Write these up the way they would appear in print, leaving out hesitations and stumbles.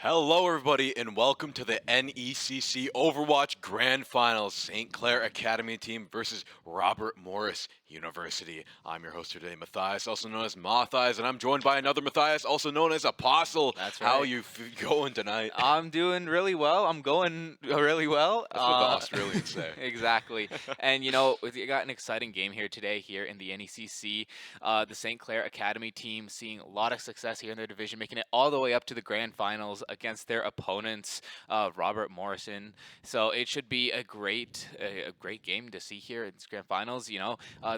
Hello, everybody, and welcome to the NECC Overwatch Grand Finals, St. Clair Academy team versus Robert Morris University. I'm your host here today, Matthias, also known as Mathias, and I'm joined by another Matthias, also known as Apostle. That's How right. you going tonight? I'm doing really well. I'm going really well. That's what the Australians say. Exactly. And, we got an exciting game here today here in the NECC. The St. Clair Academy team seeing a lot of success here in their division, making it all the way up to the grand finals against their opponents, Robert Morrison. So it should be a great game to see here in this grand finals.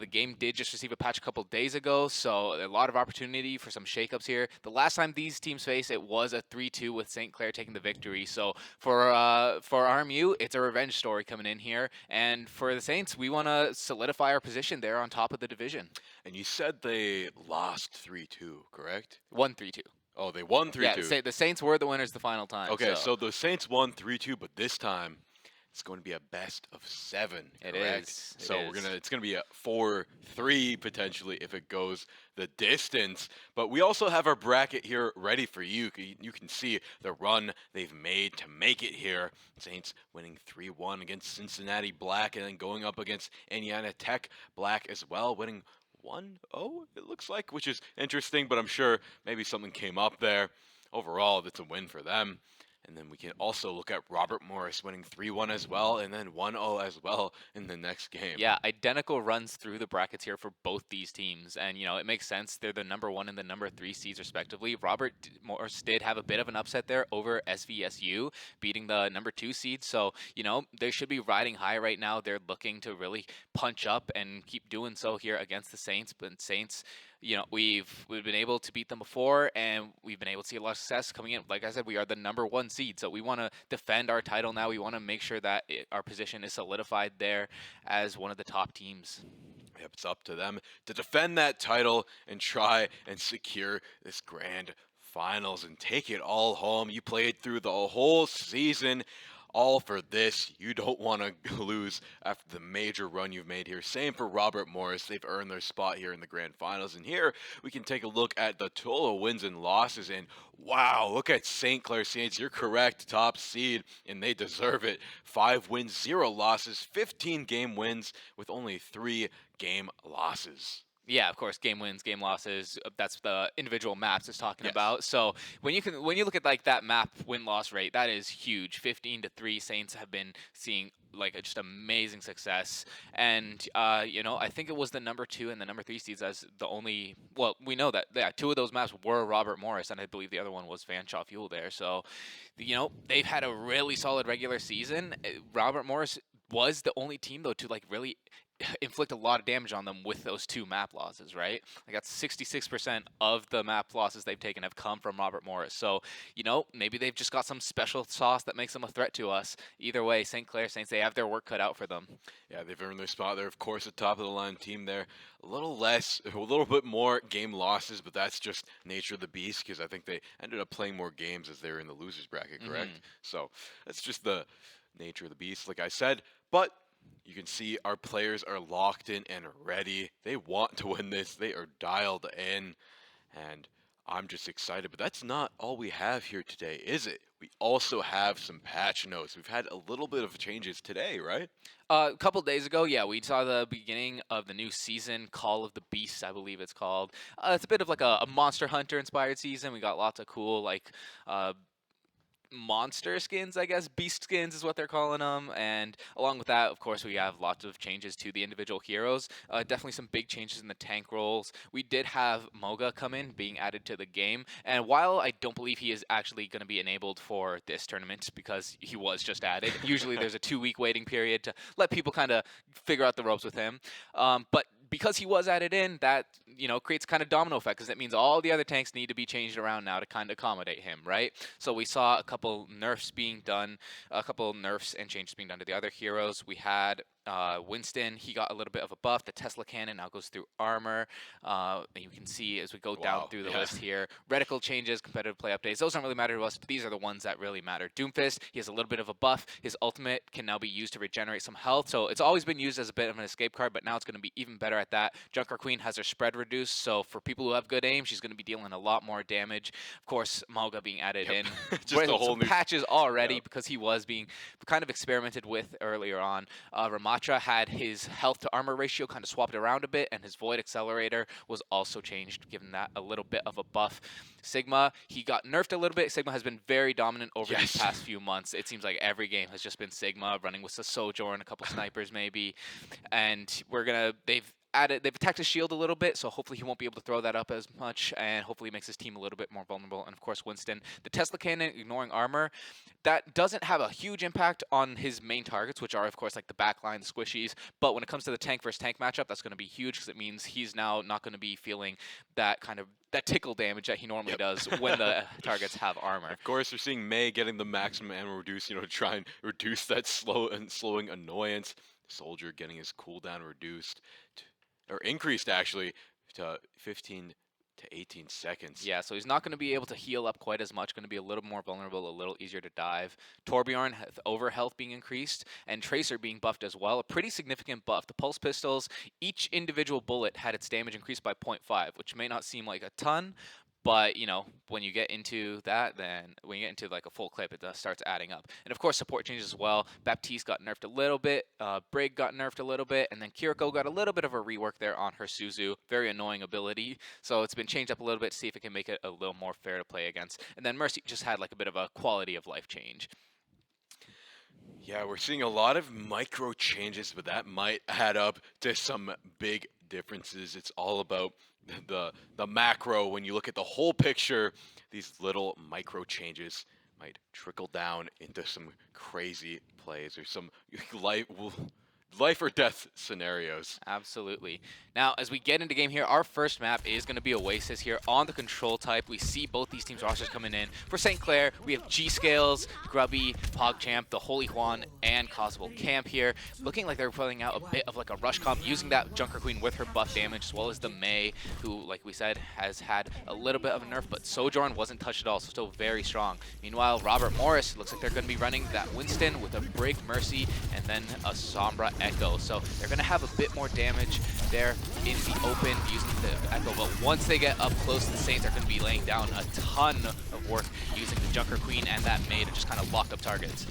The game did just receive a patch a couple days ago, so a lot of opportunity for some shakeups here. The last time these teams faced, it was a 3-2 with St. Clair taking the victory. So for RMU, it's a revenge story coming in here, and for the Saints, we want to solidify our position there on top of the division. And you said they lost 3-2, correct? 1-3-2. Oh, they won 3-2. Yeah, the Saints were the winners the final time. Okay, so the Saints won 3-2, but this time it's going to be a best of 7. Correct? It is. So it's gonna be a 4-3 potentially if it goes the distance. But we also have our bracket here ready for you. You can see the run they've made to make it here. Saints winning 3-1 against Cincinnati Black, and then going up against Indiana Tech Black as well, winning 1-0, it looks like, which is interesting, but I'm sure maybe something came up there. Overall, that's a win for them. And then we can also look at Robert Morris winning 3-1 as well, and then 1-0 as well in the next game. Yeah, identical runs through the brackets here for both these teams. And, it makes sense. They're the number 1 and the number 3 seeds, respectively. Robert Morris did have a bit of an upset there over SVSU, beating the number 2 seed. So, they should be riding high right now. They're looking to really punch up and keep doing so here against the Saints. But Saints, we've been able to beat them before, and we've been able to see a lot of success coming in. Like I said, we are the number 1 seed, so we want to defend our title now. We want to make sure that our position is solidified there as one of the top teams. Yep, it's up to them to defend that title and try and secure this grand finals and take it all home. You played through the whole season, all for this. You don't want to lose after the major run you've made here. Same for Robert Morris. They've earned their spot here in the grand finals. And here we can take a look at the total wins and losses. And wow, look at St. Clair Saints. You're correct, top seed, and they deserve it. 5 wins, 0 losses, 15 game wins with only 3 game losses. Yeah, of course, game wins, game losses. That's the individual maps it's talking Yes. about. So when you look at like that map win-loss rate, that is huge. 15-3, Saints have been seeing like just amazing success. And I think it was the number 2 and the number 3 seeds as the only. Well, we know that 2 of those maps were Robert Morris, and I believe the other one was Fanshawe Fuel there. So, they've had a really solid regular season. Robert Morris was the only team though to like really inflict a lot of damage on them with those 2 map losses, right? Like that's 66% of the map losses they've taken have come from Robert Morris. So, maybe they've just got some special sauce that makes them a threat to us. Either way, St. Clair Saints, they have their work cut out for them. Yeah, they've earned their spot there. Of course, the top of the line team there. A little bit more game losses, but that's just nature of the beast because I think they ended up playing more games as they were in the losers bracket, correct? So that's just the nature of the beast, like I said. But you can see our players are locked in and ready. They want to win this. They are dialed in, and I'm just excited. But that's not all we have here today, is it? We also have some patch notes. We've had a little bit of changes today, right? A couple days ago, yeah, we saw the beginning of the new season, Call of the Beast, I believe it's called. It's a bit of like a Monster Hunter inspired season. We got lots of cool like monster skins, I guess. Beast skins is what they're calling them. And along with that, of course, we have lots of changes to the individual heroes. Definitely some big changes in the tank roles. We did have Moga come in, being added to the game. And while I don't believe he is actually going to be enabled for this tournament because he was just added, usually there's a 2-week waiting period to let people kind of figure out the ropes with him. But because he was added in, that creates kind of domino effect because that means all the other tanks need to be changed around now to kind of accommodate him, right? So we saw a couple nerfs being done, a couple nerfs and changes being done to the other heroes. We had Winston, he got a little bit of a buff. The Tesla cannon now goes through armor. And you can see as we go down Wow, through the yeah. list here, reticle changes, competitive play updates. Those don't really matter to us, but these are the ones that really matter. Doomfist, he has a little bit of a buff. His ultimate can now be used to regenerate some health. So it's always been used as a bit of an escape card, but now it's going to be even better at that. Junker Queen has her spread reduced, so for people who have good aim, she's going to be dealing a lot more damage. Of course, Malga being added in. Just a whole some new patches already Yep. because he was being kind of experimented with earlier on. Ramatra had his health to armor ratio kind of swapped around a bit, and his Void Accelerator was also changed, giving that a little bit of a buff. Sigma, he got nerfed a little bit. Sigma has been very dominant over these Yes. past few months. It seems like every game has just been Sigma, running with a Sojourn, a couple snipers maybe, and they've attacked his shield a little bit, so hopefully he won't be able to throw that up as much, and hopefully makes his team a little bit more vulnerable. And of course, Winston, the Tesla cannon, ignoring armor, that doesn't have a huge impact on his main targets, which are of course like the backline, the squishies. But when it comes to the tank versus tank matchup, that's going to be huge because it means he's now not going to be feeling that tickle damage that he normally does when the targets have armor. Of course, we're seeing Mei getting the maximum ammo reduce, to try and reduce that slowing annoyance. Soldier getting his cooldown reduced, or increased actually, to 15 to 18 seconds. Yeah, so he's not going to be able to heal up quite as much, going to be a little more vulnerable, a little easier to dive. Torbjorn, over health being increased, and Tracer being buffed as well, a pretty significant buff. The pulse pistols, each individual bullet had its damage increased by 0.5, which may not seem like a ton, but, when you get into that, then when you get into like a full clip, it starts adding up. And of course, support changes as well. Baptiste got nerfed a little bit. Brig got nerfed a little bit. And then Kiriko got a little bit of a rework there on her Suzu. Very annoying ability. So it's been changed up a little bit to see if it can make it a little more fair to play against. And then Mercy just had like a bit of a quality of life change. Yeah, we're seeing a lot of micro changes, but that might add up to some big differences. It's all about the macro. When you look at the whole picture, these little micro changes might trickle down into some crazy plays or some life or death scenarios. Absolutely. Now, as we get into game here, our first map is going to be Oasis here on the control type. We see both these teams' rosters coming in. For St. Clair, we have G-Scales, Grubby, PogChamp, the Holy Juan, and Causable Camp here. Looking like they're pulling out a bit of like a rush comp, using that Junker Queen with her buff damage, as well as the Mei, who, like we said, has had a little bit of a nerf, but Sojourn wasn't touched at all, so still very strong. Meanwhile, Robert Morris, looks like they're going to be running that Winston with a Brig Mercy and then a Sombra Echo. So they're going to have a bit more damage there in the open using the Echo. But once they get up close, the Saints are going to be laying down a ton of work using the Junker Queen and that Mei to just kind of lock up targets.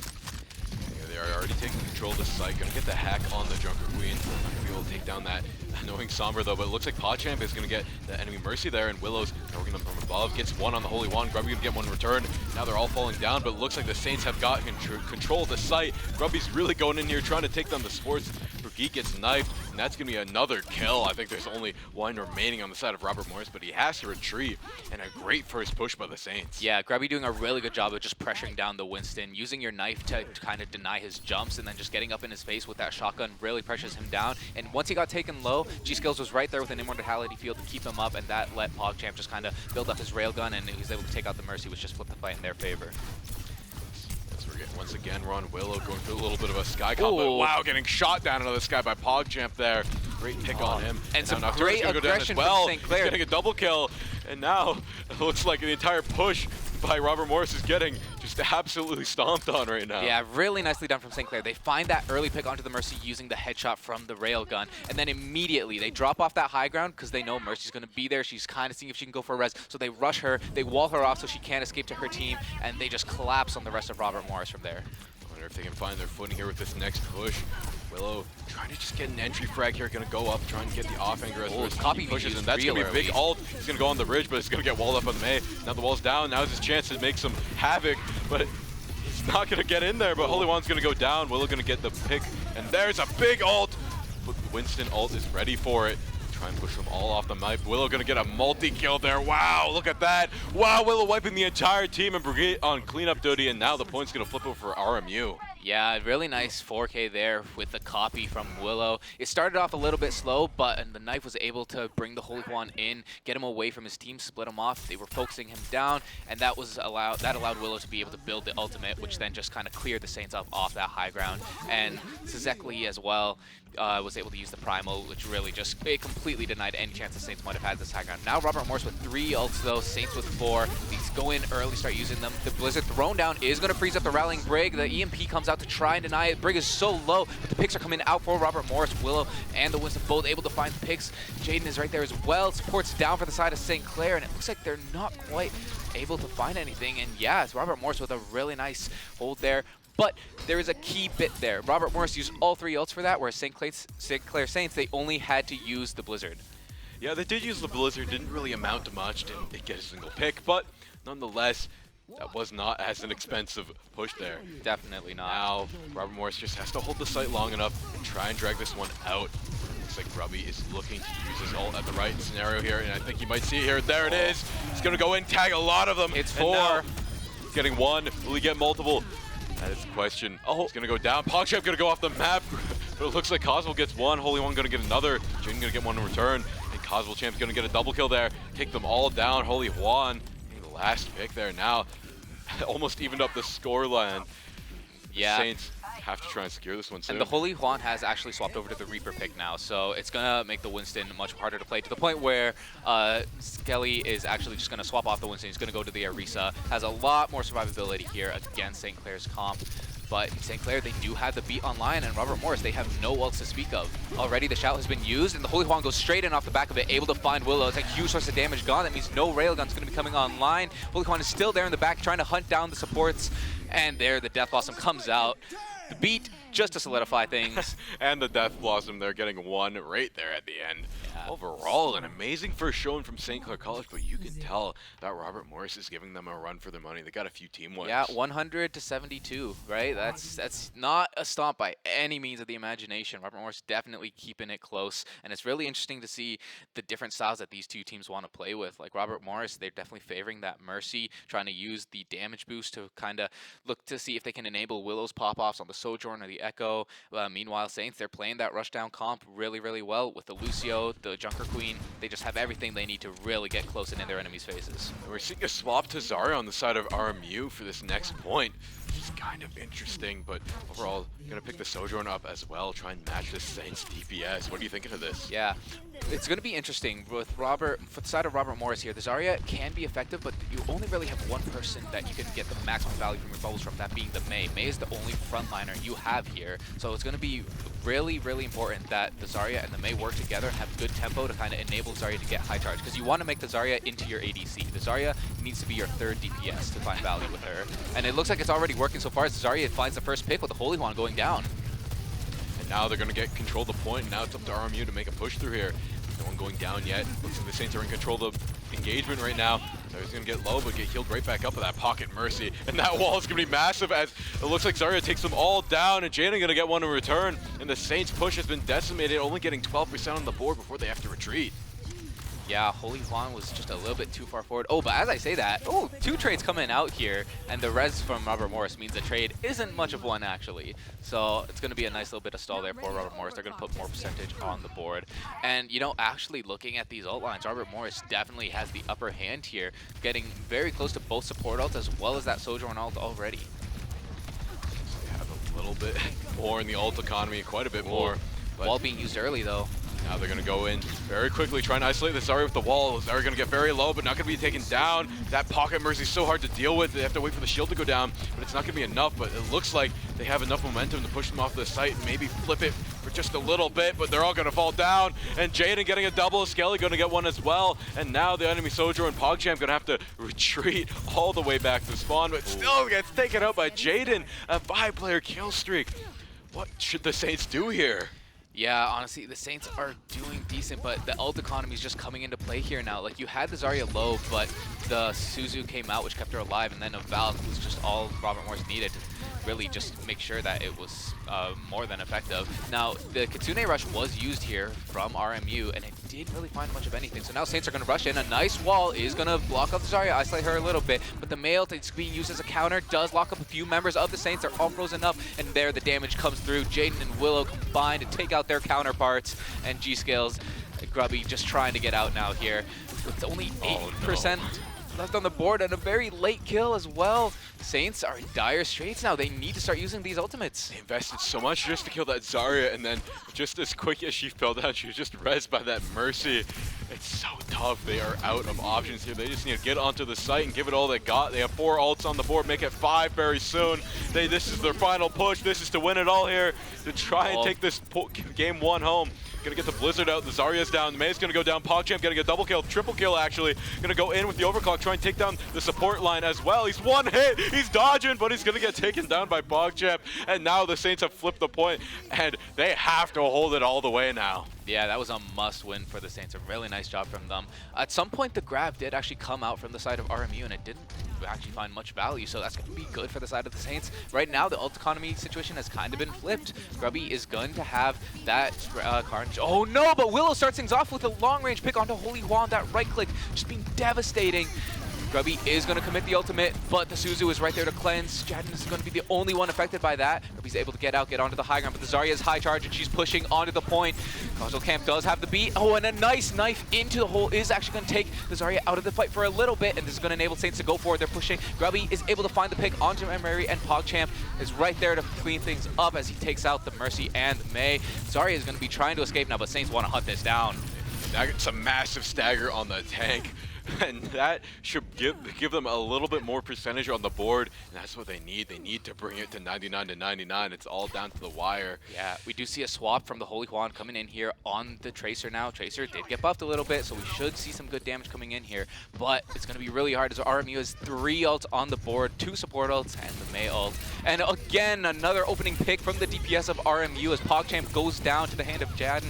Yeah, they are already taking control of the site. Going to get the hack on the Junker Queen. Not going to be able to take down that annoying Sombra though, but it looks like PogChamp is going to get the enemy Mercy there, and Willow's working them from above. Gets one on the Holy One. Grubby going to get one return. Now they're all falling down, but it looks like the Saints have got control of the site. Grubby's really going in here trying to take down the Sports. Geek gets knifed, and that's going to be another kill. I think there's only one remaining on the side of Robert Morris, but he has to retreat, and a great first push by the Saints. Yeah, Grubby doing a really good job of just pressuring down the Winston, using your knife to kind of deny his jumps, and then just getting up in his face with that shotgun really pressures him down. And once he got taken low, G-Skills was right there with an immortality field to keep him up, and that let PogChamp just kind of build up his railgun, and he was able to take out the Mercy, which just flipped the fight in their favor. Once again, we're on Willow going through a little bit of a sky comp, but wow, getting shot down into the sky by PogChamp there. Great pick on him. And some now great Nocturne's gonna go down as aggression well. from St. Clair. He's getting a double kill, and now it looks like the entire push by Robert Morris is getting just absolutely stomped on right now. Yeah, really nicely done from St. Clair. They find that early pick onto the Mercy using the headshot from the railgun, and then immediately they drop off that high ground because they know Mercy's going to be there. She's kind of seeing if she can go for a res, so they rush her, they wall her off so she can't escape to her team, and they just collapse on the rest of Robert Morris from there. I wonder if they can find their footing here with this next push. Willow trying to just get an entry frag here, going to go up, trying to get the off-anger as copy pushes, and that's going to be a big ult. He's going to go on the ridge, but it's going to get walled up on the Mei. Now the wall's down. Now's his chance to make some havoc, but he's not going to get in there. But Holy One's going to go down. Willow going to get the pick, and there's a big ult. But Winston ult is ready for it. Try and push them all off the knife. Willow going to get a multi-kill there. Wow, look at that. Wow, Willow wiping the entire team and Brigade on cleanup duty, and now the point's going to flip over for RMU. Yeah, really nice 4K there with the copy from Willow. It started off a little bit slow, but the knife was able to bring the Holy Juan in, get him away from his team, split him off. They were focusing him down, and that allowed Willow to be able to build the ultimate, which then just kind of cleared the Saints off that high ground. And Sezekli as well was able to use the Primal, which really just it completely denied any chance the Saints might have had this high ground. Now Robert Morris with 3 ults though, Saints with 4. These go in early, start using them. The Blizzard thrown down is going to freeze up the Rallying Brig. The EMP comes out to try and deny it. Brig is so low, but the picks are coming out for Robert Morris. Willow and the Winston both able to find the picks. Jaden is right there as well. Support's down for the side of St. Clair, and it looks like they're not quite able to find anything. And yeah, it's Robert Morris with a really nice hold there. But there is a key bit there. Robert Morris used all 3 ults for that, whereas St. Clair Saints, they only had to use the Blizzard. Yeah, they did use the Blizzard, didn't really amount to much, didn't get a single pick, but nonetheless, that was not as an expensive push there. Definitely not. Now, Robert Morris just has to hold the site long enough and try and drag this one out. Looks like Grubby is looking to use his ult at the right scenario here, and I think you might see it here. There it is. He's going to go in, tag a lot of them. It's and 4. now he's getting 1. Will he get multiple? That is the question. Oh, he's going to go down. PogChamp going to go off the map, but it looks like Cosmo gets 1. Holy One going to get another. Jaden going to get 1 in return, and Cosmo Champ's going to get a double kill there. Take them all down. Holy Juan getting the last pick there. Now, almost evened up the scoreline. Yeah. The Saints have to try and secure this one soon. And the Holy Juan has actually swapped over to the Reaper pick now, so it's going to make the Winston much harder to play, to the point where Skelly is actually just going to swap off the Winston. He's going to go to the Orisa. Has a lot more survivability here against St. Clair's comp. But in St. Clair, they do have the beat online, and Robert Morris, they have no ults to speak of. Already the shout has been used, and the Holy Juan goes straight in off the back of it, able to find Willow. It's a huge source of damage gone. That means no Railgun's going to be coming online. Holy Juan is still there in the back, trying to hunt down the supports. And there, the Death Blossom comes out. The beat, just to solidify things. And the Death Blossom, they're getting 1 right there at the end. Yeah. Overall, an amazing first showing from St. Clair College, but you can tell that Robert Morris is giving them a run for their money. They got a few team wins. Yeah, 100 to 72, right? That's not a stomp by any means of the imagination. Robert Morris definitely keeping it close, and it's really interesting to see the different styles that these two teams want to play with. Like Robert Morris, they're definitely favoring that Mercy, trying to use the damage boost to kind of look to see if they can enable Willow's pop-offs on the Sojourn or the Echo. Meanwhile, Saints, they're playing that rushdown comp really, really well with the Lucio, the Junker Queen. They just have everything they need to really get close and in their enemies' faces. We're seeing a swap to Zarya on the side of RMU for this next point. It's kind of interesting, but overall, gonna pick the Sojourn up as well, try and match this Saints DPS. What are you thinking of this? Yeah, it's gonna be interesting with Robert, for the side of Robert Morris here. The Zarya can be effective, but you only really have one person that you can get the maximum value from your bubbles from, that being the Mei. Mei is the only frontliner you have here, so it's gonna be really, really important that the Zarya and the Mei work together and have good tempo to kind of enable Zarya to get high charge, because you want to make the Zarya into your ADC. The Zarya needs to be your 3rd DPS to find value with her, and it looks like it's already working so far as Zarya finds the first pick with the Holy One going down. And now they're going to get control of the point, and now it's up to RMU to make a push through here. No one going down yet. Looks like the Saints are in control of the engagement right now. So he's going to get low, but get healed right back up with that pocket Mercy. And that wall is going to be massive, as it looks like Zarya takes them all down, and Jaden going to get one in return. And the Saints push has been decimated, only getting 12% on the board before they have to retreat. Yeah, Holy Juan was just a little bit too far forward. Oh, but as I say that, 2 trades coming out here, and the res from Robert Morris means the trade isn't much of one, actually. So it's going to be a nice little bit of stall there for Robert Morris. They're going to put more percentage on the board. And, you know, actually looking at these ult lines, Robert Morris definitely has the upper hand here, getting very close to both support ults as well as that Sojourn ult already. They have a little bit more in the ult economy, quite a bit more. Wall being used early, though. Now they're going to go in very quickly, trying to isolate the Zarya with the wall. Zarya going to get very low, but not going to be taken down. That pocket Mercy is so hard to deal with. They have to wait for the shield to go down, but it's not going to be enough. But it looks like they have enough momentum to push them off the site and maybe flip it for just a little bit, but they're all going to fall down. And Jaden getting a double. Skelly going to get one as well. And now the enemy Sojourn and PogChamp going to have to retreat all the way back to spawn, but still gets taken out by Jaden. A 5-player kill streak. What should the Saints do here? Yeah, honestly, the Saints are doing decent, but the ult economy is just coming into play here now. Like, you had the Zarya low, but the Suzu came out, which kept her alive, and then a Valve was just all Robert Morris needed. really just make sure that it was more than effective. Now, the Kitsune Rush was used here from RMU, and it didn't really find much of anything. So now Saints are going to rush in. A nice wall is going to block up Zarya, isolate her a little bit, but the Mail that's being used as a counter does lock up a few members of the Saints. They're all frozen up, and there the damage comes through. Jaden and Willow combine to take out their counterparts, and G-Scales, Grubby just trying to get out now here. With only 8% left on the board and a very late kill as well. Saints are in dire straits now. They need to start using these ultimates. They invested so much just to kill that Zarya, and then just as quick as she fell down, she was just rezzed by that Mercy. It's so tough. They are out of options here. They just need to get onto the site and give it all they got. They have 4 ults on the board, make it 5 very soon. This is their final push. This is to win it all here, to try and take this game 1 home. Gonna get the Blizzard out, the Zarya's down, the May's gonna go down, PogChamp getting a double kill, triple kill actually. Gonna go in with the overclock, try and take down the support line as well. He's one hit, he's dodging, but he's gonna get taken down by PogChamp. And now the Saints have flipped the point, and they have to hold it all the way now. Yeah, that was a must-win for the Saints. A really nice job from them. At some point, the grab did actually come out from the side of RMU, and it didn't actually find much value, so that's going to be good for the side of the Saints. Right now, the ult economy situation has kind of been flipped. Grubby is going to have that Carnage. Oh no, but Willow starts things off with a long-range pick onto Holy Wand. That right-click just being devastating. Grubby is going to commit the ultimate, but the Suzu is right there to cleanse. Jadden is going to be the only one affected by that. Grubby's able to get out, get onto the high ground, but the Zarya is high charge, and she's pushing onto the point. Causal Camp does have the beat. Oh, and a nice knife into the hole is actually going to take the Zarya out of the fight for a little bit, and this is going to enable Saints to go forward. They're pushing. Grubby is able to find the pick onto Mary, and PogChamp is right there to clean things up as he takes out the Mercy and the May. Zarya is going to be trying to escape now, but Saints want to hunt this down. It's a massive stagger on the tank. And that should give them a little bit more percentage on the board, and that's what they need. They need to bring it to 99 to 99. It's all down to the wire. Yeah, we do see a swap from the Holy Wand coming in here on the Tracer now. Tracer did get buffed a little bit, so we should see some good damage coming in here, but it's going to be really hard as RMU has 3 ults on the board, 2 support ults, and the May ult. And again, another opening pick from the DPS of RMU as PogChamp goes down to the hand of Jadden.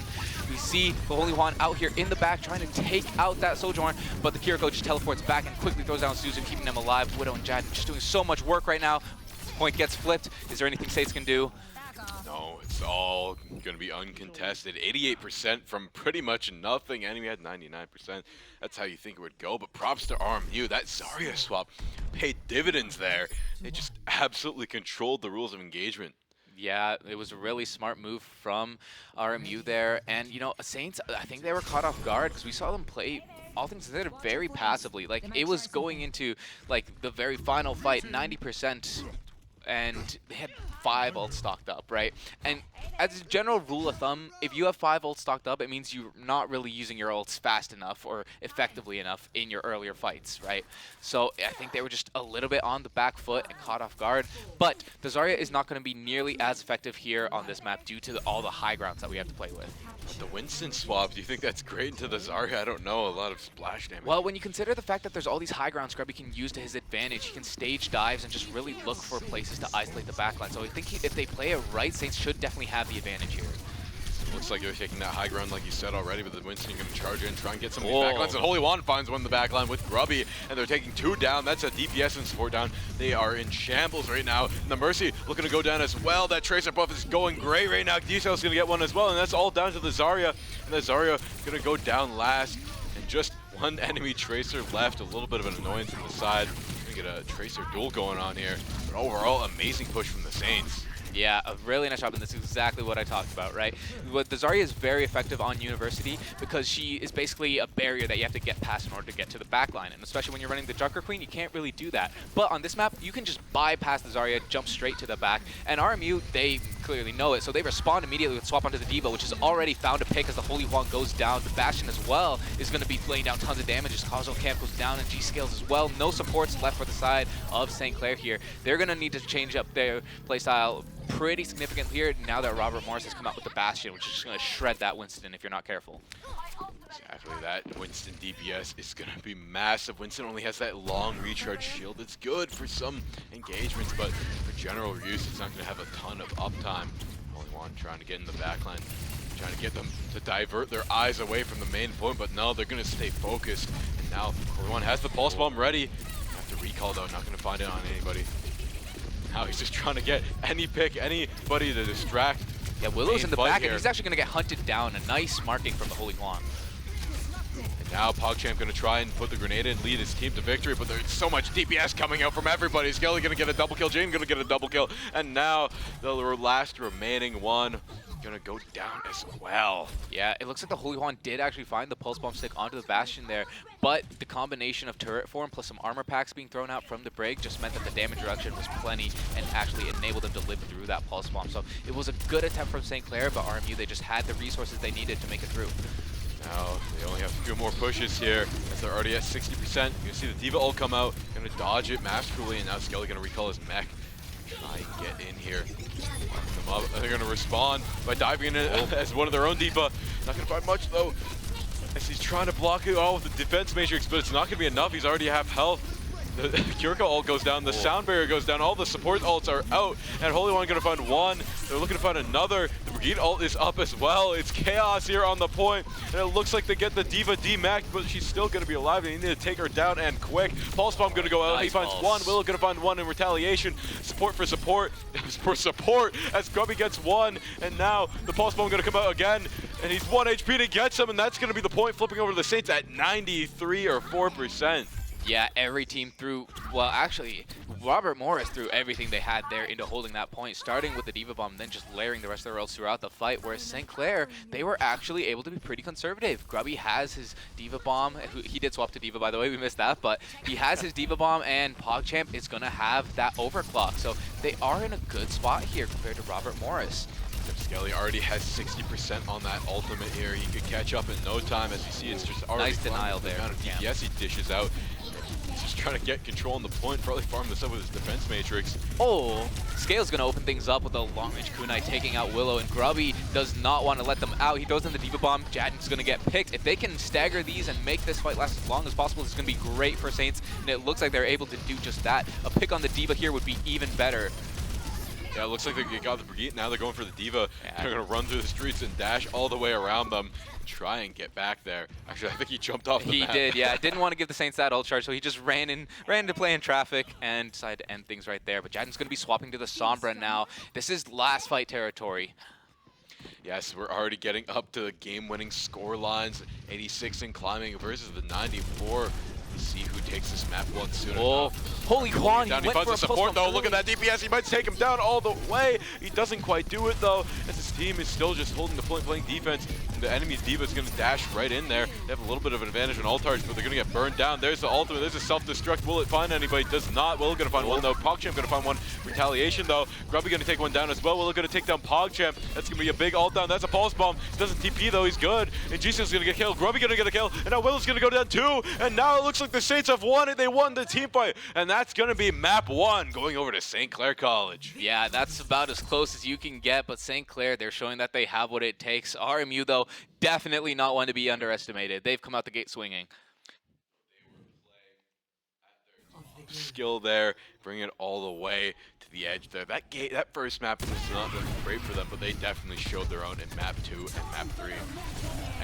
We see the Holy Wand out here in the back trying to take out that Sojourn, but the Kiriko just teleports back and quickly throws down Susan, keeping them alive. Widow and Jadden just doing so much work right now. Point gets flipped. Is there anything Saints can do? No, it's all going to be uncontested. 88% from pretty much nothing. Enemy had 99%. That's how you think it would go, but props to RMU. That Zarya swap paid dividends there. They just absolutely controlled the rules of engagement. Yeah, it was a really smart move from RMU there. And, you know, Saints, I think they were caught off guard because we saw them play, all things considered, very passively. Like, it was going into, like, the very final fight, 90%, and they had 5 ults stocked up, right? And as a general rule of thumb, if you have 5 ults stocked up, it means you're not really using your ults fast enough or effectively enough in your earlier fights, right? So I think they were just a little bit on the back foot and caught off guard. But the Zarya is not going to be nearly as effective here on this map due to all the high grounds that we have to play with. But the Winston swap, do you think that's great into the Zarya? I don't know, a lot of splash damage. Well, when you consider the fact that there's all these high grounds Grubby can use to his advantage, he can stage dives and just really look for places to isolate the backline. So I think if they play it right, Saints should definitely have the advantage here. Looks like they're taking that high ground like you said already, but the Winston going to charge in, try and get some of these backlines. And Holy Wand finds one in the backline with Grubby, and they're taking 2 down. That's a DPS and support down. They are in shambles right now. And the Mercy looking to go down as well. That Tracer buff is going great right now. Diesel's going to get one as well, and that's all down to the Zarya. And the Zarya going to go down last, and just one enemy Tracer left. A little bit of an annoyance on the side. Going to get a Tracer duel going on here. But overall, amazing push from the Saints. Yeah, a really nice job, and this is exactly what I talked about, right? The Zarya is very effective on University because she is basically a barrier that you have to get past in order to get to the backline, and especially when you're running the Junker Queen, you can't really do that. But on this map, you can just bypass the Zarya, jump straight to the back, and RMU, they clearly know it, so they respond immediately with swap onto the Diva, which has already found a pick as the Holy Wand goes down. The Bastion as well is going to be laying down tons of damage as Causal Camp goes down, and G-Scales as well. No supports left for the side of St. Clair here. They're going to need to change up their playstyle pretty significant here now that Robert Morris has come out with the Bastion, which is just going to shred that Winston if you're not careful. Exactly, that Winston DPS is going to be massive. Winston only has that long recharge shield. It's good for some engagements, but for general use, it's not going to have a ton of uptime. Only one trying to get in the backline, trying to get them to divert their eyes away from the main point, but no, they're going to stay focused. And now everyone has the pulse bomb ready. Have to recall though, not going to find it on anybody. Now he's just trying to get any pick, anybody to distract. Yeah, Willow's in the fight back, here. and he's actually going to get hunted down. A nice marking from the Holy Juan. And now PogChamp going to try and put the grenade in, lead his team to victory, but there's so much DPS coming out from everybody. Skelly going to get a double kill, Jane going to get a double kill, and now the last remaining one going to go down as well. Yeah, it looks like the Holy Juan did actually find the Pulse Bomb stick onto the Bastion there, but the combination of turret form plus some armor packs being thrown out from the Brig just meant that the damage reduction was plenty and actually enabled them to live through that Pulse Bomb. So it was a good attempt from St. Clair, but RMU, they just had the resources they needed to make it through. Now they only have a few more pushes here as they're already at 60%. You can see the D.Va ult come out, going to dodge it masterfully, and now Skelly going to recall his mech. Try and get in here. Them up. They're going to respond by diving in as one of their own D.Va. Not going to find much though, as he's trying to block it all with the defense matrix, but it's not going to be enough. He's already half health. The Kyurka ult goes down, the sound barrier goes down, all the support ults are out, and Holy One going to find one. They're looking to find another. The Brigade ult is up as well. It's chaos here on the point, and it looks like they get the D.Va demacked, but she's still going to be alive. They need to take her down and quick. Pulse Bomb going to go out. He finds one. Willow going to find one in retaliation. Support for support. For support as Grubby gets one, and now the Pulse Bomb going to come out again, and he's 1 HP to get some, and that's going to be the point, flipping over to the Saints at 93 or 4%. Yeah, every team threw, well, actually, Robert Morris threw everything they had there into holding that point, starting with the D.Va Bomb, then just layering the rest of their ults throughout the fight, whereas St. Clair, they were actually able to be pretty conservative. Grubby has his D.Va Bomb. He did swap to D.Va, by the way, we missed that, but he has his D.Va Bomb, and PogChamp is going to have that overclock. So they are in a good spot here compared to Robert Morris. Skelly already has 60% on that ultimate here. He could catch up in no time. As you see, it's just already nice denial there. The amount of DPS he dishes out. He's just trying to get control on the point, probably farm this up with his defense matrix. Oh, Scale's going to open things up with a long-range kunai taking out Willow, and Grubby does not want to let them out. He throws in the D.Va Bomb. Jadden's going to get picked. If they can stagger these and make this fight last as long as possible, it's going to be great for Saints, and it looks like they're able to do just that. A pick on the D.Va here would be even better. Yeah, it looks like they got the Brigade. Now they're going for the D.Va. Yeah. They're going to run through the streets and dash all the way around them. Try and get back there. Actually, I think he jumped off the map. He did, yeah. Didn't want to give the Saints that ult charge, so he just ran into play in traffic and decided to end things right there. But Jadden's going to be swapping to the Sombra now. This is last fight territory. Yes, we're already getting up to the game-winning score lines. 86 and climbing versus the 94. See who takes this map one soon enough. Holy Juan, he finds the support though. Look at that DPS. He might take him down all the way. He doesn't quite do it though, as his team is still just holding the point, playing defense. And the enemy's D.Va is going to dash right in there. They have a little bit of an advantage on ultards, but they're going to get burned down. There's the ultimate. There's a self-destruct. Will it find anybody? Does not. Willow going to find one though. PogChamp going to find one. Retaliation though. Grubby going to take one down as well. Willow going to take down PogChamp. That's going to be a big ult down. That's a pulse bomb. Doesn't TP though. He's good. And Jesus is going to get killed. Grubby going to get a kill. And now Willow's going to go down too. And now it looks like the Saints have won. They won the team fight, and that's going to be map 1 going over to St. Clair College. Yeah, that's about as close as you can get, but St. Clair, they're showing that they have what it takes. RMU, though, definitely not one to be underestimated. They've come out the gate swinging. Skill there, bring it all the way to the edge there. That first map was not great for them, but they definitely showed their own in map 2 and map 3.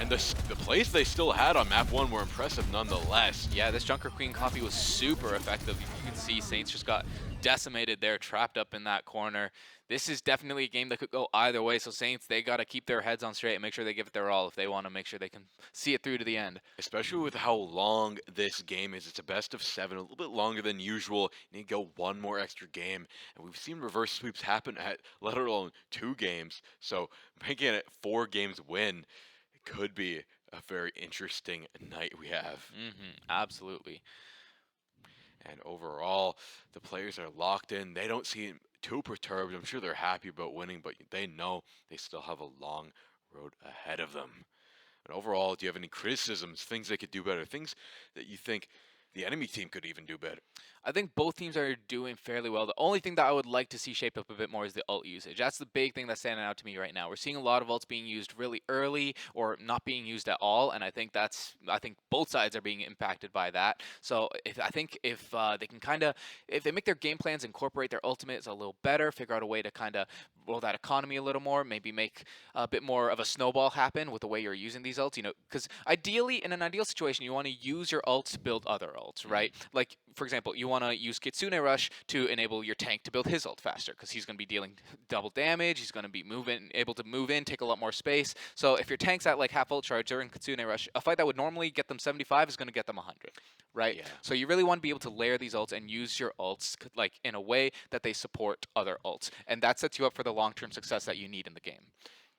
And the plays they still had on map 1 were impressive nonetheless. Yeah, this Junker Queen copy was super effective. You can see Saints just got decimated there, trapped up in that corner. This is definitely a game that could go either way, so Saints, they got to keep their heads on straight and make sure they give it their all if they want to make sure they can see it through to the end. Especially with how long this game is. It's a best of 7, a little bit longer than usual. You need to go one more extra game. And we've seen reverse sweeps happen at let alone 2 games. So making it 4 games win, it could be a very interesting night we have. Absolutely. And overall, the players are locked in. They don't seem too perturbed. I'm sure they're happy about winning, but they know they still have a long road ahead of them. And overall, do you have any criticisms, things they could do better, things that you think the enemy team could even do better? I think both teams are doing fairly well. The only thing that I would like to see shape up a bit more is the ult usage. That's the big thing that's standing out to me right now. We're seeing a lot of ults being used really early or not being used at all, and I think both sides are being impacted by that. So if they can if they make their game plans incorporate their ultimates a little better, figure out a way to kind of roll that economy a little more, maybe make a bit more of a snowball happen with the way you're using these ults. Because ideally, in an ideal situation, you want to use your ults to build other ults, right? Like, for example, you want to use Kitsune Rush to enable your tank to build his ult faster, because he's going to be dealing double damage. He's going to be able to move in, take a lot more space. So if your tank's at like half ult charge during Kitsune Rush, a fight that would normally get them 75 is going to get them 100, right? Yeah. So you really want to be able to layer these ults and use your ults like in a way that they support other ults, and that sets you up for the long-term success that you need in the game.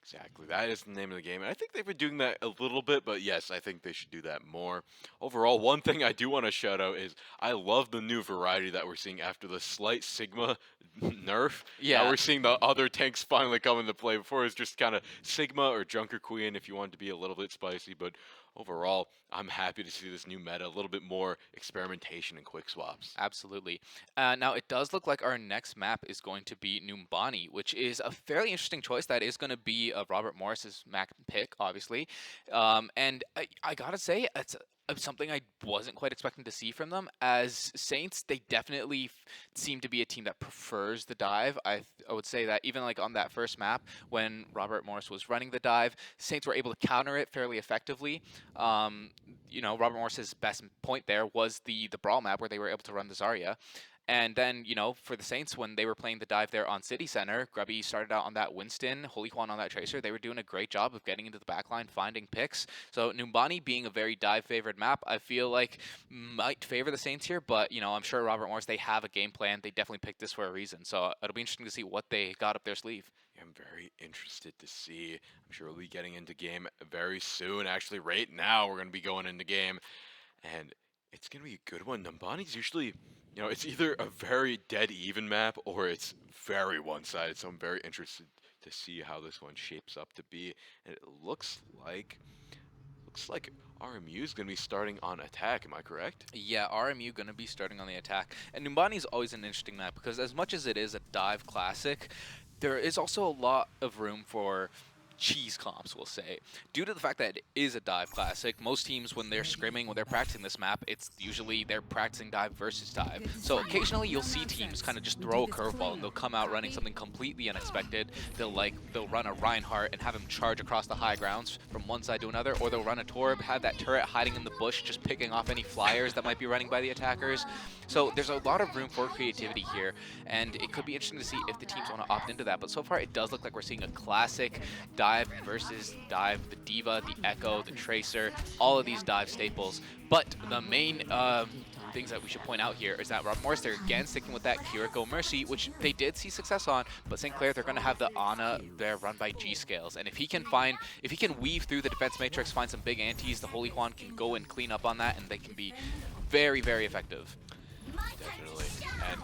Exactly. That is the name of the game. And I think they've been doing that a little bit, but yes, I think they should do that more. Overall, one thing I do want to shout out is I love the new variety that we're seeing after the slight Sigma nerf. Yeah. Now we're seeing the other tanks finally come into play. Before it was just kind of Sigma or Junker Queen if you wanted to be a little bit spicy, but overall, I'm happy to see this new meta, a little bit more experimentation and quick swaps. Absolutely. Now, it does look like our next map is going to be Numbani, which is a fairly interesting choice. That is going to be Robert Morris's map pick, obviously. And I gotta say, it's something I wasn't quite expecting to see from them. As Saints, they definitely seem to be a team that prefers the dive. I would say that even like on that first map, when Robert Morris was running the dive, Saints were able to counter it fairly effectively. Robert Morris's best point there was the Brawl map where they were able to run the Zarya. And then, for the Saints, when they were playing the dive there on City Center, Grubby started out on that Winston, Holy Juan on that Tracer. They were doing a great job of getting into the backline, finding picks. So Numbani being a very dive-favored map, I feel like might favor the Saints here. But, I'm sure Robert Morris, they have a game plan. They definitely picked this for a reason. So it'll be interesting to see what they got up their sleeve. I'm very interested to see. I'm sure we'll be getting into game very soon. Actually, right now, we're going to be going into game. And it's going to be a good one. Numbani's usually... it's either a very dead even map or it's very one-sided, so I'm very interested to see how this one shapes up to be. And it looks like RMU is going to be starting on attack, am I correct? Yeah, RMU going to be starting on the attack. And Numbani is always an interesting map because as much as it is a dive classic, there is also a lot of room for cheese comps, we'll say. Due to the fact that it is a dive classic, most teams, when they're scrimming, when they're practicing this map, it's usually they're practicing dive versus dive. So occasionally you'll see teams kind of just throw a curveball and they'll come out running something completely unexpected. They'll run a Reinhardt and have him charge across the high grounds from one side to another, or they'll run a Torb, have that turret hiding in the bush, just picking off any flyers that might be running by the attackers. So there's a lot of room for creativity here, and it could be interesting to see if the teams want to opt into that. But so far it does look like we're seeing a classic dive versus dive, the Diva, the Echo, the Tracer, all of these dive staples. But the main things that we should point out here is that Rob Morris, they're again sticking with that Kiriko Mercy, which they did see success on, but St. Clair, they're going to have the Ana there run by G-Scales. And if he can weave through the defense matrix, find some big antis, the Holy Juan can go and clean up on that, and they can be very, very effective. Definitely. And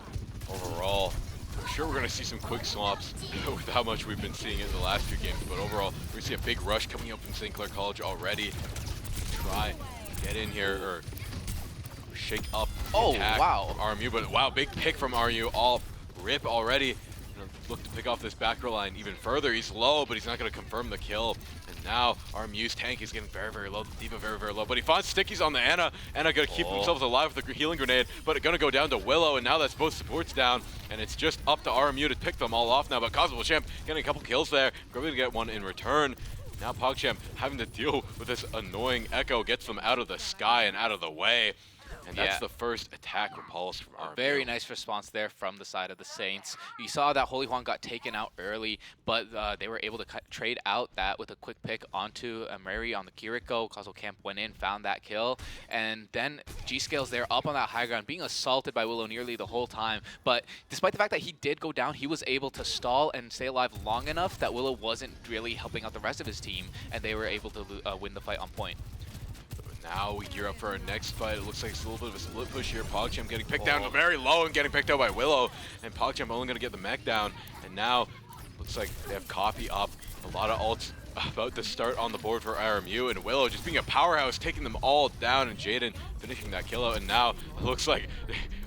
overall, I'm sure we're going to see some quick swaps with how much we've been seeing in the last few games. But overall, we're going to see a big rush coming up from St. Clair College already. Try get in here or shake up the attack wow. from RMU. But wow, big pick from RMU off rip already. Look to pick off this back row line even further. He's low, but he's not going to confirm the kill. And now RMU's tank is getting very, very low. The Diva very, very low. But he finds stickies on the Ana. Ana going to keep themselves alive with the healing grenade, but it's going to go down to Willow. And now that's both supports down. And it's just up to RMU to pick them all off now. But Cosmo Champ getting a couple kills there. Going to get one in return. Now PogChamp having to deal with this annoying Echo. Gets them out of the sky and out of the way. And that's the first attack repulse from RMU. Very nice response there from the side of the Saints. You saw that Holy Juan got taken out early, but they were able to trade out that with a quick pick onto Mary on the Kiriko. Causal Camp went in, found that kill, and then G-Scales there up on that high ground, being assaulted by Willow nearly the whole time. But despite the fact that he did go down, he was able to stall and stay alive long enough that Willow wasn't really helping out the rest of his team, and they were able to win the fight on point. Now we gear up for our next fight. It looks like it's a little bit of a split push here. PogChamp getting picked down very low and getting picked out by Willow. And PogChamp only going to get the mech down. And now looks like they have Coffee up. A lot of ults about to start on the board for RMU. And Willow just being a powerhouse, taking them all down. And Jaden finishing that kill out. And now it looks like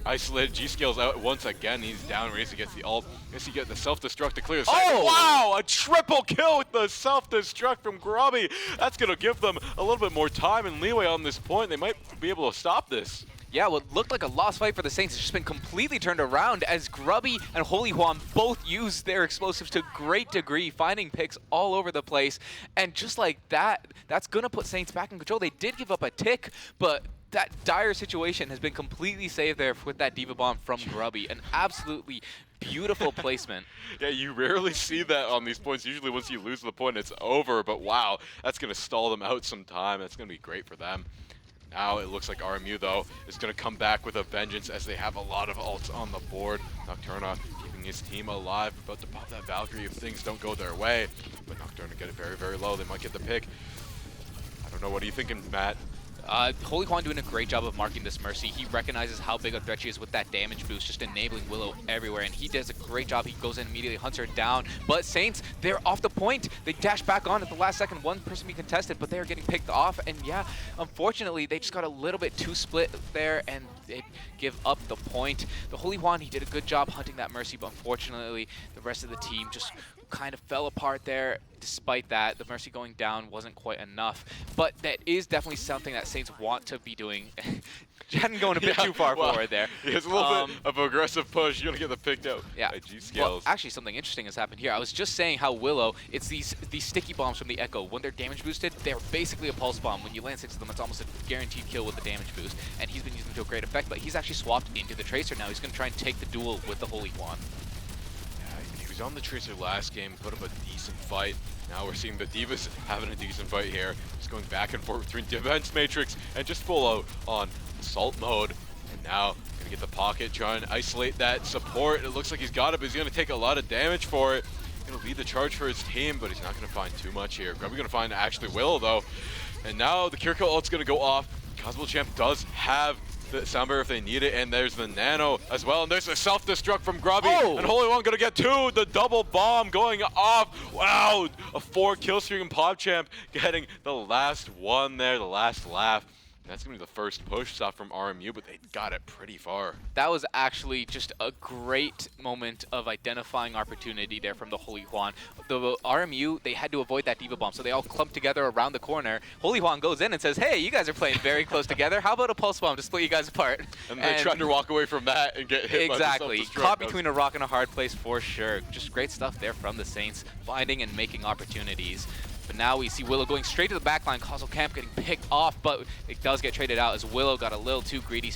isolated G-Scales out once again. He's down. Razy gets the ult. Guess he get the self-destruct to clear the site. Oh! Wow! A triple kill with the self-destruct from Grubby. That's going to give them a little bit more time and leeway on this point. They might be able to stop this. Yeah, what looked like a lost fight for the Saints has just been completely turned around as Grubby and Holy Juan both used their explosives to great degree, finding picks all over the place. And just like that, that's going to put Saints back in control. They did give up a tick, but that dire situation has been completely saved there with that Diva Bomb from Grubby. An absolutely beautiful placement. Yeah, you rarely see that on these points. Usually once you lose the point, it's over. But wow, that's going to stall them out some time. That's going to be great for them. Now it looks like RMU, though, is going to come back with a vengeance as they have a lot of ults on the board. Nocturna keeping his team alive, about to pop that Valkyrie if things don't go their way. But Nocturna get it very, very low. They might get the pick. I don't know. What are you thinking, Matt? Holy Juan doing a great job of marking this Mercy. He recognizes how big a threat she is with that damage boost, just enabling Willow everywhere, and he does a great job. He goes in immediately, hunts her down, but Saints, they're off the point. They dash back on at the last second. One person being contested, but they are getting picked off, and yeah, unfortunately, they just got a little bit too split there, and they give up the point. The Holy Juan, he did a good job hunting that Mercy, but unfortunately, the rest of the team just kind of fell apart there. Despite that, the Mercy going down wasn't quite enough, but that is definitely something that Saints want to be doing. Jadden going a bit too far forward there. It's a little bit of aggressive push. You're going to get the picked out by G-Skills. Well, actually, something interesting has happened here. I was just saying how Willow, it's these sticky bombs from the Echo. When they're damage boosted, they're basically a pulse bomb. When you land 6 of them, it's almost a guaranteed kill with the damage boost, and he's been using them to a great effect, but he's actually swapped into the Tracer now. He's going to try and take the duel with the Holy Juan. He was on the Tracer last game, put up a decent fight. Now we're seeing the Divas having a decent fight here. Just going back and forth between Defense Matrix and just full out on Assault mode. And now gonna get the pocket, try and isolate that support. It looks like he's got it, but he's gonna take a lot of damage for it. Gonna lead the charge for his team, but he's not gonna find too much here. Grubby's gonna find actually Willow though. And now the Kiriko ult's gonna go off. Cosmo Champ does have the sound barrier if they need it, and there's the nano as well, and there's a self-destruct from Grubby, and Holy One gonna get 2, the double bomb going off. Wow, a 4 kill streak, and PogChamp getting the last one there, the last laugh. That's going to be the first push stop from RMU, but they got it pretty far. That was actually just a great moment of identifying opportunity there from the Holy Juan. The RMU, they had to avoid that Diva Bomb, so they all clumped together around the corner. Holy Juan goes in and says, hey, you guys are playing very close together. How about a Pulse Bomb to split you guys apart? And they tried to walk away from that and get hit exactly. by the Caught between a rock and a hard place for sure. Just great stuff there from the Saints, finding and making opportunities. But now we see Willow going straight to the backline. Causal Camp getting picked off, but it does get traded out as Willow got a little too greedy.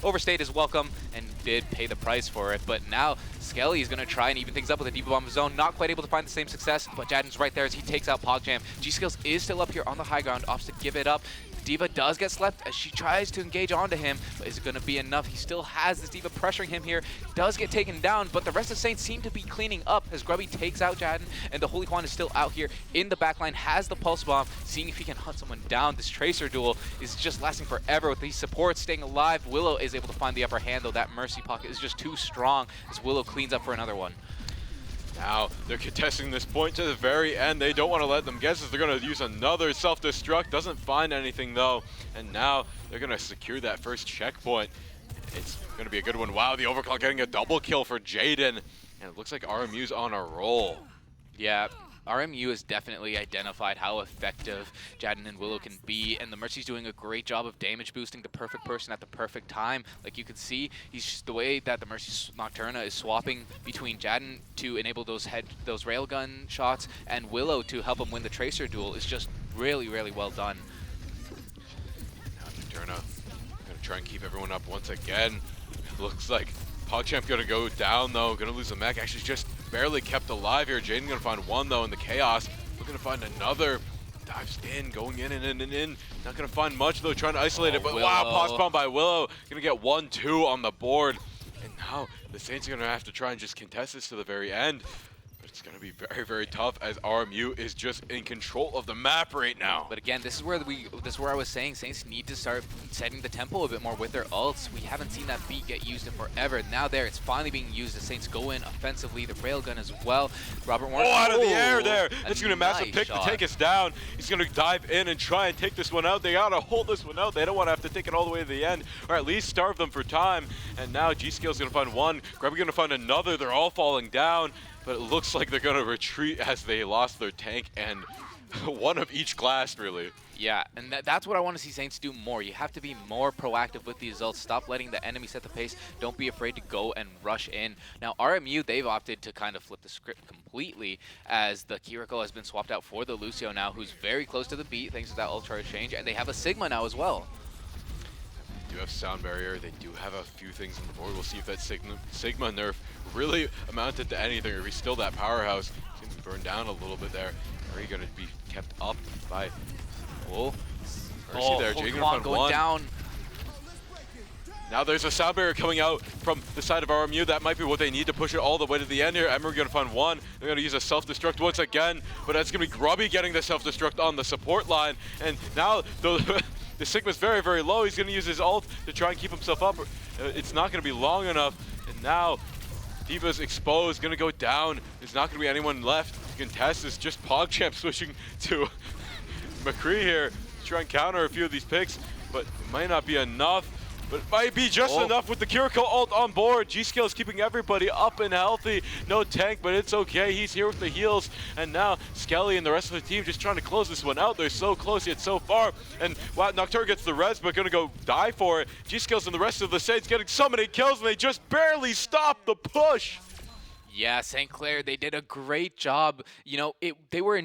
Overstayed his welcome and did pay the price for it. But now Skelly is going to try and even things up with a Diva Bomb of his own. Not quite able to find the same success, but Jadden's right there as he takes out PogChamp. G-Skills is still up here on the high ground, opts to give it up. Diva does get slept as she tries to engage onto him, but is it going to be enough? He still has this Diva pressuring him here, does get taken down, but the rest of Saints seem to be cleaning up as Grubby takes out Jadden, and the Holy Juan is still out here in the backline, has the Pulse Bomb, seeing if he can hunt someone down. This Tracer duel is just lasting forever with these supports staying alive. Willow is able to find the upper hand, though that Mercy pocket is just too strong as Willow cleans up for another one. Now they're contesting this point to the very end. They don't want to let them guess as they're going to use another self-destruct. Doesn't find anything though. And now they're going to secure that first checkpoint. It's going to be a good one. Wow, the Overclock getting a double kill for Jaden. And it looks like RMU's on a roll. Yeah. RMU has definitely identified how effective Jadden and Willow can be, and the Mercy's doing a great job of damage boosting the perfect person at the perfect time. Like you can see, he's just the way that the Mercy's Nocturna is swapping between Jadden to enable those railgun shots and Willow to help him win the Tracer duel is just really, really well done. Now Nocturna gonna try and keep everyone up once again. It looks like PogChamp gonna go down though, gonna lose a mech. Actually just barely kept alive here. Jaden gonna find one though in the chaos. Looking to find another. Dives in, going in and in and in. Not gonna find much though, trying to isolate it, but Willow. wow, pause bomb by Willow. Gonna get 1-2 on the board. And now the Saints are gonna have to try and just contest this to the very end. But it's gonna be very, very tough as RMU is just in control of the map right now. But again, this is where I was saying Saints need to start setting the tempo a bit more with their ults. We haven't seen that beat get used in forever. Now it's finally being used as Saints go in offensively. The railgun as well. Robert Warren. Oh, out of the air there. It's gonna massive nice pick shot to take us down. He's gonna dive in and try and take this one out. They gotta hold this one out. They don't want to have to take it all the way to the end, or at least starve them for time. And now G-Skill's gonna find one. Grubby gonna find another. They're all falling down. But it looks like they're going to retreat as they lost their tank and one of each glass, really. Yeah, and that's what I want to see Saints do more. You have to be more proactive with the results. Stop letting the enemy set the pace. Don't be afraid to go and rush in. Now, RMU, they've opted to kind of flip the script completely as the Kiriko has been swapped out for the Lucio now, who's very close to the beat thanks to that Ultra exchange, and they have a Sigma now as well. They do have Sound Barrier. They do have a few things on the board. We'll see if that Sigma nerf really amounted to anything, or if he's still that powerhouse. He's going to be burned down a little bit there. Are you going to be kept up by... Oh, Mercy there. Jaden Juan going one. down. Now there's a Sound Barrier coming out from the side of RMU. That might be what they need to push it all the way to the end here. Emery going to find one. They're going to use a self-destruct once again, but that's going to be Grubby getting the self-destruct on the support line. And now the Sigma's very, very low. He's going to use his ult to try and keep himself up. It's not going to be long enough. And now D.Va's exposed, going to go down. There's not going to be anyone left to contest. It's just PogChamp switching to McCree here to try and counter a few of these picks, but it might not be enough. But it might be just enough with the Kiriko ult on board. G-Scale is keeping everybody up and healthy. No tank, but it's okay. He's here with the heals. And now Skelly and the rest of the team just trying to close this one out. They're so close yet so far. And wow, Nocturne gets the res, but going to go die for it. G-Scales and the rest of the Saints getting so many kills, and they just barely stop the push. Yeah, St. Clair, they did a great job. You know, they were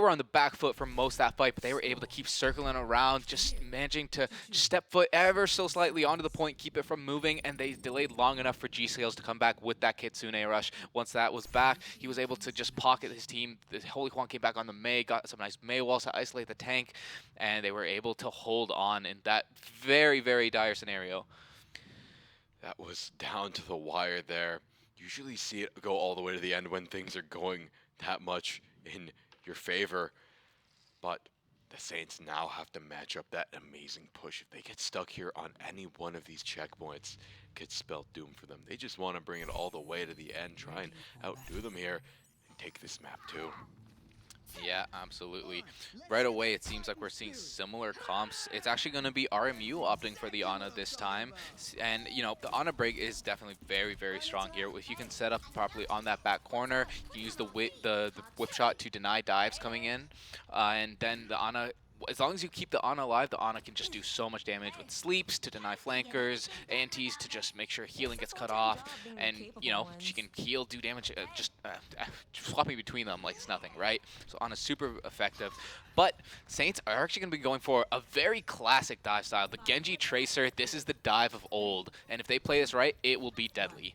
on the back foot for most of that fight, but they were able to keep circling around, just managing to just step foot ever so slightly onto the point, keep it from moving, and they delayed long enough for G-Scales to come back with that Kitsune rush. Once that was back, he was able to just pocket his team. The Holy Juan came back on the Mei, got some nice Mei walls to isolate the tank, and they were able to hold on in that very, very dire scenario. That was down to the wire there. Usually see it go all the way to the end when things are going that much in your favor. But the Saints now have to match up that amazing push. If they get stuck here on any one of these checkpoints, it could spell doom for them. They just want to bring it all the way to the end, try and outdo them here, and take this map too. Yeah, absolutely. Right away, it seems like we're seeing similar comps. It's actually going to be RMU opting for the Ana this time. And, you know, the Ana break is definitely very, very strong here. If you can set up properly on that back corner, you use the whip shot to deny dives coming in. And then the Ana... As long as you keep the Ana alive, the Ana can just do so much damage with sleeps to deny flankers, antis to just make sure healing gets cut off, and, you know, she can heal, do damage, just swapping between them like it's nothing, right? So Ana's super effective. But Saints are actually going to be going for a very classic dive style. The Genji Tracer, this is the dive of old, and if they play this right, it will be deadly.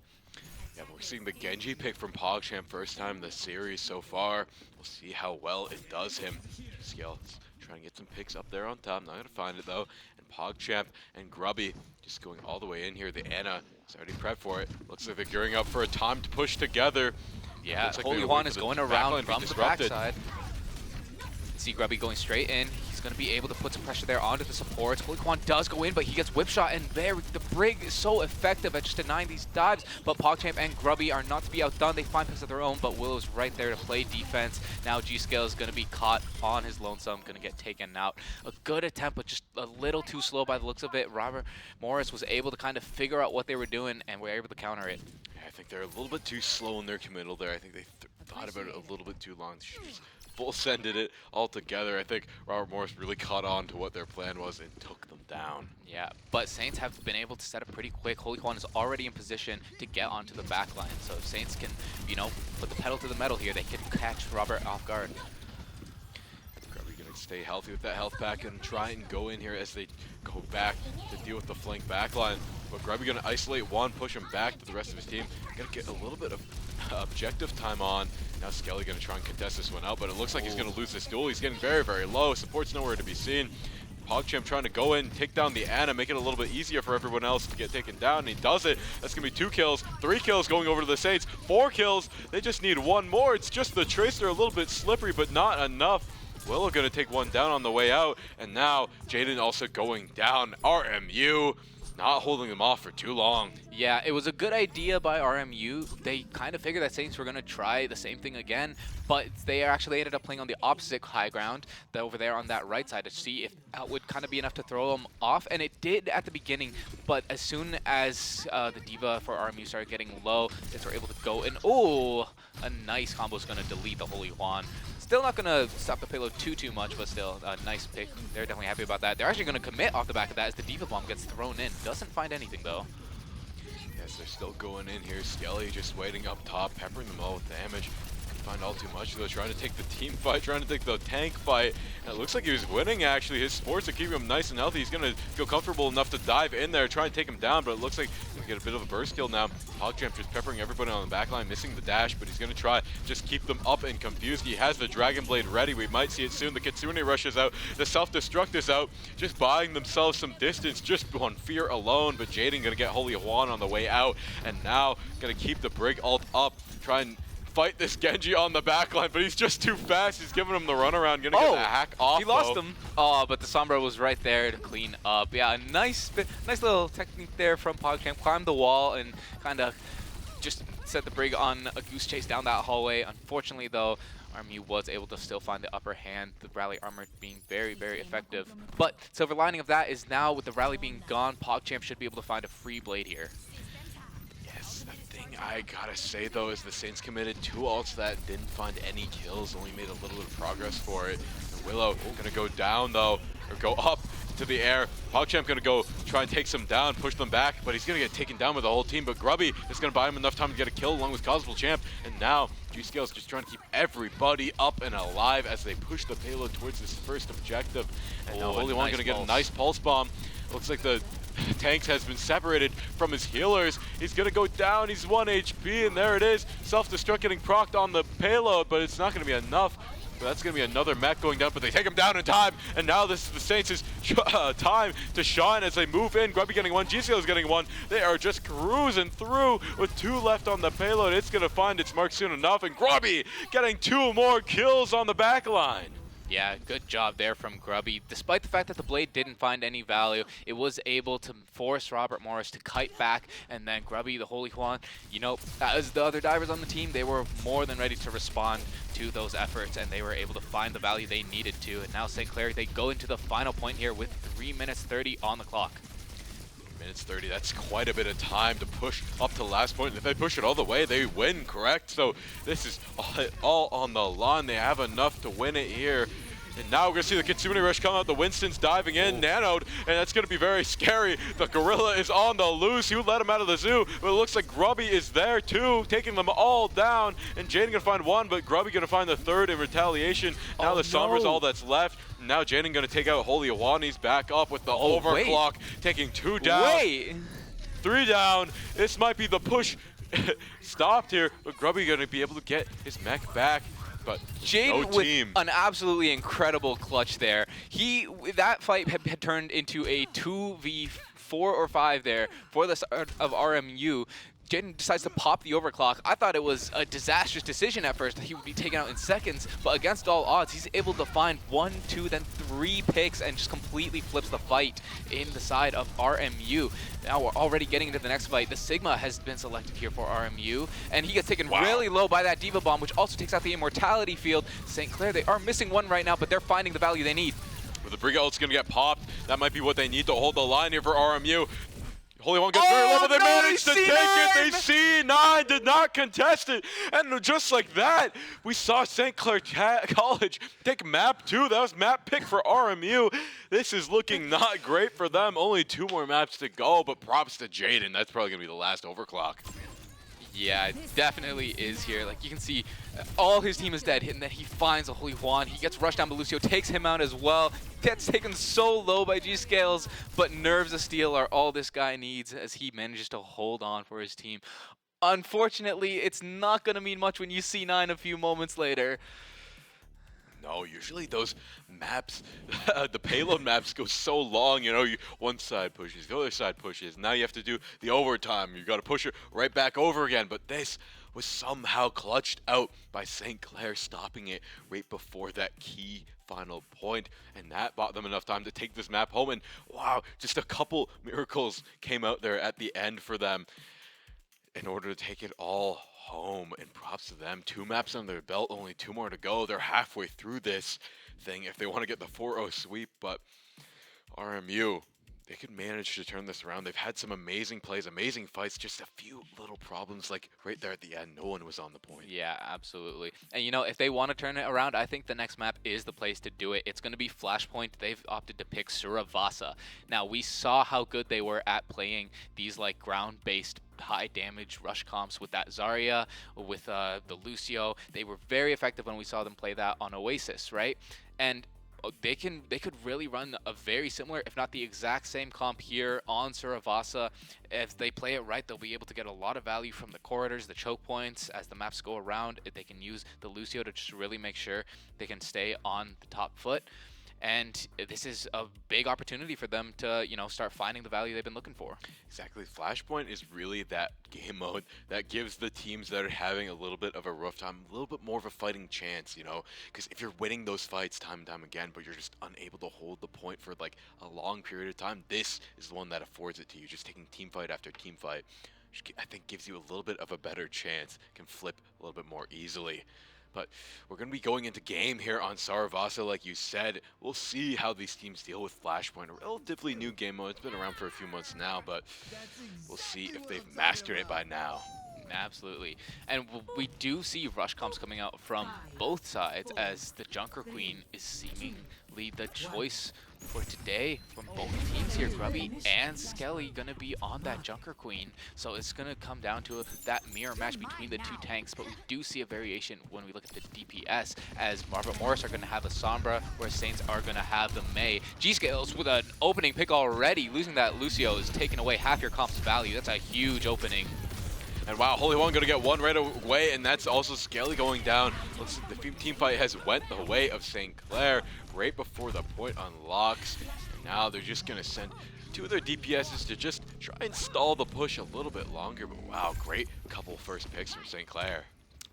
Yeah, we're seeing the Genji pick from PogChamp first time in the series so far. We'll see how well it does him. Skills. Trying to get some picks up there on top. Not going to find it, though. And PogChamp and Grubby just going all the way in here. The Ana is already prepped for it. Looks like they're gearing up for a time to push together. Yeah, like Holy Juan is going around from the backside. See Grubby going straight in. He's going to be able to put some pressure there onto the supports. Holy Juan does go in, but he gets whip shot, and there the Brig is so effective at just denying these dives. But PogChamp and Grubby are not to be outdone. They find picks of their own, but Willow's right there to play defense. Now G-Scale is going to be caught on his lonesome, going to get taken out. A good attempt, but just a little too slow by the looks of it. Robert Morris was able to kind of figure out what they were doing, and were able to counter it. Yeah, I think they're a little bit too slow in their committal there. I think they thought about it a little bit too long. Full sended it all together. I think Robert Morris really caught on to what their plan was and took them down. Yeah, but Saints have been able to set up pretty quick. Holy Juan is already in position to get onto the back line. So if Saints can, you know, put the pedal to the metal here, they can catch Robert off guard. Grubby gonna stay healthy with that health pack and try and go in here as they go back to deal with the flank back line. But Grubby gonna isolate one, push him back to the rest of his team. Gonna get a little bit of objective time on. Now Skelly gonna try and contest this one out, but it looks like he's gonna lose this duel. He's getting very, very low. Support's nowhere to be seen. PogChamp trying to go in, take down the Ana, make it a little bit easier for everyone else to get taken down, and he does it. That's gonna be 2 kills, 3 kills going over to the Saints, 4 kills. They just need 1 more. It's just the Tracer a little bit slippery, but not enough. Willow gonna take one down on the way out, and now Jaden also going down. RMU not holding them off for too long. Yeah, it was a good idea by RMU. They kind of figured that Saints were going to try the same thing again, but they actually ended up playing on the opposite high ground, over there on that right side, to see if that would kind of be enough to throw them off, and it did at the beginning, but as soon as the D.Va for RMU started getting low, Saints were able to go in. Oh, a nice combo is going to delete the Holy Juan. Still not going to stop the payload too much, but still, a nice pick. They're definitely happy about that. They're actually going to commit off the back of that as the Diva Bomb gets thrown in. Doesn't find anything, though. Yes, they're still going in here. Skelly just waiting up top, peppering them all with damage. Find all too much though, trying to take the team fight, trying to take the tank fight. And it looks like he was winning actually. His sports are keeping him nice and healthy. He's gonna feel comfortable enough to dive in there, try and take him down, but it looks like he's gonna get a bit of a burst kill now. PogChamp just peppering everybody on the back line, missing the dash, but he's gonna try just keep them up and confused. He has the Dragon Blade ready. We might see it soon. The Kitsune rushes out. The self-destruct is out, just buying themselves some distance just on fear alone, but Jaden gonna get Holy Juan on the way out, and now gonna keep the Brig ult up, try and fight this Genji on the backline, but he's just too fast. He's giving him the runaround, gonna get a hack off. He lost him. Oh, but the Sombra was right there to clean up. Yeah, a nice little technique there from PogChamp. Climbed the wall and kind of just set the Brig on a goose chase down that hallway. Unfortunately, though, RMU was able to still find the upper hand, the rally armor being very effective. But silver lining of that is now with the rally being gone, PogChamp should be able to find a free blade here. I gotta say though is the Saints committed 2 ults that didn't find any kills, only made a little bit of progress for it. And Willow gonna go down though, or go up to the air. PogChamp gonna go try and take some down, push them back, but he's gonna get taken down with the whole team. But Grubby is gonna buy him enough time to get a kill along with Cosmo Champ. And now G-Scale's just trying to keep everybody up and alive as they push the payload towards this first objective. And now Holy One gonna get a nice pulse bomb. Looks like the Tanks has been separated from his healers. He's gonna go down, he's 1 HP, and there it is. Self-destruct getting procced on the payload, but it's not gonna be enough. But that's gonna be another mech going down, but they take him down in time, and now this is the Saints' time to shine as they move in. Grubby getting 1, GCL is getting 1. They are just cruising through with 2 left on the payload. It's gonna find its mark soon enough, and Grubby getting 2 more kills on the back line. Yeah, good job there from Grubby. Despite the fact that the blade didn't find any value, it was able to force Robert Morris to kite back, and then Grubby, the Holy Juan, you know, as the other divers on the team, they were more than ready to respond to those efforts, and they were able to find the value they needed to. And now St. Clair, they go into the final point here with 3 minutes 30 on the clock. Minutes 30, that's quite a bit of time to push up to the last point. If they push it all the way, they win, correct? So this is all on the line. They have enough to win it here. And now we're going to see the Kitsune Rush come out. The Winston's diving in, nanoed, and that's going to be very scary. The Gorilla is on the loose. He would let him out of the zoo, but it looks like Grubby is there too, taking them all down. And Jaden going to find 1, but Grubby going to find the 3rd in retaliation. Now the Sombra's all that's left. Now Jaden going to take out Holy Juan. He's back up with the overclock, taking 2 down. 3 down. This might be the push stopped here, but Grubby going to be able to get his mech back. But Jaden with an absolutely incredible clutch there. That fight had turned into a 2v4 or 5 there for the start of RMU. Jaden decides to pop the overclock. I thought it was a disastrous decision at first that he would be taken out in seconds, but against all odds, he's able to find 1, 2, then 3 picks and just completely flips the fight in the side of RMU. Now we're already getting into the next fight. The Sigma has been selected here for RMU, and he gets taken really low by that Diva Bomb, which also takes out the Immortality field. St. Clair, they are missing 1 right now, but they're finding the value they need. But the Brig ult's going to get popped. That might be what they need to hold the line here for RMU. Holy One gets very low, but they managed to take it. They C9 did not contest it. And just like that, we saw St. Clair College take map 2. That was map pick for RMU. This is looking not great for them. Only 2 more maps to go, but props to Jaden. That's probably going to be the last overclock. Yeah, it definitely is here. Like, you can see all his team is dead, and then he finds a Holy Juan. He gets rushed down, but Lucio takes him out as well. Gets taken so low by G-Scales, but Nerves of Steel are all this guy needs as he manages to hold on for his team. Unfortunately, it's not going to mean much when you see 9 a few moments later. No, usually those maps, the payload maps go so long, you know, one side pushes, the other side pushes. Now you have to do the overtime. You got to push it right back over again. But this was somehow clutched out by St. Clair, stopping it right before that key final point, and that bought them enough time to take this map home. And wow, just a couple miracles came out there at the end for them in order to take it all home, and props to them. 2 maps on their belt, only 2 more to go. They're halfway through this thing if they want to get the 4-0 sweep, but RMU, they could manage to turn this around. They've had some amazing plays, amazing fights, just a few little problems like right there at the end. No one was on the point. Yeah, absolutely. And you know, if they want to turn it around, I think the next map is the place to do it. It's going to be Flashpoint. They've opted to pick Suravasa. Now, we saw how good they were at playing these like ground-based high damage rush comps with that Zarya, with the Lucio. They were very effective when we saw them play that on Oasis, right? And they could really run a very similar, if not the exact same comp here on Suravasa. If they play it right, they'll be able to get a lot of value from the corridors, the choke points, as the maps go around. They can use the Lucio to just really make sure they can stay on the top foot. And this is a big opportunity for them to, you know, start finding the value they've been looking for. Exactly. Flashpoint is really that game mode that gives the teams that are having a little bit of a rough time a little bit more of a fighting chance, you know? Because if you're winning those fights time and time again, but you're just unable to hold the point for like a long period of time, this is the one that affords it to you. Just taking team fight after team fight, which I think gives you a little bit of a better chance, can flip a little bit more easily. But we're going to be going into game here on Saravasa, like you said. We'll see how these teams deal with Flashpoint, a relatively new game mode. It's been around for a few months now, but we'll see if they've mastered it by now. Absolutely. And we do see rush comps coming out from both sides, as the Junker Queen is seemingly the choice for today from both teams here. Grubby and Skelly gonna be on that Junker Queen, so it's gonna come down to that mirror match between the two tanks. But we do see a variation when we look at the DPS, as Marvel Morris are gonna have a Sombra, where Saints are gonna have the Mei. G-Scales with an opening pick already. Losing that Lucio is taking away half your comp's value. That's a huge opening. And wow, Holy One gonna get one right away, and that's also Skelly going down. Looks like the team fight has went the way of St. Clair right before the point unlocks. And now they're just gonna send two of their DPSs to just try and stall the push a little bit longer. But wow, great couple first picks from St. Clair.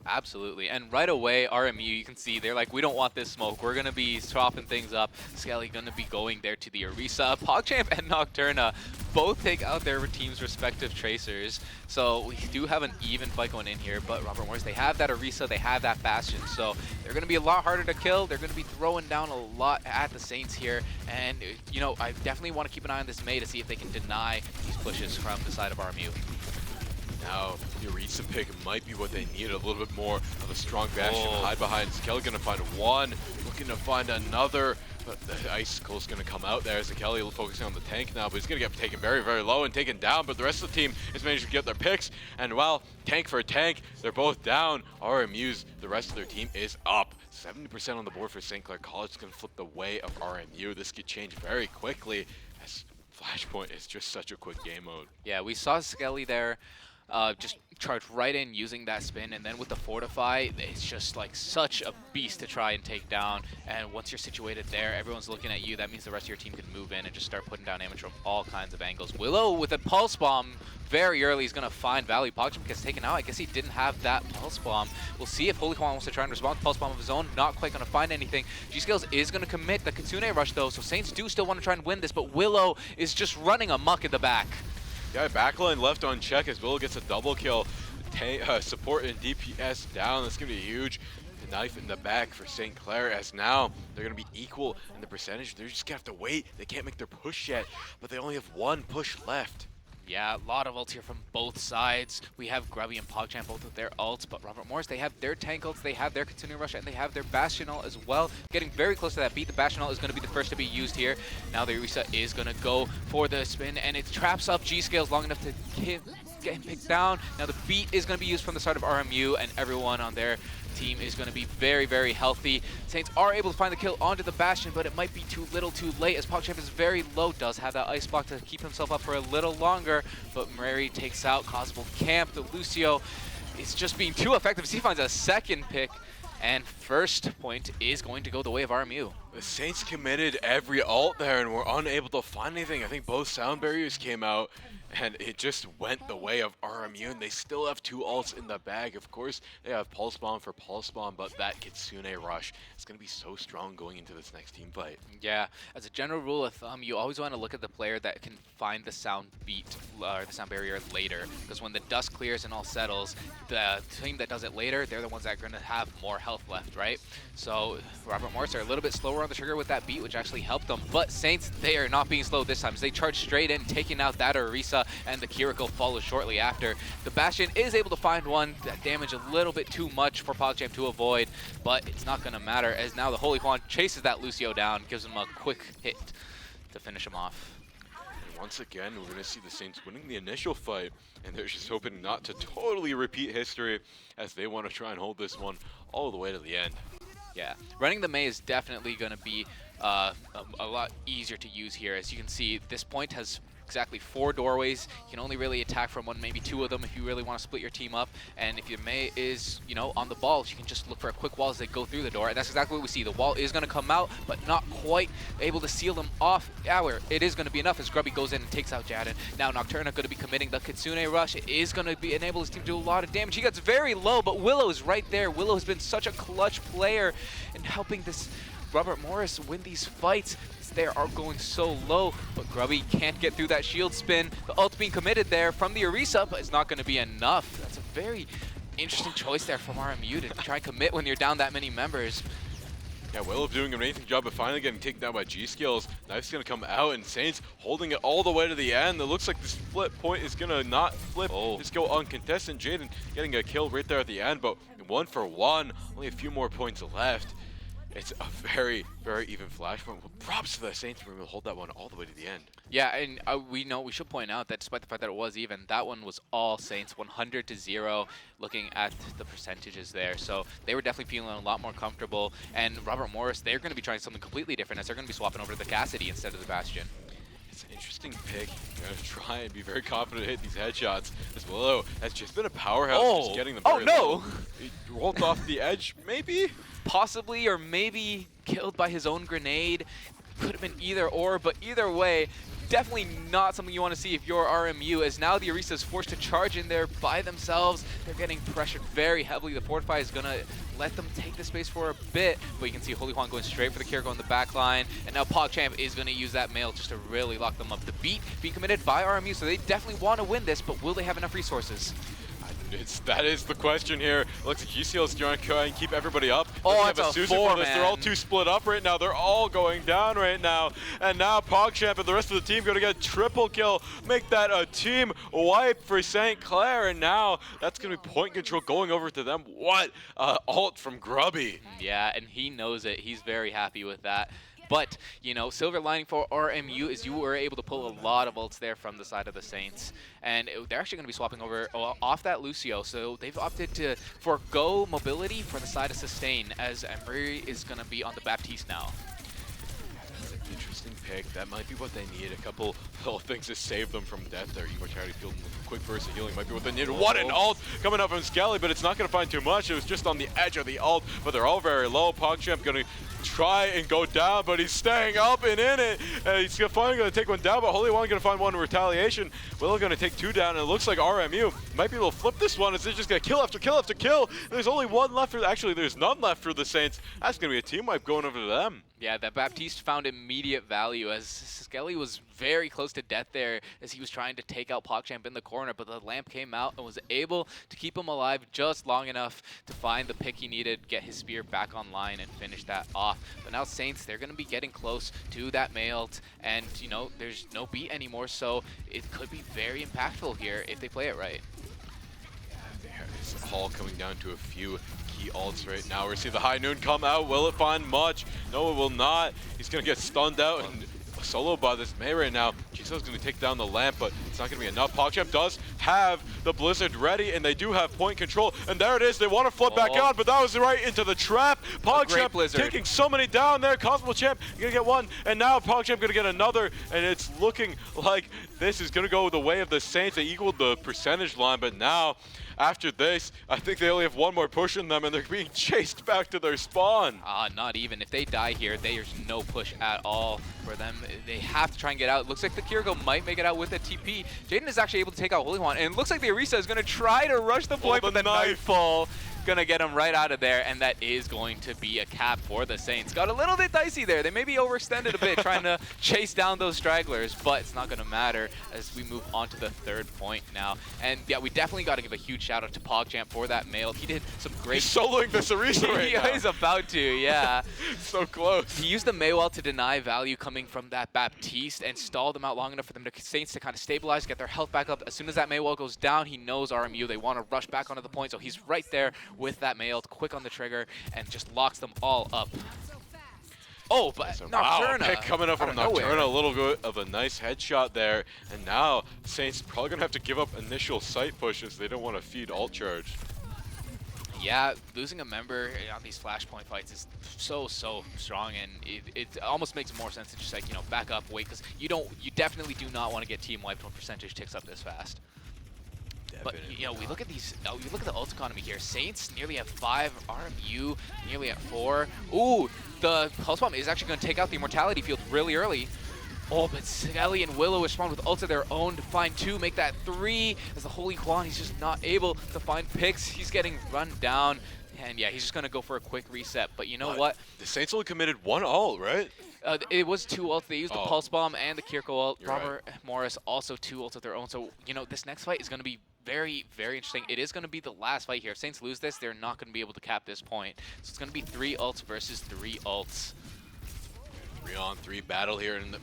Absolutely, and right away, RMU, you can see they're like, we don't want this smoke. We're going to be chopping things up. Skelly going to be going there to the Orisa. PogChamp and Nocturna both take out their team's respective tracers. So we do have an even fight going in here, but Robert Morris, they have that Orisa, they have that Bastion. So they're going to be a lot harder to kill. They're going to be throwing down a lot at the Saints here. And, you know, I definitely want to keep an eye on this Mei to see if they can deny these pushes from the side of RMU. Now, the Orisa pick might be what they need, a little bit more of a strong Bastion to hide behind. Skelly gonna find one, looking to find another, but the Icicle's gonna come out there. Skelly focusing on the tank now, but he's gonna get taken very, very low and taken down, but the rest of the team is managing to get their picks, and while tank for tank, they're both down. RMU's, the rest of their team is up. 70% on the board for St. Clair College is gonna flip the way of RMU. This could change very quickly, as Flashpoint is just such a quick game mode. Yeah, we saw Skelly there. Just charge right in using that spin, and then with the Fortify, it's just like such a beast to try and take down. And once you're situated there, everyone's looking at you. That means the rest of your team can move in and just start putting down damage from all kinds of angles. Willow with a Pulse Bomb very early is going to find value. PogChamp gets taken out. I guess he didn't have that Pulse Bomb. We'll see if Holy One wants to try and respond to Pulse Bomb of his own. Not quite going to find anything. G-Scales is going to commit the Kitsune Rush though, so Saints do still want to try and win this, but Willow is just running amok in the back. Yeah, backline left on check as Willow gets a double kill. Support and DPS down. That's going to be a huge knife in the back for St. Clair, as now they're going to be equal in the percentage. They're just going to have to wait. They can't make their push yet, but they only have one push left. Yeah, a lot of ults here from both sides. We have Grubby and PogChamp both with their ults, but Robert Morris, they have their tank ults, they have their Continuing Rush, and they have their Bastion ult as well. Getting very close to that beat. The Bastion ult is going to be the first to be used here. Now the Orisa is going to go for the spin, and it traps up G-Scales long enough to get him picked down. Now the beat is going to be used from the side of RMU, and everyone on their team is going to be very, very healthy. Saints are able to find the kill onto the Bastion, but it might be too little too late, as PogChamp is very low, does have that ice block to keep himself up for a little longer, but Murray takes out Cosmo Camp. The Lucio is just being too effective as he finds a second pick, and first point is going to go the way of RMU. The Saints committed every ult there and were unable to find anything. I think both sound barriers came out, And it just went the way of RMU, and they still have 2 ults in the bag. Of course, they have Pulse Bomb for Pulse Bomb, but that Kitsune Rush is going to be so strong going into this next team fight. Yeah, as a general rule of thumb, you always want to look at the player that can find the sound beat or the sound barrier later, because when the dust clears and all settles, the team that does it later, they're the ones that are going to have more health left, right? So Robert Morris are a little bit slower on the trigger with that beat, which actually helped them, but Saints, they are not being slow this time, as they charge straight in, taking out that Orisa, and the Kiriko follows shortly after. The Bastion is able to find one, that damage a little bit too much for PogChamp to avoid, but it's not going to matter, as now the Holy Juan chases that Lucio down, gives him a quick hit to finish him off. And once again, we're going to see the Saints winning the initial fight, and they're just hoping not to totally repeat history, as they want to try and hold this one all the way to the end. Yeah, running the Mei is definitely going to be a lot easier to use here. As you can see, this point has exactly 4 doorways. You can only really attack from 1, maybe 2 of them if you really want to split your team up. And if your Mei is, you know, on the ball, you can just look for a quick wall as they go through the door. And that's exactly what we see. The wall is going to come out, but not quite able to seal them off. Yeah, it is going to be enough as Grubby goes in and takes out Jaden. Now Nocturna going to be committing the Kitsune Rush. It is going to be enable his team to do a lot of damage. He gets very low, but Willow is right there. Willow has been such a clutch player in helping this Robert Morris win these fights. They are going so low, but Grubby can't get through that shield spin. The ult being committed there from the Orisa, but it's not going to be enough. That's a very interesting choice there from RMU to try and commit when you're down that many members. Yeah, Willow doing an amazing job of finally getting taken down by G-Skills. Knife's going to come out, and Saints holding it all the way to the end. It looks like this flip point is going to not flip, just go uncontested. Jaden getting a kill right there at the end, but 1 for 1, only a few more points left. It's a very, very even flashpoint. Well, props to the Saints for able to hold that one all the way to the end. Yeah, and we should point out that despite the fact that it was even, that one was all Saints, 100-0, looking at the percentages there. So they were definitely feeling a lot more comfortable. And Robert Morris, they're going to be trying something completely different, as they're going to be swapping over to the Cassidy instead of the Bastion. It's an interesting pick. You're going to try and be very confident to hit these headshots. This Willow has just been a powerhouse, just getting them very low. He rolled off the edge, maybe? Possibly, or maybe killed by his own grenade. Could have been either or, but either way, definitely not something you want to see if you're RMU, as now the Orisa is forced to charge in there by themselves. They're getting pressured very heavily. The Fortify is going to let them take the space for a bit, but you can see Holy Juan going straight for the Kiriko on the back line, and now PogChamp is going to use that mail just to really lock them up. The beat being committed by RMU, so they definitely want to win this, but will they have enough resources? That is the question here. It looks like GCL is trying to try and keep everybody up. Oh, that's a Susan for this. They're all too split up right now. They're all going down right now. And now PogChamp and the rest of the team going to get a triple kill, make that a team wipe for St. Clair. And now that's going to be point control going over to them. What ult from Grubby. Yeah, and he knows it. He's very happy with that. But, you know, silver lining for RMU is you were able to pull a lot of ults there from the side of the Saints. And they're actually going to be swapping over off that Lucio. So they've opted to forego mobility for the side of sustain, as Emery is going to be on the Baptiste now. Interesting pick. That might be what they need. A couple little things to save them from death there. Immortality Field and a quick burst of healing might be what they need. What an ult coming up from Skelly, but it's not going to find too much. It was just on the edge of the ult, but they're all very low. PogChamp going to try and go down, but he's staying up and in it. He's finally going to take one down, but Holy One going to find one in retaliation. Willow going to take 2 down, and it looks like RMU might be able to flip this one as they're just going to kill after kill after kill. There's only one left for, actually there's none left for the Saints. That's going to be a team wipe going over to them. Yeah, that Baptiste found immediate value, as Skelly was very close to death there as he was trying to take out PogChamp in the corner, but the lamp came out and was able to keep him alive just long enough to find the pick he needed, get his spear back online, and finish that off. But now Saints, they're going to be getting close to that Mailed, and, you know, there's no beat anymore, so it could be very impactful here if they play it right. It's all coming down to a few key ults right now. We're seeing the High Noon come out. Will it find much? No, it will not. He's going to get stunned out and solo by this Mei right now. Jiso's going to take down the lamp, but it's not going to be enough. PogChamp does have the Blizzard ready, and they do have point control. And there it is. They want to flip back on, but that was right into the trap. PogChamp taking so many down there. Cosmo Champ going to get one, and now PogChamp going to get another, and it's looking like this is going to go the way of the Saints. They equaled the percentage line, but now after this, I think they only have one more push in them, and they're being chased back to their spawn. Not even. If they die here, there's no push at all for them. They have to try and get out. It looks like the Kiriko might make it out with a TP. Jaden is actually able to take out Holy Juan, and it looks like the Orisa is going to try to rush the point, but the Nightfall gonna get him right out of there, and that is going to be a cap for the Saints. Got a little bit dicey there. They maybe overextended a bit trying to chase down those stragglers, but it's not gonna matter as we move on to the third point now. And yeah, we definitely got to give a huge shout out to PogChamp for that mail. He did some great. He's soloing this Orisa right now. He's about to, yeah. So close. He used the Maywall to deny value coming from that Baptiste and stalled them out long enough for them to Saints to kind of stabilize, get their health back up. As soon as that Maywall goes down, he knows RMU. They want to rush back onto the point, so he's right there with that mail, quick on the trigger, and just locks them all up. Oh, but so, Nocturna. Wow, pick coming up from Nocturna, a little bit of a nice headshot there. And now Saints probably going to have to give up initial sight pushes. They don't want to feed ult charge. Yeah, losing a member on these flashpoint fights is so strong, and it almost makes more sense to just like, you know, back up, wait, because you definitely do not want to get team wiped when percentage ticks up this fast. But you know, we look at these. We look at the ult economy here. Saints nearly at 5. RMU nearly at 4. Ooh, the Pulse Bomb is actually going to take out the Immortality field really early. Oh, but Skelly and Willow respond with ults of their own to find 2, make that 3. As the Holy Juan, he's just not able to find picks. He's getting run down. And yeah, he's just going to go for a quick reset. But you know what? The Saints only committed 1 ult, right? It was 2 ults. They used the Pulse Bomb and the Kiriko ult. You're Robert Morris also 2 ults of their own. So, you know, this next fight is going to be very interesting. It is going to be the last fight here. If Saints lose this, they're not going to be able to cap this point. So it's going to be 3 ults versus 3 ults. 3-on-3 battle here, and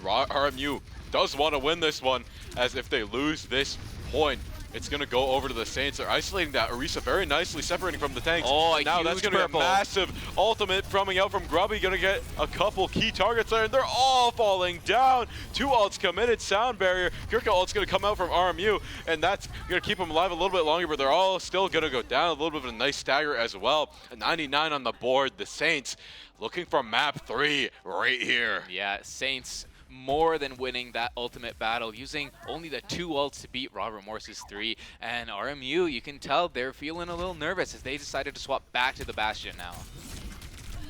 RMU does want to win this one, as if they lose this point, it's going to go over to the Saints. They're isolating that Orisa very nicely, separating from the tanks. Oh, now that's going to be a massive ultimate coming out from Grubby. Going to get a couple key targets there, and they're all falling down. 2 ults committed, sound barrier. Kiriko ult's going to come out from RMU, and that's going to keep them alive a little bit longer, but they're all still going to go down. A little bit of a nice stagger as well. A 99 on the board. The Saints looking for map 3 right here. Yeah, Saints more than winning that ultimate battle, using only the 2 ults to beat Robert Morse's 3. And RMU, you can tell they're feeling a little nervous as they decided to swap back to the Bastion now.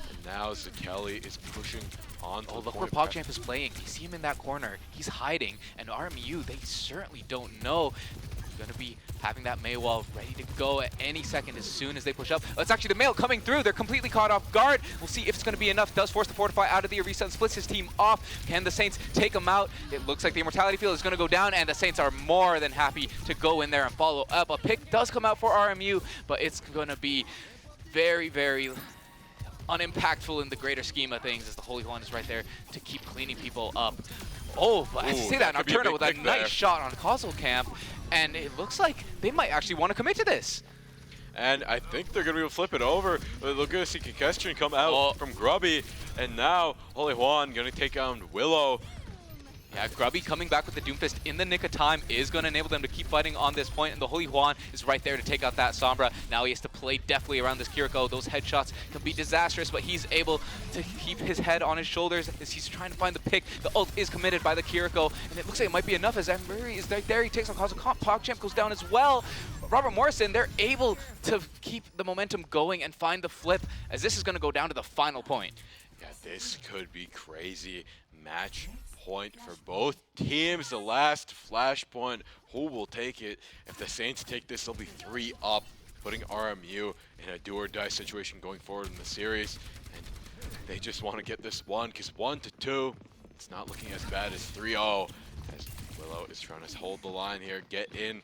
And now Kelly is pushing on. Oh, look where PogChamp is playing. You see him in that corner. He's hiding. And RMU, they certainly don't know. Going to be having that Maywall ready to go at any second as soon as they push up. Oh, it's actually the Mail coming through. They're completely caught off guard. We'll see if it's going to be enough. Does force the Fortify out of the Orisa and splits his team off. Can the Saints take him out? It looks like the Immortality field is going to go down, and the Saints are more than happy to go in there and follow up. A pick does come out for RMU, but it's going to be very unimpactful in the greater scheme of things, as the Holy One is right there to keep cleaning people up. Oh, but I see that Nocturna with a nice shot on Causal Camp, and it looks like they might actually want to commit to this. And I think they're going to be able to flip it over. We're going to see Kikestrin come out from Grubby, and now Holy Juan going to take down Willow. Yeah, Grubby coming back with the Doomfist in the nick of time is going to enable them to keep fighting on this point, and the Holy Juan is right there to take out that Sombra. Now he has to play deftly around this Kiriko. Those headshots can be disastrous, but he's able to keep his head on his shoulders as he's trying to find the pick. The ult is committed by the Kiriko, and it looks like it might be enough as Murray is right there. He takes on Causal Camp. PogChamp goes down as well. Robert Morrison, they're able to keep the momentum going and find the flip, as this is going to go down to the final point. Yeah, this could be crazy. Match point for both teams. The last flashpoint, who will take it? If the Saints take this, they'll be 3 up, putting RMU in a do-or-die situation going forward in the series. And they just want to get this one, because 1-2, it's not looking as bad as 3-0. As Willow is trying to hold the line here, get in,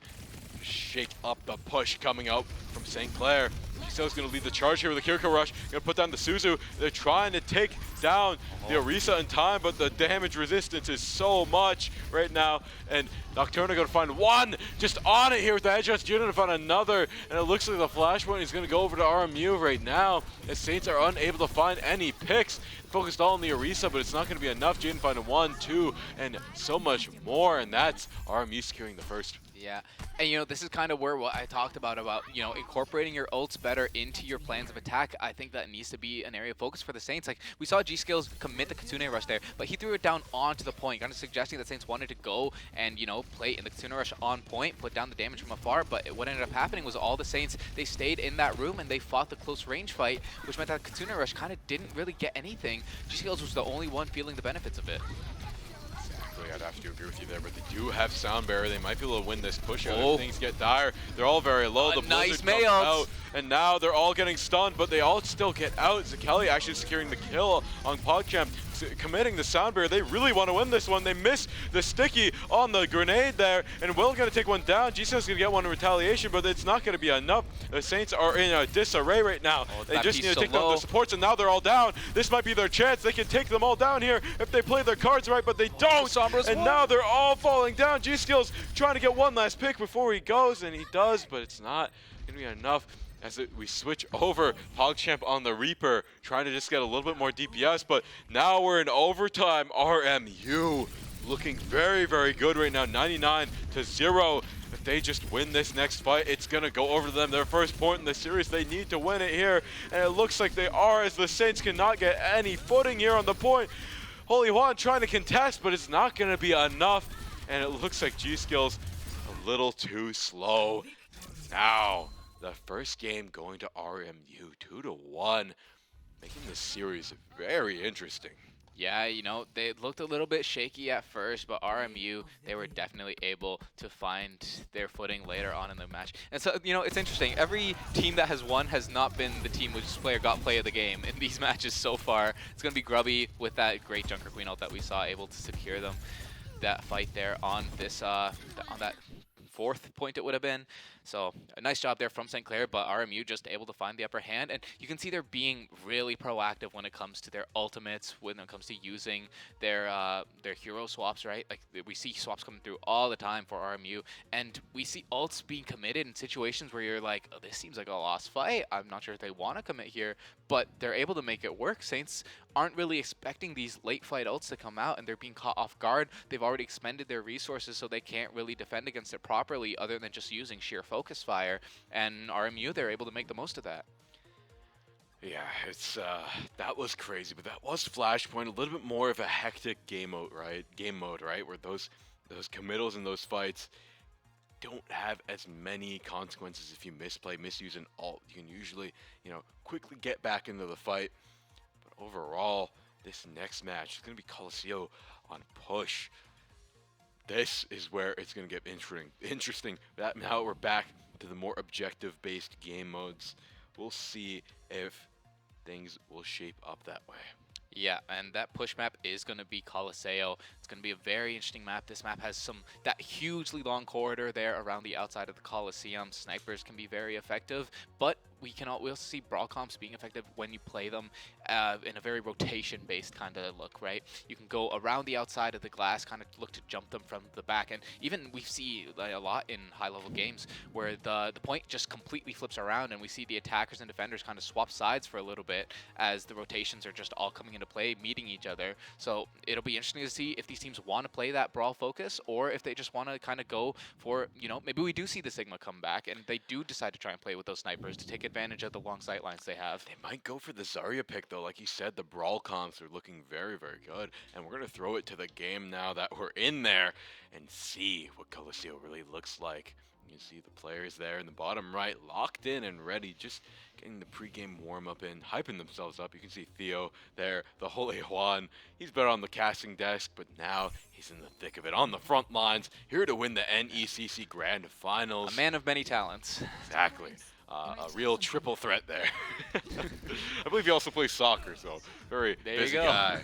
shake up the push coming out from St. Clair. Gisele's going to lead the charge here with the Kiriko rush. Going to put down the Suzu. They're trying to take down the Orisa in time, but the damage resistance is so much right now. And Nocturna going to find one just on it here with the headshots. Juno to find another. And it looks like the flashpoint is going to go over to RMU right now, as Saints are unable to find any picks. focused all on the Orisa, but it's not going to be enough. Jaden finding 1, 2, and so much more, and that's RMU securing the first. Yeah, and you know, this is kind of where what I talked about, you know, incorporating your ults better into your plans of attack. I think that needs to be an area of focus for the Saints. Like, we saw G-Skills commit the Kitsune Rush there, but he threw it down onto the point, kind of suggesting that Saints wanted to go and, you know, play in the Kitsune Rush on point, put down the damage from afar, but what ended up happening was all the Saints, they stayed in that room and they fought the close range fight, which meant that Kitsune Rush kind of didn't really get anything. G-Skills was the only one feeling the benefits of it. I'd have to agree with you there, but they do have Sound Barrier. They might be able to win this push out if things get dire. They're all very low. The nice Blizzard comes out, and now they're all getting stunned, but they all still get out. Zakeli actually securing the kill on PogChamp, committing the Sound Barrier. They really want to win this one. They miss the sticky on the grenade there, and Will going to take one down. G-Skill's going to get one in retaliation, but it's not going to be enough. The Saints are in a disarray right now. They just need to take down the supports, and now they're all down. This might be their chance. They can take them all down here if they play their cards right, but they don't. And now they're all falling down. G-Skill's trying to get one last pick before he goes, and he does, but it's not going to be enough. As we switch over, PogChamp on the Reaper, trying to just get a little bit more DPS, but now we're in overtime. RMU looking very, very good right now, 99-0. If they just win this next fight, it's going to go over to them. Their first point in the series, they need to win it here, and it looks like they are, as the Saints cannot get any footing here on the point. Holy Juan trying to contest, but it's not going to be enough, and it looks like G-Skill's a little too slow. Now, the first game going to RMU, 2-1, making this series very interesting. Yeah, you know, they looked a little bit shaky at first, but RMU, they were definitely able to find their footing later on in the match. And so, you know, it's interesting. Every team that has won has not been the team which player got play of the game in these matches so far. It's going to be Grubby with that great Junker Queen ult that we saw, able to secure them that fight there on this, on that fourth point it would have been. So a nice job there from St. Clair, but RMU just able to find the upper hand. And you can see they're being really proactive when it comes to their ultimates, when it comes to using their hero swaps, right? Like, we see swaps coming through all the time for RMU, and we see ults being committed in situations where you're like, oh, this seems like a lost fight. I'm not sure if they want to commit here, but they're able to make it work. Saints aren't really expecting these late fight ults to come out, and they're being caught off guard. They've already expended their resources, so they can't really defend against it properly other than just using sheer focus fire, and RMU, they're able to make the most of that. Yeah, it's that was crazy, but that was Flashpoint, a little bit more of a hectic game mode, right? Where those committals in those fights don't have as many consequences if you misuse an ult. You can usually, you know, quickly get back into the fight. But overall, this next match is going to be Coliseo on push. This is where it's going to get interesting. Now we're back to the more objective-based game modes. We'll see if things will shape up that way. Yeah, and that push map is going to be Coliseo. It's going to be a very interesting map. This map has that hugely long corridor there around the outside of the Coliseum. Snipers can be very effective, but we'll also see brawl comps being effective when you play them in a very rotation-based kind of look, right? You can go around the outside of the glass, kind of look to jump them from the back, and even we see a lot in high-level games where the point just completely flips around, and we see the attackers and defenders kind of swap sides for a little bit as the rotations are just all coming into play, meeting each other. So it'll be interesting to see if these teams want to play that brawl focus, or if they just want to kind of go for, you know, maybe we do see the Sigma come back, and they do decide to try and play with those snipers to take advantage of the long sight lines they have. They might go for the Zarya pick, though. Like you said, the brawl comps are looking very, very good. And we're going to throw it to the game now that we're in there and see what Coliseo really looks like. You see the players there in the bottom right, locked in and ready, just getting the pregame warm-up in, hyping themselves up. You can see Theo there, the Holy Juan. He's been on the casting desk, but now he's in the thick of it, on the front lines, here to win the NECC Grand Finals. A man of many talents. Exactly. A real triple threat there. I believe he also plays soccer, so very busy guy.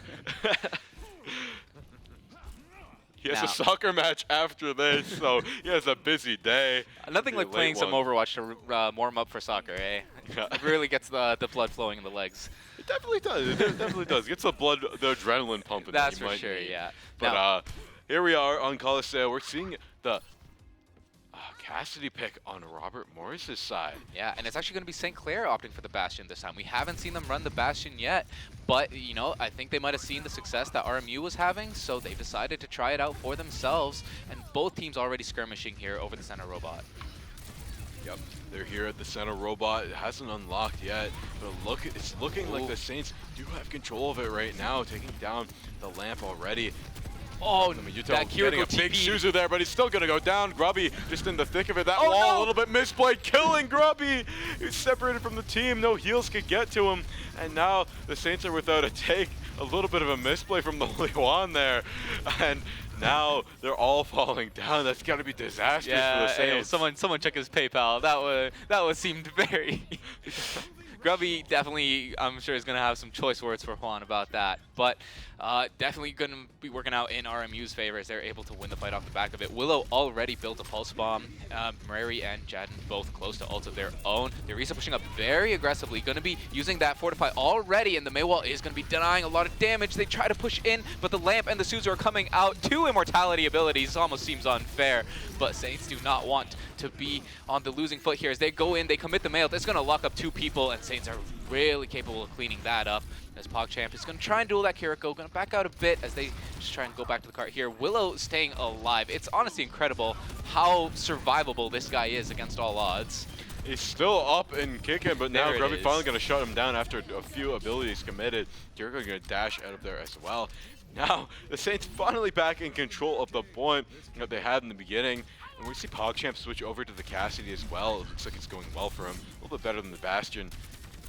He has a soccer match after this, so he has a busy day. Nothing like playing some Overwatch to warm up for soccer, eh? It really gets the blood flowing in the legs. It definitely does. It definitely does. Gets the adrenaline pumping. That's for sure, yeah. But here we are on Coliseo. We're seeing the... Okay. Cassidy pick on Robert Morris's side. Yeah, and it's actually going to be St. Clair opting for the Bastion this time. We haven't seen them run the Bastion yet, but, you know, I think they might have seen the success that RMU was having, so they've decided to try it out for themselves, and both teams already skirmishing here over the center robot. Yep, they're here at the center robot. It hasn't unlocked yet, but look, it's looking like the Saints do have control of it right now, taking down the lamp already. Oh, I mean, that getting a Kiriko big TV. Suzu there, but he's still gonna go down. Grubby just in the thick of it. That Oh, wall no! a little bit misplayed, killing Grubby. He's separated from the team. No heals could get to him, and now the Saints are without a take. A little bit of a misplay from the Holy Juan there, and now they're all falling down. That's got to be disastrous for the Saints. Someone check his PayPal. That was seemed very. Grubby definitely, I'm sure, is going to have some choice words for Juan about that. But definitely going to be working out in RMU's favor as they're able to win the fight off the back of it. Willow already built a pulse bomb. Murray and Jadden both close to ults of their own. Nerissa pushing up very aggressively. Going to be using that Fortify already, and the Maywall is going to be denying a lot of damage. They try to push in, but the Lamp and the Suzu are coming out. 2 immortality abilities. Almost seems unfair, but Saints do not want to be on the losing foot here. As they go in, they commit the Mail. That's going to lock up 2 people, and Saints are really capable of cleaning that up. As PogChamp is going to try and duel that Kiriko, going to back out a bit as they just try and go back to the cart here. Willow staying alive. It's honestly incredible how survivable this guy is against all odds. He's still up and kicking, but now There it Grubby is. finally going to shut him down after a few abilities committed. Kiriko going to dash out of there as well. Now, the Saints finally back in control of the point that they had in the beginning. And we see PogChamp switch over to the Cassidy as well. It looks like it's going well for him. A little bit better than the Bastion.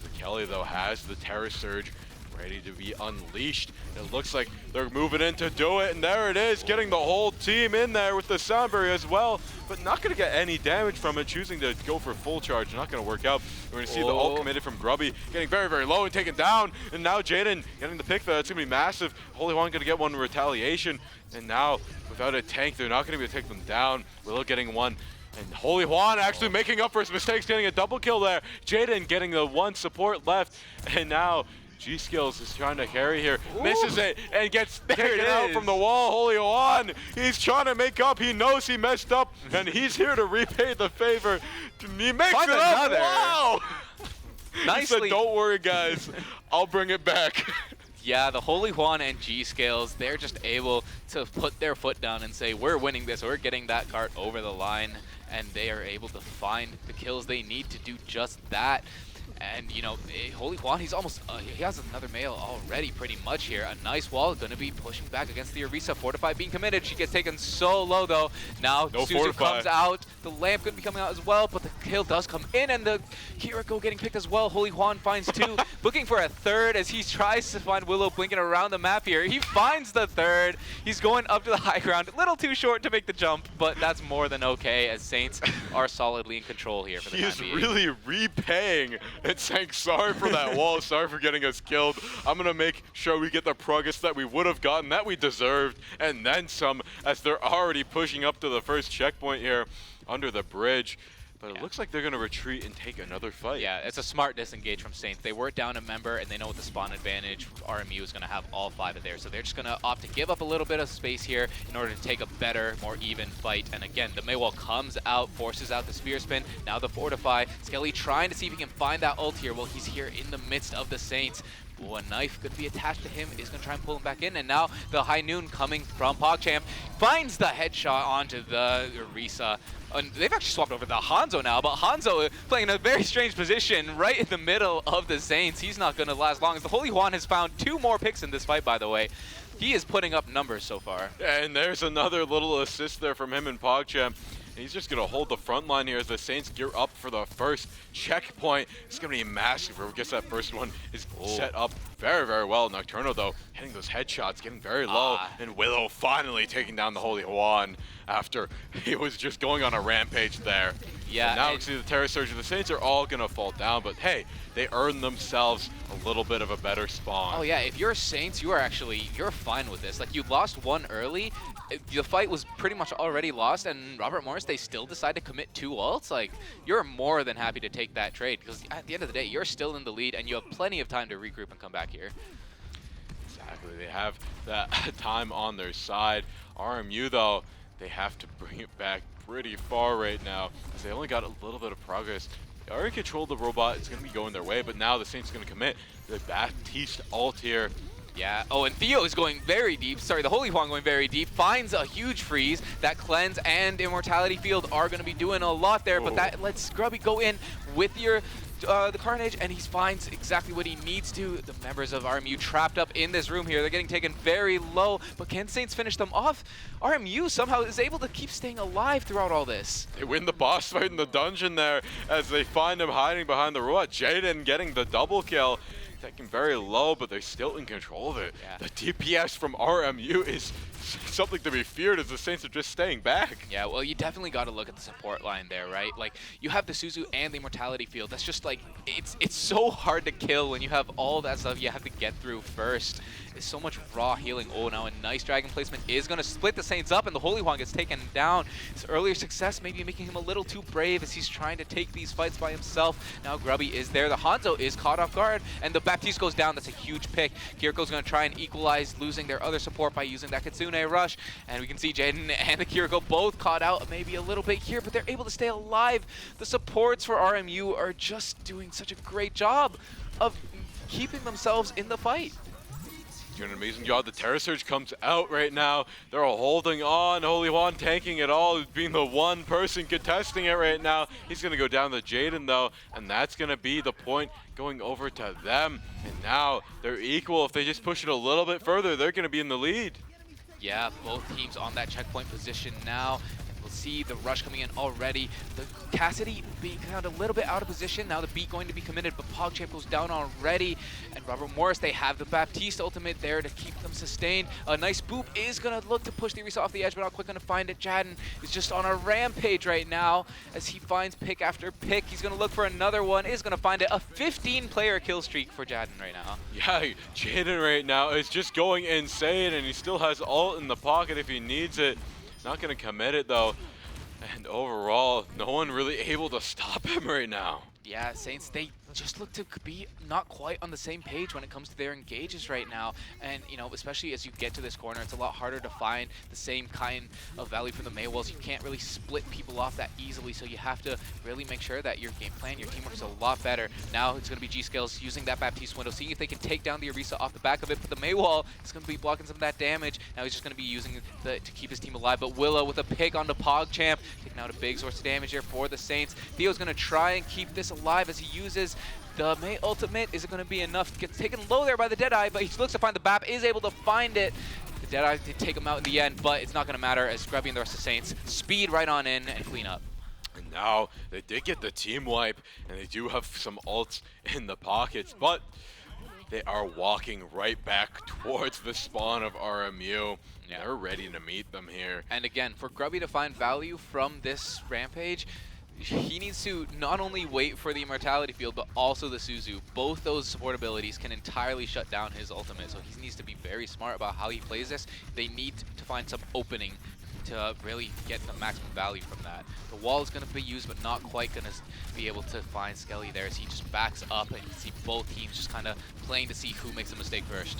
The Kelly, though, has the Terror Surge ready to be unleashed. It looks like they're moving in to do it, and there it is, getting the whole team in there with the Soundberry as well, but not going to get any damage from it, choosing to go for full charge. Not going to work out. We're going to see the ult committed from Grubby, getting very, very low and taken down, and now Jaden getting the pick there. It's going to be massive. Holy One going to get one in retaliation, and now, without a tank, they're not going to be able to take them down. Willow getting one. And Holy Juan actually making up for his mistakes, getting a double kill there. Jaden getting the 1 support left, and now G-Skills is trying to carry here, misses it, and gets taken out from the wall. Holy Juan, he's trying to make up. He knows he messed up, and he's here to repay the favor. He makes Find it up. another. Wow! He Nicely. said, don't worry, guys. I'll bring it back. Yeah, the Holy Juan and G-Scales, they're just able to put their foot down and say, we're winning this, we're getting that cart over the line, and they are able to find the kills they need to do just that. And, you know, Holy Juan, he's almost, he has another Mail already pretty much here. A nice wall, going to be pushing back against the Orisa. Fortify being committed. She gets taken so low, though. Now, No Suzu Fortify. comes out. The Lamp going to be coming out as well, but the kill does come in, and the Kiriko getting picked as well. Holy Juan finds 2, looking for a 3rd as he tries to find Willow blinking around the map here. He finds the 3rd. He's going up to the high ground. A little too short to make the jump, but that's more than okay, as Saints are solidly in control here for the He time is being. really repaying and saying sorry for that wall, sorry for getting us killed. I'm going to make sure we get the progress that we would have gotten, that we deserved, and then some, as they're already pushing up to the first checkpoint here under the bridge. But it looks like they're going to retreat and take another fight. Yeah, it's a smart disengage from Saints. They were down a member, and they know with the spawn advantage, RMU is going to have all 5 of theirs. So they're just going to opt to give up a little bit of space here in order to take a better, more even fight. And again, the Maywall comes out, forces out the Spear Spin. Now the Fortify. Skelly trying to see if he can find that ult here. Well, he's here in the midst of the Saints. Ooh, a knife could be attached to him. Is going to try and pull him back in. And now the High Noon coming from PogChamp finds the headshot onto the Orisa. And they've actually swapped over to Hanzo now, but Hanzo playing in a very strange position right in the middle of the Saints. He's not going to last long, as the Holy Juan has found 2 more picks in this fight, by the way. He is putting up numbers so far. And there's another little assist there from him and PogChamp. He's just going to hold the front line here as the Saints gear up for the first checkpoint. It's going to be massive. I guess that first one is set up very, very well. Nocturno, though, hitting those headshots, getting very low. And Willow finally taking down the Holy Juan after he was just going on a rampage there. Yeah. And now we see the Terror Surge. The Saints are all going to fall down, but hey, they earned themselves a little bit of a better spawn. Oh yeah, if you're Saints, you're fine with this. Like, you lost 1 early, the fight was pretty much already lost, and Robert Morris, they still decide to commit 2 ults. Like, you're more than happy to take that trade, because at the end of the day, you're still in the lead, and you have plenty of time to regroup and come back here. Exactly, they have that time on their side. RMU, though, they have to bring it back pretty far right now, because they only got a little bit of progress. They already controlled the robot. It's going to be going their way, but now the Saints are going to commit. The Baptiste ult here. Yeah. Oh, and Theo is going very deep. Sorry, the Holy Huang going very deep. Finds a huge freeze. That cleanse and immortality field are going to be doing a lot there, but that lets Grubby go in with your the Carnage, and he finds exactly what he needs to. The members of RMU trapped up in this room here. They're getting taken very low, but can Saints finish them off? RMU somehow is able to keep staying alive throughout all this. They win the boss fight in the dungeon there as they find him hiding behind the robot. Jaden getting the double kill. Taking very low, but they're still in control of it. Yeah. The DPS from RMU is something to be feared as the Saints are just staying back. Yeah, well, you definitely got to look at the support line there, right? Like, you have the Suzu and the Immortality Field. That's just like, it's so hard to kill when you have all that stuff you have to get through first. It's so much raw healing. Oh, now a nice dragon placement is going to split the Saints up, and the Holy Huang gets taken down. His earlier success maybe making him a little too brave as he's trying to take these fights by himself. Now Grubby is there. The Hanzo is caught off guard, and the Baptiste goes down. That's a huge pick. Kiriko's going to try and equalize, losing their other support by using that Kitsune rush. And we can see Jaden and the Kiriko both caught out maybe a little bit here, but they're able to stay alive. The supports for RMU are just doing such a great job of keeping themselves in the fight. Doing an amazing job. The Terra Surge comes out right now. They're all holding on. Holy Juan tanking it all, being the one person contesting it right now. He's going to go down to Jaden though, and that's going to be the point going over to them. And now they're equal. If they just push it a little bit further, they're going to be in the lead. Yeah, both teams on that checkpoint position now. We'll see the rush coming in already. The Cassidy being kind of a little bit out of position. Now the beat going to be committed, but PogChamp goes down already. And Robert Morris, they have the Baptiste ultimate there to keep them sustained. A nice boop is going to look to push the Orisa off the edge, but not quite going to find it. Jaden is just on a rampage right now as he finds pick after pick. He's going to look for another one, is going to find it. A 15-player kill streak for Jaden right now. Yeah, Jaden right now is just going insane, and he still has ult in the pocket if he needs it. Not going to commit it though, and overall, no one really able to stop him right now. Yeah, Saints, they just look to be not quite on the same page when it comes to their engages right now. And, you know, especially as you get to this corner, it's a lot harder to find the same kind of value from the Maywells. You can't really split people off that easily, so you have to really make sure that your game plan, your teamwork is a lot better. Now it's going to be G-Skills using that Baptiste window, seeing if they can take down the Orisa off the back of it, but the Maywall is going to be blocking some of that damage. Now he's just going to be using to keep his team alive, but Willow with a pick onto PogChamp, taking out a big source of damage here for the Saints. Theo's going to try and keep this alive as he uses the May ultimate. Is it going to be enough? Gets taken low there by the Deadeye, but he looks to find the Bap, is able to find it. The Deadeye did take him out in the end, but it's not going to matter as Grubby and the rest of the Saints speed right on in and clean up. And now they did get the team wipe, and they do have some ults in the pockets, but they are walking right back towards the spawn of RMU. Yeah. They're ready to meet them here. And again, for Grubby to find value from this rampage, he needs to not only wait for the Immortality Field, but also the Suzu. Both those support abilities can entirely shut down his ultimate, so he needs to be very smart about how he plays this. They need to find some opening to really get the maximum value from that. The wall is going to be used, but not quite going to be able to find Skelly there as he just backs up, and you can see both teams just kind of playing to see who makes a mistake first.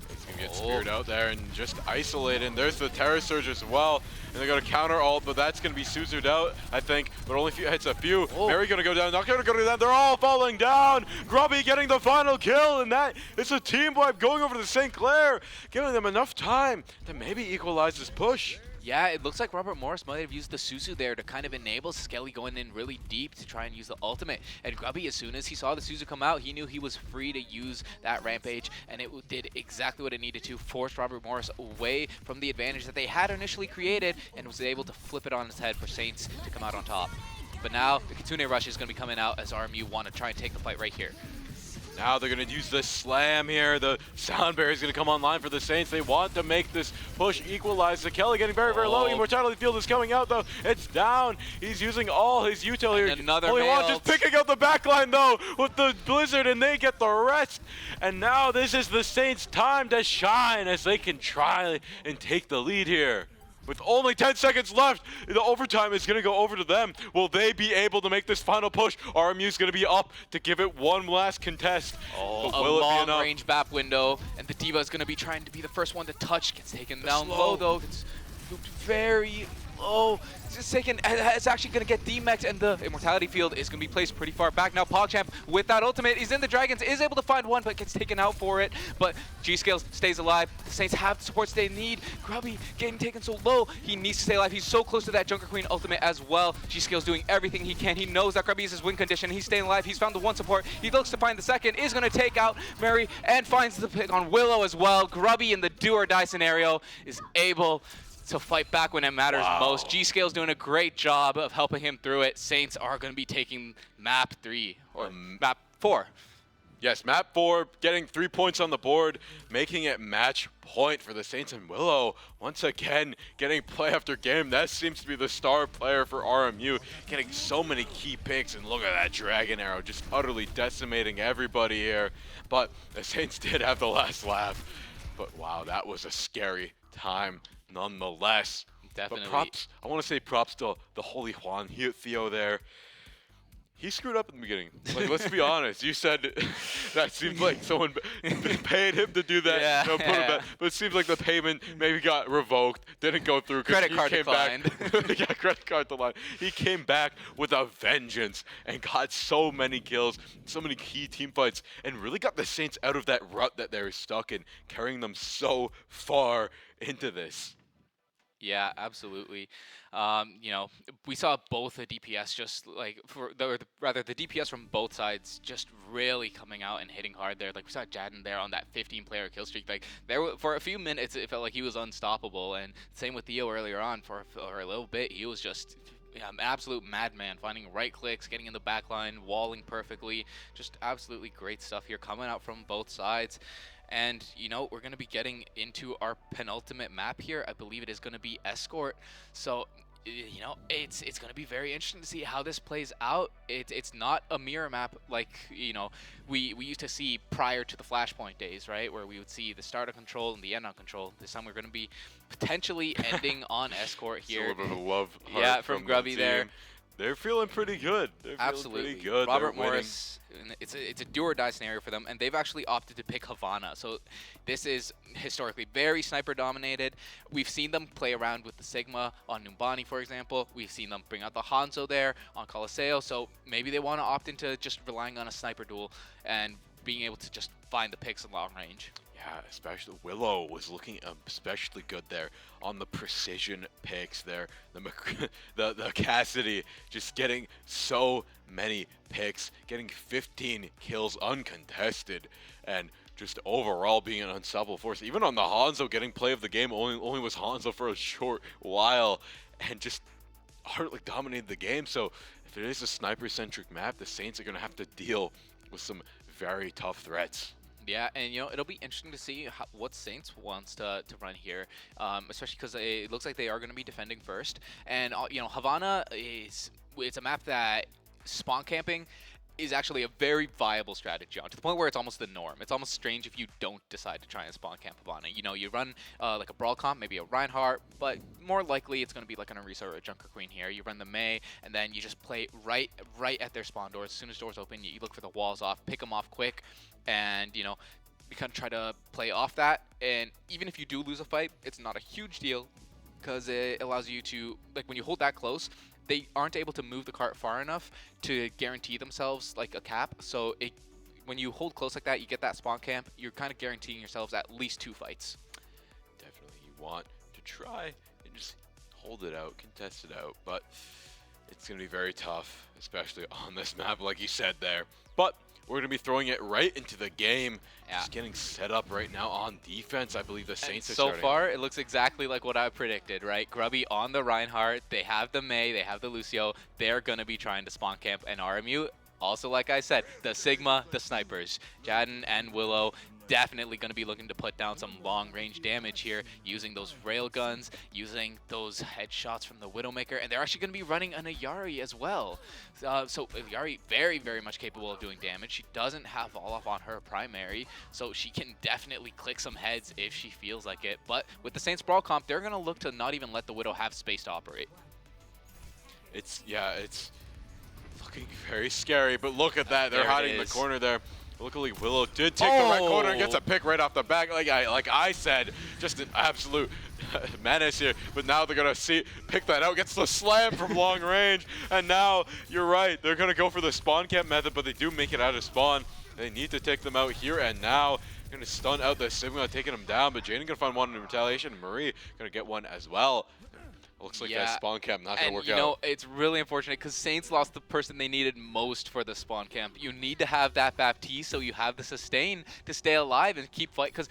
He's going to get speared out there and just isolated. And there's the Terra Surge as well. And they're going to counter ult, but that's going to be Suzu'd out, I think. But only hits a few. Mary going to go down. Not going to go down. They're all falling down. Grubby getting the final kill. And that is a team wipe going over to St. Clair, giving them enough time to maybe equalize this push. Yeah, it looks like Robert Morris might have used the Suzu there to kind of enable Skelly going in really deep to try and use the ultimate. And Grubby, as soon as he saw the Suzu come out, he knew he was free to use that Rampage, and it did exactly what it needed to, force Robert Morris away from the advantage that they had initially created, and was able to flip it on its head for Saints to come out on top. But now, the Kitsune Rush is going to be coming out as RMU want to try and take the fight right here. Now they're going to use the slam here. The sound barrier is going to come online for the Saints. They want to make this push equalize. The Kelly getting very, very low. Immortality Field is coming out, though. It's down. He's using all his util here. Another Holy Juan just picking up the backline, though, with the Blizzard, and they get the rest. And now this is the Saints' time to shine as they can try and take the lead here. With only 10 seconds left, the overtime is going to go over to them. Will they be able to make this final push? RMU's going to be up to give it one last contest. A long-range BAP window, and the Diva is going to be trying to be the first one to touch. Gets taken down low, though. Gets looked very low. It's taken. It's actually going to get D-Mex, and the Immortality Field is going to be placed pretty far back. Now PogChamp with that ultimate, he's in the Dragons, is able to find one, but gets taken out for it. But G-Scales stays alive. The Saints have the supports they need. Grubby getting taken so low. He needs to stay alive. He's so close to that Junker Queen ultimate as well. G-Scales doing everything he can. He knows that Grubby is his win condition. He's staying alive. He's found the one support. He looks to find the second, is going to take out Mary, and finds the pick on Willow as well. Grubby in the do or die scenario is able to fight back when it matters most. G-Scale's doing a great job of helping him through it. Saints are going to be taking map 3, or map 4. Yes, map 4, getting 3 points on the board, making it match point for the Saints, and Willow, once again, getting play after game. That seems to be the star player for RMU, getting so many key picks, and look at that Dragon Arrow, just utterly decimating everybody here. But the Saints did have the last laugh. But wow, that was a scary time nonetheless. Definitely. But props, I want to say props to the Holy Juan Theo there. He screwed up in the beginning. Like, let's be honest. You said that seemed like someone paid him to do that. Yeah. Put him back. But it seems like the payment maybe got revoked, didn't go through. Credit card came declined. Back, yeah, credit card declined. He came back with a vengeance and got so many kills, so many key team fights, and really got the Saints out of that rut that they were stuck in, carrying them so far into this. Yeah, absolutely. You know, we saw both the DPS just like, rather the DPS from both sides just really coming out and hitting hard there. Like we saw Jadden there on that 15-player kill streak. Like for a few minutes, it felt like he was unstoppable. And same with Theo earlier on. For a little bit, he was just an absolute madman, finding right clicks, getting in the back line, walling perfectly. Just absolutely great stuff here coming out from both sides. And, you know, we're going to be getting into our penultimate map here. I believe it is going to be Escort. So, you know, it's going to be very interesting to see how this plays out. It's not a mirror map like, you know, we used to see prior to the Flashpoint days, right? Where we would see the start on control and the end on control. This time we're going to be potentially ending on Escort here. It's a little bit of a love heart yeah, from Grubby the there. They're feeling pretty good. They're Absolutely. feeling pretty good. Robert Morris, it's a do or die scenario for them, and they've actually opted to pick Havana. So this is historically very sniper dominated. We've seen them play around with the Sigma on Numbani, for example. We've seen them bring out the Hanzo there on Coliseo. So maybe they want to opt into just relying on a sniper duel and being able to just find the picks in long range. Yeah, especially Willow was looking especially good there on the precision picks there. The Cassidy just getting so many picks, getting 15 kills uncontested, and just overall being an unstoppable force. Even on the Hanzo, getting play of the game, only was Hanzo for a short while, and just hardly dominated the game. So if it is a sniper-centric map, the Saints are going to have to deal with some very tough threats. Yeah, and you know, it'll be interesting to see what Saints wants to run here, especially because it looks like they are going to be defending first. And you know, Havana it's a map that spawn camping is actually a very viable strategy on, to the point where it's almost the norm. It's almost strange if you don't decide to try and spawn camp Havana. You know, you run like a Brawl comp, maybe a Reinhardt, but more likely it's going to be like an Orisa or a Junker Queen here. You run the Mei, and then you just play right at their spawn doors. As soon as doors open, you look for the walls off, pick them off quick, and, you know, we kind of try to play off that. And even if you do lose a fight, it's not a huge deal, because it allows you to, like, when you hold that close, they aren't able to move the cart far enough to guarantee themselves like a cap. So when you hold close like that, you get that spawn camp, you're kind of guaranteeing yourselves at least 2 fights. Definitely, you want to try and just hold it out, contest it out, but it's going to be very tough, especially on this map, like you said there. But we're going to be throwing it right into the game. Yeah. Just getting set up right now on defense. I believe the Saints are so starting. far, it looks exactly like what I predicted, right? Grubby on the Reinhardt. They have the Mei. They have the Lucio. They're going to be trying to spawn camp. And RMU, also like I said, the Sigma, the snipers. Jadden and Willow definitely going to be looking to put down some long-range damage here, using those rail guns, using those headshots from the Widowmaker, and they're actually going to be running an Ayari as well. So Ayari very, very much capable of doing damage. She doesn't have fall-off on her primary, so she can definitely click some heads if she feels like it. But with the Saints Brawl comp, they're going to look to not even let the Widow have space to operate. It's looking very scary, but look at that. They're hiding in the corner there. Luckily, Willow did take the right corner and gets a pick right off the back. Like I said, just an absolute Menace here, but now they're gonna pick that out, gets the slam from long range, and now you're right, they're gonna go for the spawn camp method, but they do make it out of spawn. They need to take them out here and now. Gonna stun out the Sigma, taking him down, but Jaden gonna find one in retaliation. Marie gonna get one as well. Looks like that spawn camp not gonna work out. You know, it's really unfortunate because Saints lost the person they needed most for the spawn camp. You need to have that Baptiste so you have the sustain to stay alive and keep fighting. Because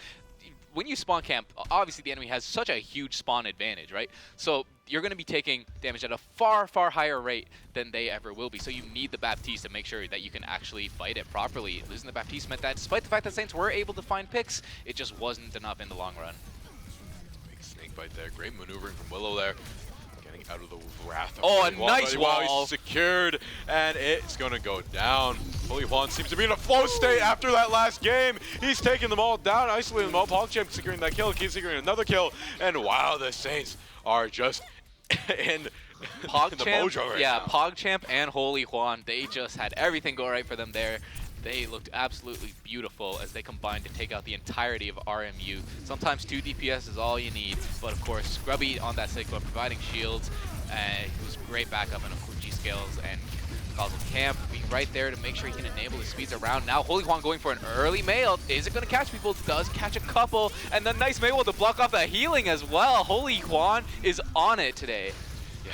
when you spawn camp, obviously the enemy has such a huge spawn advantage, right? So you're going to be taking damage at a far, far higher rate than they ever will be. So you need the Baptiste to make sure that you can actually fight it properly. Losing the Baptiste meant that despite the fact that Saints were able to find picks, it just wasn't enough in the long run. Big snake bite there. Great maneuvering from Willow there. Getting out of the wrath. Oh, a nice wall. Wow, he's secured, and it's going to go down. Holy Juan seems to be in a flow state after that last game. He's taking them all down, isolating them all. PogChamp securing that kill, keeps securing another kill, and wow, the Saints are just in the mojo right now. PogChamp and Holy Juan, they just had everything go right for them there. They looked absolutely beautiful as they combined to take out the entirety of RMU. Sometimes 2 DPS is all you need, but of course, Scrubby on that Sigma providing shields, who's great backup and Fuji skills, and Causal Camp being right there to make sure he can enable the speeds around. Now Holy Juan going for an early mail. Is it going to catch people? Does catch a couple, and then nice mail to block off the healing as well. Holy Juan is on it today.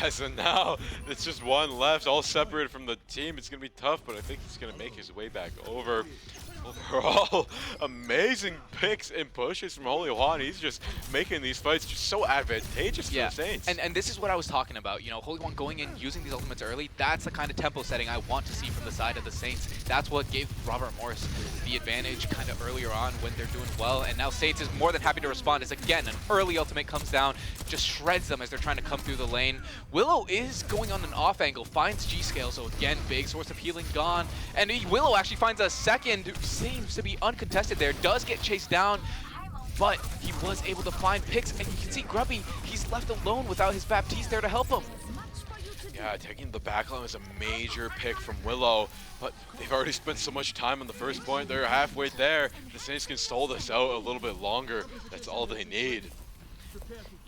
Yes, and now it's just one left, all separated from the team. It's going to be tough, but I think he's going to make his way back over. Overall, amazing picks and pushes from Holy Juan. He's just making these fights just so advantageous for the Saints. And this is what I was talking about. You know, Holy Juan going in, using these ultimates early, that's the kind of tempo setting I want to see from the side of the Saints. That's what gave Robert Morris the advantage kind of earlier on when they're doing well. And now Saints is more than happy to respond as, again, an early ultimate comes down, just shreds them as they're trying to come through the lane. Willow is going on an off angle, finds G-Scale, so again, big source of healing gone. And Willow actually finds a second, seems to be uncontested there, does get chased down, but he was able to find picks, and you can see Grubby, he's left alone without his Baptiste there to help him. Yeah, taking the backline was a major pick from Willow, but they've already spent so much time on the first point, they're halfway there. The Saints can stall this out a little bit longer, that's all they need.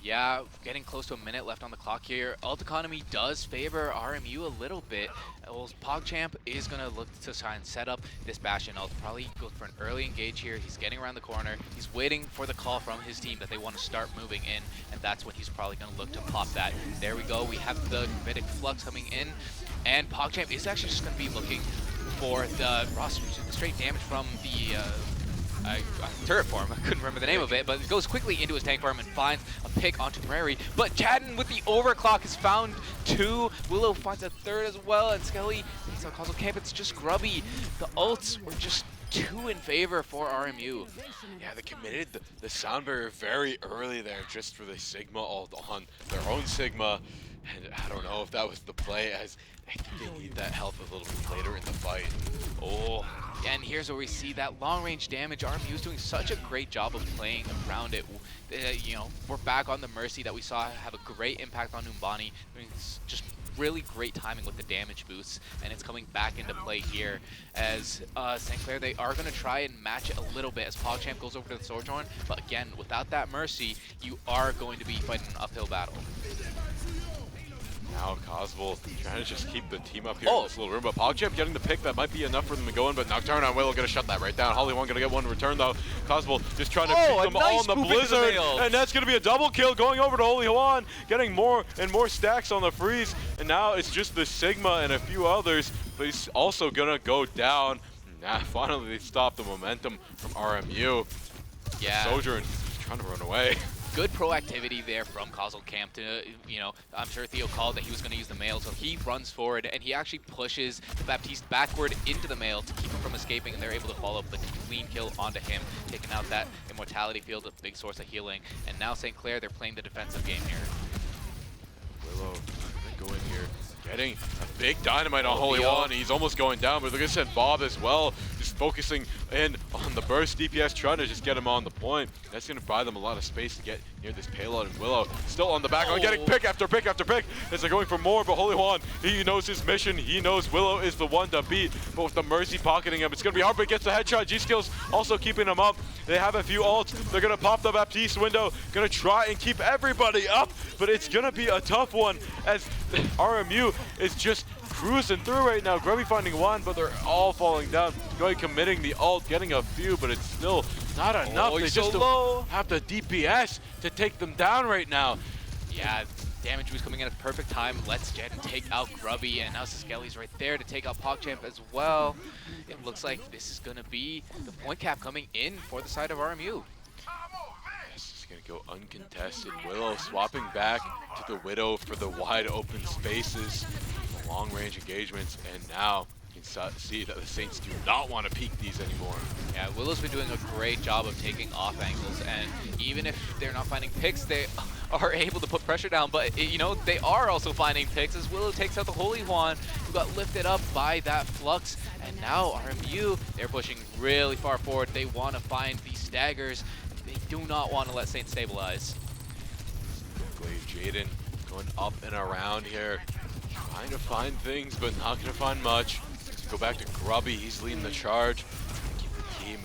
Yeah, getting close to a minute left on the clock here. Ult economy does favor RMU a little bit. Well, PogChamp is going to look to try and set up this Bastion ult. Probably go for an early engage here. He's getting around the corner. He's waiting for the call from his team that they want to start moving in, and that's when he's probably going to look to pop that. There we go. We have the Vedic Flux coming in, and PogChamp is actually just going to be looking for the straight damage from the turret form. I couldn't remember the name of it, but it goes quickly into his tank farm and finds a pick onto Prairie. But Jadden with the overclock has found 2. Willow finds a 3rd as well, and Skelly takes out Causal Camp. It's just Grubby. The ults were just 2 in favor for RMU. Yeah, they committed the sound barrier very early there just for the Sigma ult on their own Sigma. And I don't know if that was the play, as I think they need that help a little bit later in the fight. Oh, and here's where we see that long-range damage. RMU is doing such a great job of playing around it. You know, we're back on the Mercy that we saw have a great impact on Numbani. I mean, it's just really great timing with the damage boosts, and it's coming back into play here as St. Clair, they are going to try and match it a little bit as PogChamp goes over to the Sojourn, but again, without that Mercy, you are going to be fighting an uphill battle. Now Cosmo trying to just keep the team up here in this little room, but PogChamp getting the pick, that might be enough for them to go in, but Nocturne on Willow gonna shut that right down. Holy One gonna get one in return though. Cosmo just trying to keep them all in the blizzard, and that's gonna be a double kill going over to Holy Juan, getting more and more stacks on the freeze, and now it's just the Sigma and a few others, but he's also gonna go down. Nah, finally they stopped the momentum from RMU. Yeah. Sojourn trying to run away. Good proactivity there from Causal Camp to, you know, I'm sure Theo called that he was going to use the mail, so he runs forward and he actually pushes the Baptiste backward into the mail to keep him from escaping, and they're able to follow up the clean kill onto him, taking out that Immortality Field, a big source of healing. And now St. Clair, they're playing the defensive game here. Willow go in here, getting a big dynamite on Holy One. He's almost going down, but look at Bob as well, just Mideast focusing in on the burst DPS, trying to just get him on the point. That's going to buy them a lot of space to get near this payload. And Willow still on the back, getting pick after pick after pick as they're going for more. But Holy Juan, he knows his mission. He knows Willow is the one to beat. But with the Mercy pocketing him, it's going to be hard, but gets the headshot. G-Skills also keeping him up. They have a few ults. They're going to pop the Baptiste window. Going to try and keep everybody up. But it's going to be a tough one as RMU is just cruising through right now. Grubby finding one, but they're all falling down. Grubby committing the ult, getting a few, but it's still not enough. They just don't have the DPS to take them down right now. Yeah, damage was coming in at the perfect time. Let's Jet and take out Grubby, and now Skelly's right there to take out PogChamp as well. It looks like this is going to be the point cap coming in for the side of RMU. This is going to go uncontested. Willow swapping back to the Widow for the wide open spaces, the long range engagements, and now you can see that the Saints do not want to peek these anymore. Yeah, Willow's been doing a great job of taking off angles, and even if they're not finding picks, they are able to put pressure down. But you know, they are also finding picks as Willow takes out the Holy Juan, who got lifted up by that Flux. And now RMU, they're pushing really far forward. They want to find these staggers. They do not want to let Saints stabilize. Jaden going up and around here, trying to find things, but not going to find much. Go back to Grubby, he's leading the charge. Keep the team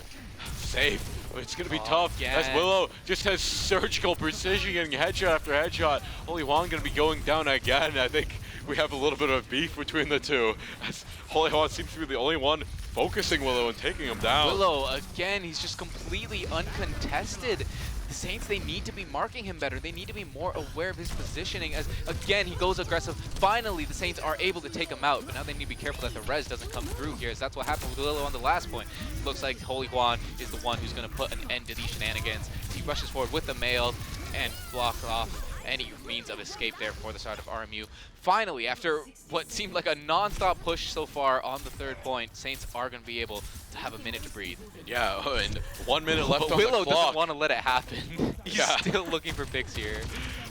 safe. It's going to be tough as Willow just has surgical precision, getting headshot after headshot. Holy Juan going to be going down again. I think we have a little bit of beef between the two, as Holy Juan seems to be the only one focusing Willow and taking him down. Willow, again, he's just completely uncontested. The Saints, they need to be marking him better. They need to be more aware of his positioning as, again, he goes aggressive. Finally, the Saints are able to take him out, but now they need to be careful that the res doesn't come through here, as that's what happened with Willow on the last point. Looks like Holy Juan is the one who's going to put an end to these shenanigans. He rushes forward with the mail and blocks off any means of escape there for the side of RMU. Finally, after what seemed like a non-stop push so far on the third point, Saints are going to be able to have a minute to breathe. Yeah, and 1 minute left on the Willow clock. doesn't want to let it happen. He's still looking for picks here.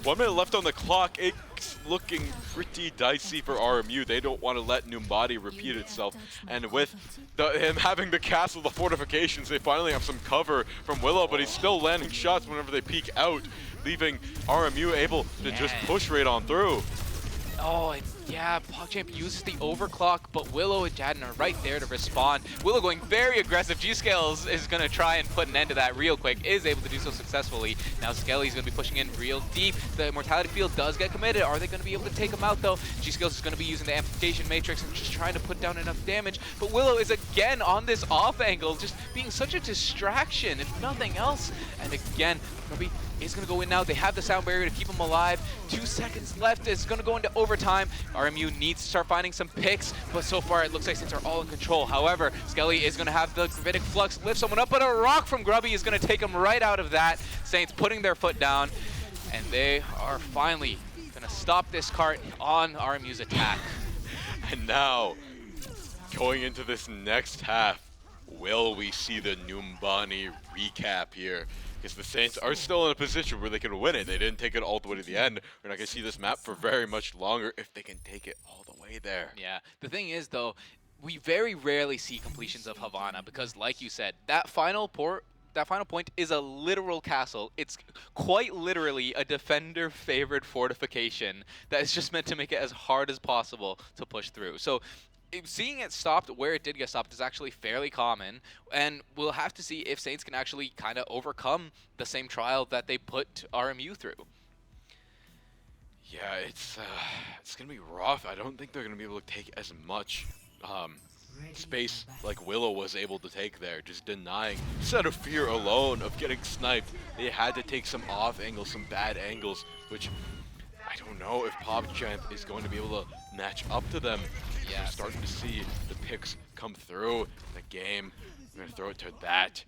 1 minute left on the clock. It's looking pretty dicey for RMU. They don't want to let Numbadi repeat itself. And with him having the castle, the fortifications, they finally have some cover from Willow, but he's still landing shots whenever they peek out, leaving RMU able to just push right on through. Oh, and yeah, PogChamp uses the overclock, but Willow and Jaden are right there to respond. Willow going very aggressive. G-Scales is going to try and put an end to that real quick, is able to do so successfully. Now Skelly's going to be pushing in real deep. The Immortality Field does get committed. Are they going to be able to take him out, though? G-Scales is going to be using the Amplification Matrix and just trying to put down enough damage. But Willow is again on this off angle, just being such a distraction, if nothing else. And again, Grubby is going to go in now. They have the sound barrier to keep him alive. 2 seconds left. It's going to go into overtime. RMU needs to start finding some picks, but so far it looks like Saints are all in control. However, Skelly is going to have the Gravitic Flux lift someone up, but a rock from Grubby is going to take him right out of that. Saints putting their foot down, and they are finally going to stop this cart on RMU's attack. And now, going into this next half, will we see the Numbani recap here? Because the Saints are still in a position where they can win it. They didn't take it all the way to the end. We're not going to see this map for very much longer if they can take it all the way there. Yeah, the thing is, though, we very rarely see completions of Havana because, like you said, that final point is a literal castle. It's quite literally a defender-favored fortification that is just meant to make it as hard as possible to push through. So seeing it stopped where it did get stopped is actually fairly common, and we'll have to see if Saints can actually kind of overcome the same trial that they put RMU through. Yeah, it's going to be rough. I don't think they're going to be able to take as much space like Willow was able to take there, just denying, just out of fear alone of getting sniped. They had to take some off angles, some bad angles, which I don't know if PogChamp is going to be able to match up to them. Yeah, we're starting to see the picks come through in the game. I'm going to throw it to that.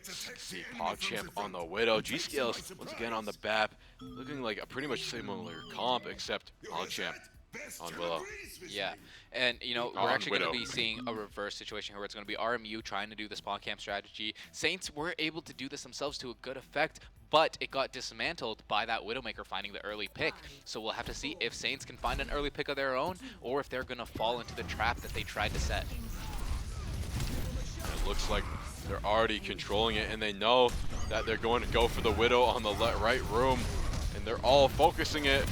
See PogChamp on the Widow. G-Scales once again on the BAP. Looking like a pretty much similar comp, except PogChamp on Willow. Yeah, and you know, we're actually going to be seeing a reverse situation here where it's going to be RMU trying to do the spawn camp strategy. Saints were able to do this themselves to a good effect, but it got dismantled by that Widowmaker finding the early pick. So we'll have to see if Saints can find an early pick of their own, or if they're going to fall into the trap that they tried to set. looks like they're already controlling it, and they know that they're going to go for the Widow on the right room, and they're all focusing it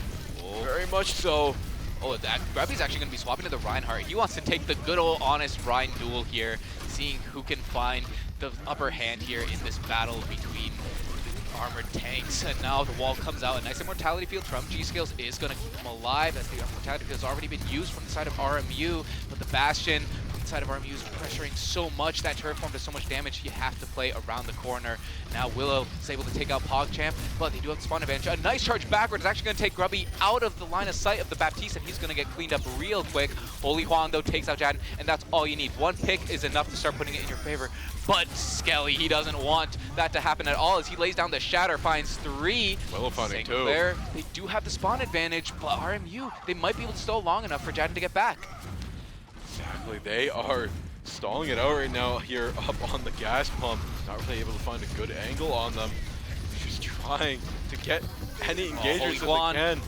very much so. Oh, that Grubby's actually going to be swapping to the Reinhardt. He wants to take the good old honest Rein duel here, seeing who can find the upper hand here in this battle between the armored tanks. And now the wall comes out. A nice immortality field from G-Skills is going to keep him alive, as the immortality field has already been used from the side of RMU, but the Bastion side of RMU is pressuring so much. That turret form does so much damage. You have to play around the corner. Now Willow is able to take out PogChamp, but they do have the spawn advantage. A nice charge backward is actually going to take Grubby out of the line of sight of the Baptiste, and he's going to get cleaned up real quick. Holy Juan, though, takes out Jadden, and that's all you need. One pick is enough to start putting it in your favor. But Skelly, he doesn't want that to happen at all, as he lays down the Shatter, finds 3. Willow finding 2. Clair, they do have the spawn advantage, but RMU, they might be able to stall long enough for Jadden to get back. Exactly, they are stalling it out right now here up on the gas pump. Not really able to find a good angle on them. Just trying to get any engagers that they can.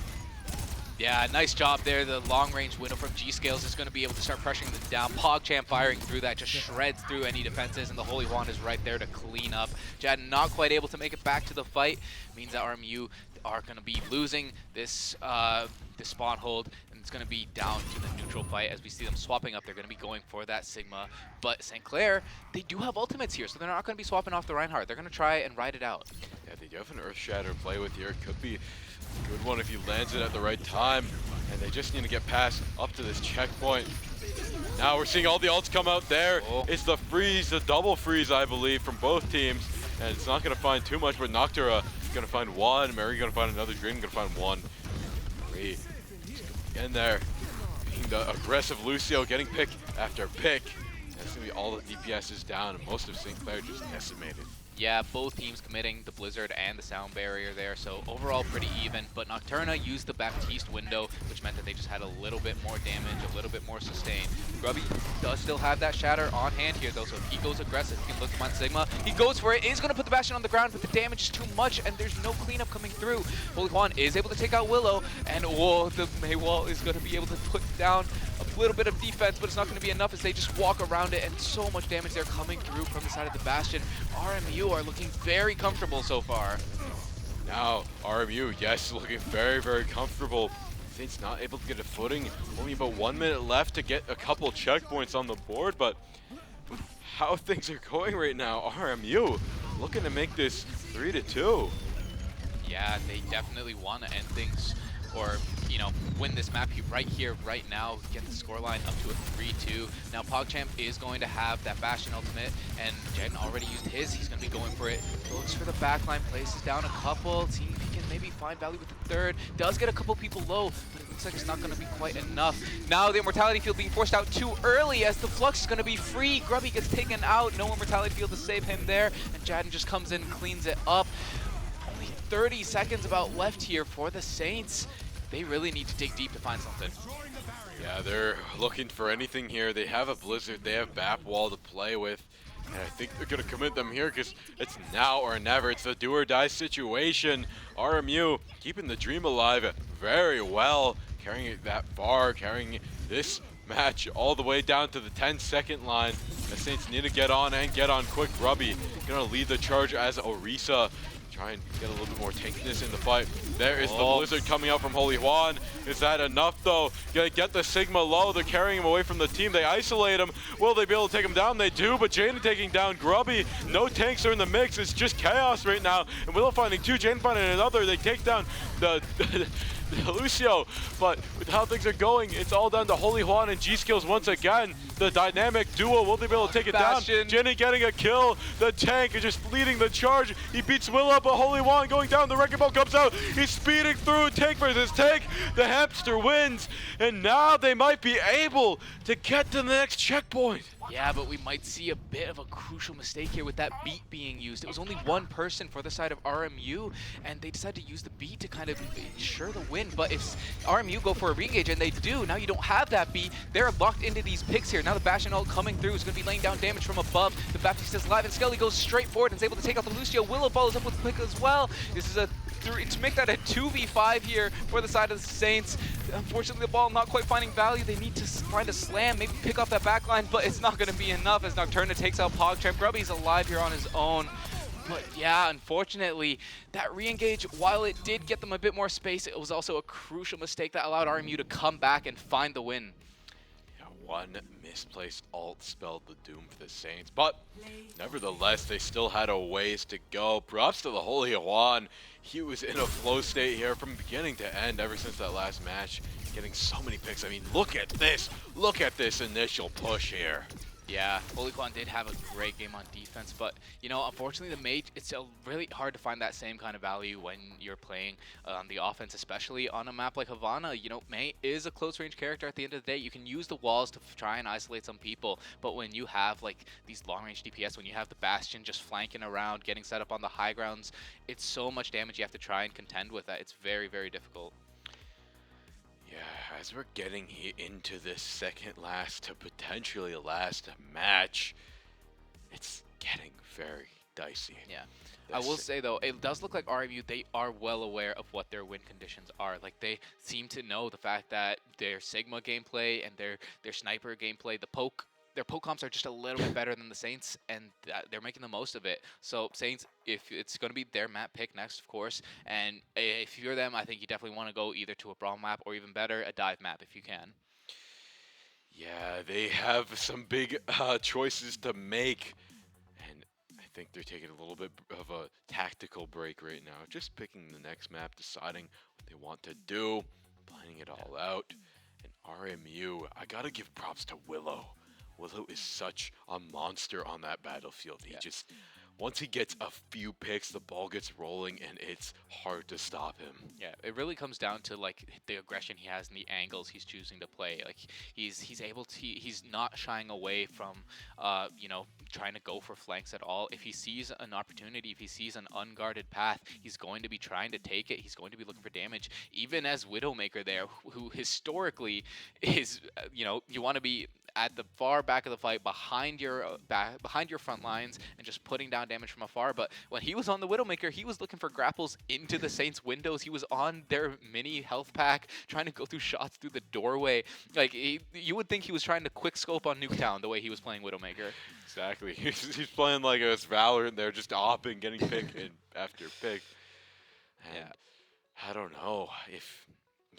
Yeah, nice job there. The long-range window from G-Scales is going to be able to start pressuring them down. PogChamp firing through that just shreds through any defenses, and the Holy Wand is right there to clean up. Jadden not quite able to make it back to the fight. Means that RMU are going to be losing this this spawn hold, and it's going to be down to the neutral fight as we see them swapping up. They're going to be going for that Sigma, but St. Clair, they do have ultimates here, so they're not going to be swapping off the Reinhardt. They're going to try and ride it out. Yeah, they do have an Earth Shatter to play with here. It could be a good one if he lands it at the right time, and they just need to get past up to this checkpoint. Now we're seeing all the ults come out there. It's the freeze, the double freeze, I believe, from both teams, and it's not going to find too much, but Noctura is going to find 1, Mary going to find another, Dream going to find 1. 3. In there, being the aggressive Lucio, getting pick after pick. That's going to be all the DPS is down, and most of St. Clair just decimated. Yeah, both teams committing the Blizzard and the Sound Barrier there, so overall pretty even. But Nocturna used the Baptiste window, which meant that they just had a little bit more damage, a little bit more sustain. Grubby does still have that Shatter on hand here, though, so if he goes aggressive, he can look to find Sigma. He goes for it, is going to put the Bastion on the ground, but the damage is too much, and there's no cleanup coming through. Holy Juan is able to take out Willow, and the Maywall is going to be able to put down a little bit of defense, but it's not going to be enough as they just walk around it, and so much damage there coming through from the side of the Bastion. RMU are looking very comfortable so far. Now, RMU, yes, looking very, very comfortable. Saints not able to get a footing. Only about 1 minute left to get a couple checkpoints on the board, but with how things are going right now, RMU looking to make this 3-2. Yeah, they definitely want to end things, or, you know, win this map right here, right now, get the scoreline up to a 3-2. Now, PogChamp is going to have that Bastion ultimate, and Jadden already used his. He's going to be going for it. Looks for the backline, places down a couple, seeing if he can maybe find value with the third. Does get a couple people low, but it looks like it's not going to be quite enough. Now, the Immortality Field being forced out too early, as the Flux is going to be free. Grubby gets taken out, no Immortality Field to save him there, and Jadden just comes in and cleans it up. Only 30 seconds about left here for the Saints. They really need to dig deep to find something. Yeah, they're looking for anything here. They have a Blizzard, they have Bap Wall to play with, and I think they're going to commit them here because it's now or never. It's the do or die situation. RMU keeping the dream alive very well, carrying it that far, carrying this match all the way down to the 10-second line. The Saints need to get on and get on quick. Grubby going to lead the charge as Orisa. Try and get a little bit more tankiness in the fight. There is the Blizzard coming out from Holy Juan. Is that enough, though? Gonna get the Sigma low. They're carrying him away from the team. They isolate him. Will they be able to take him down? They do, but Jaden taking down Grubby. No tanks are in the mix. It's just chaos right now. And Willow finding 2, Jaden finding another. They take down the Lucio, but with how things are going, it's all down to Holy Juan and G-Skills once again. The dynamic duo, will they be able to take it Bastion down? Jenny getting a kill. The tank is just leading the charge. He beats Willow, but Holy Juan going down. The wrecking ball comes out. He's speeding through. Tank versus tank. The hamster wins, and now they might be able to get to the next checkpoint. Yeah, but we might see a bit of a crucial mistake here with that beat being used. It was only one person for the side of RMU, and they decided to use the beat to kind of ensure the win. But if RMU go for a re-engage, and they do, now you don't have that beat. They're locked into these picks here. Now the Bastion ult coming through is going to be laying down damage from above. The Baptiste is live, and Skelly goes straight forward and is able to take out the Lucio. Willow follows up with a pick as well. This is a to make that a 2v5 here for the side of the Saints. Unfortunately, the ball not quite finding value. They need to find a slam, maybe pick up that backline, but it's not going to be enough as Nocturna takes out PogChamp. Grubby's alive here on his own. But yeah, unfortunately, that re-engage, while it did get them a bit more space, it was also a crucial mistake that allowed RMU to come back and find the win. Yeah, one misplaced ult spelled the doom for the Saints, but nevertheless, they still had a ways to go. Props to the Holy One. He was in a flow state here from beginning to end ever since that last match, getting so many picks. I mean, look at this. Look at this initial push here. Yeah, Holy Quan did have a great game on defense, but, you know, unfortunately the Mage, it's really hard to find that same kind of value when you're playing the offense, especially on a map like Havana. You know, Mei is a close-range character at the end of the day. You can use the walls to try and isolate some people, but when you have, like, these long-range DPS, when you have the Bastion just flanking around, getting set up on the high grounds, it's so much damage you have to try and contend with that. It's very, very difficult. Yeah, as we're getting into this second last to potentially last match, it's getting very dicey. Yeah. I will say, though, it does look like RMU, they are well aware of what their win conditions are. Like, they seem to know the fact that their Sigma gameplay and their sniper gameplay, their poke comps are just a little bit better than the Saints, and they're making the most of it. So Saints, if it's going to be their map pick next, of course, and if you're them, I think you definitely want to go either to a brawl map or even better, a dive map if you can. Yeah, they have some big choices to make, and I think they're taking a little bit of a tactical break right now, just picking the next map, deciding what they want to do, planning it all out. And RMU, I gotta give props to Willow. Willow is such a monster on that battlefield. He just, once he gets a few picks, the ball gets rolling, and it's hard to stop him. Yeah, it really comes down to like the aggression he has and the angles he's choosing to play. Like he's able to, he's not shying away from, you know, trying to go for flanks at all. If he sees an opportunity, if he sees an unguarded path, he's going to be trying to take it. He's going to be looking for damage. Even as Widowmaker there, who historically is, you know, you want to be at the far back of the fight, behind your front lines, and just putting down damage from afar. But when he was on the Widowmaker, he was looking for grapples into the Saints' windows. He was on their mini health pack, trying to go through shots through the doorway. Like, you would think he was trying to quick scope on Nuketown the way he was playing Widowmaker. Exactly. He's playing like a Valorant there, just hopping, getting pick in after pick. And yeah. I don't know if...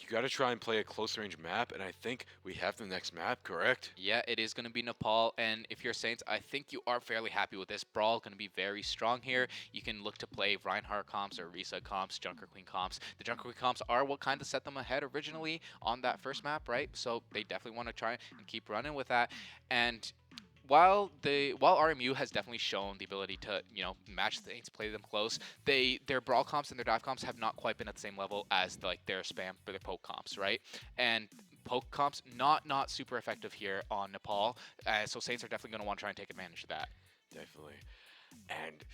You got to try and play a close range map, and I think we have the next map, correct? Yeah, it is going to be Nepal, and if you're Saints, I think you are fairly happy with this. Brawl going to be very strong here. You can look to play Reinhardt comps or Risa comps, Junker Queen comps. The Junker Queen comps are what kind of set them ahead originally on that first map, right? So they definitely want to try and keep running with that. And while RMU has definitely shown the ability to, you know, match the Saints, play them close, their brawl comps and their dive comps have not quite been at the same level as like their spam or their poke comps, right? And poke comps not super effective here on Nepal, so Saints are definitely going to want to try and take advantage of that. Definitely. And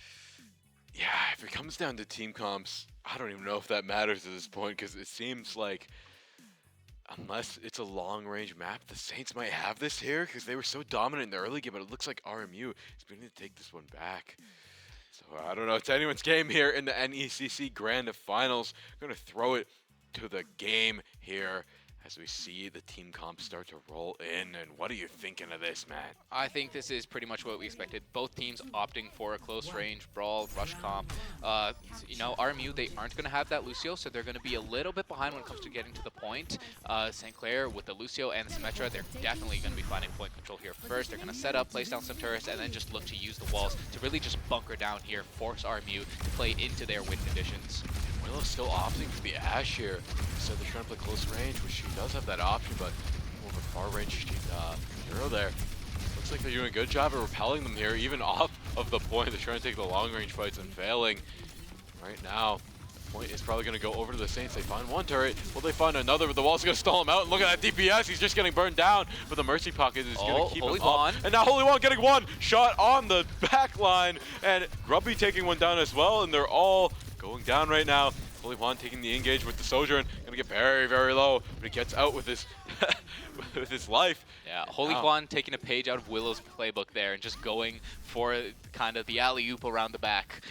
yeah, if it comes down to team comps, I don't even know if that matters at this point, because it seems like unless it's a long-range map, the Saints might have this here because they were so dominant in the early game, but it looks like RMU is going to take this one back. So I don't know. It's anyone's game here in the NECC Grand Finals. Going to throw it to the game here as we see the team comp start to roll in. And what are you thinking of this, Matt? I think this is pretty much what we expected. Both teams opting for a close range brawl, rush comp. You know, RMU, they aren't going to have that Lucio, so they're going to be a little bit behind when it comes to getting to the point. St. Clair with the Lucio and the Symmetra, they're definitely going to be finding point control here first. They're going to set up, place down some turrets, and then just look to use the walls to really just bunker down here, force RMU to play into their win conditions. Willow's still opting for the Ashe here. So they're trying to play close range, which she does have that option, but more of a far range hero there. Looks like they're doing a good job of repelling them here, even off of the point. They're trying to take the long range fights and failing. Right now, the point is probably going to go over to the Saints. They find one turret. Will they find another? But the wall's going to stall him out. And look at that DPS. He's just getting burned down. But the Mercy Pocket is going to keep him up. And now Holy One getting one shot on the back line. And Grubby taking one down as well. And they're all going down right now. Holy One taking the engage with the Sojourn. Gonna get very, very low, but he gets out with his with his life. Yeah, And Holy now- Juan taking a page out of Willow's playbook there and just going for kind of the alley-oop around the back.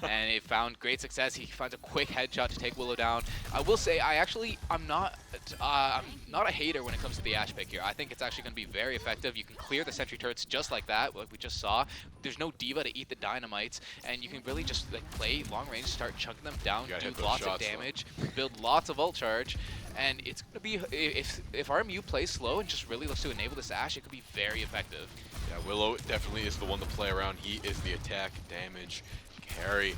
And it found great success. He finds a quick headshot to take Willow down. I will say, I'm not a hater when it comes to the Ash pick here. I think it's actually going to be very effective. You can clear the sentry turrets just like that, like we just saw. There's no D.Va to eat the dynamites, and you can really just like play long range, start chunking them down, do lots of damage, build lots of ult charge. And it's going to be, if RMU plays slow and just really looks to enable this Ashe, it could be very effective. Yeah, Willow definitely is the one to play around. He is the attack damage carry.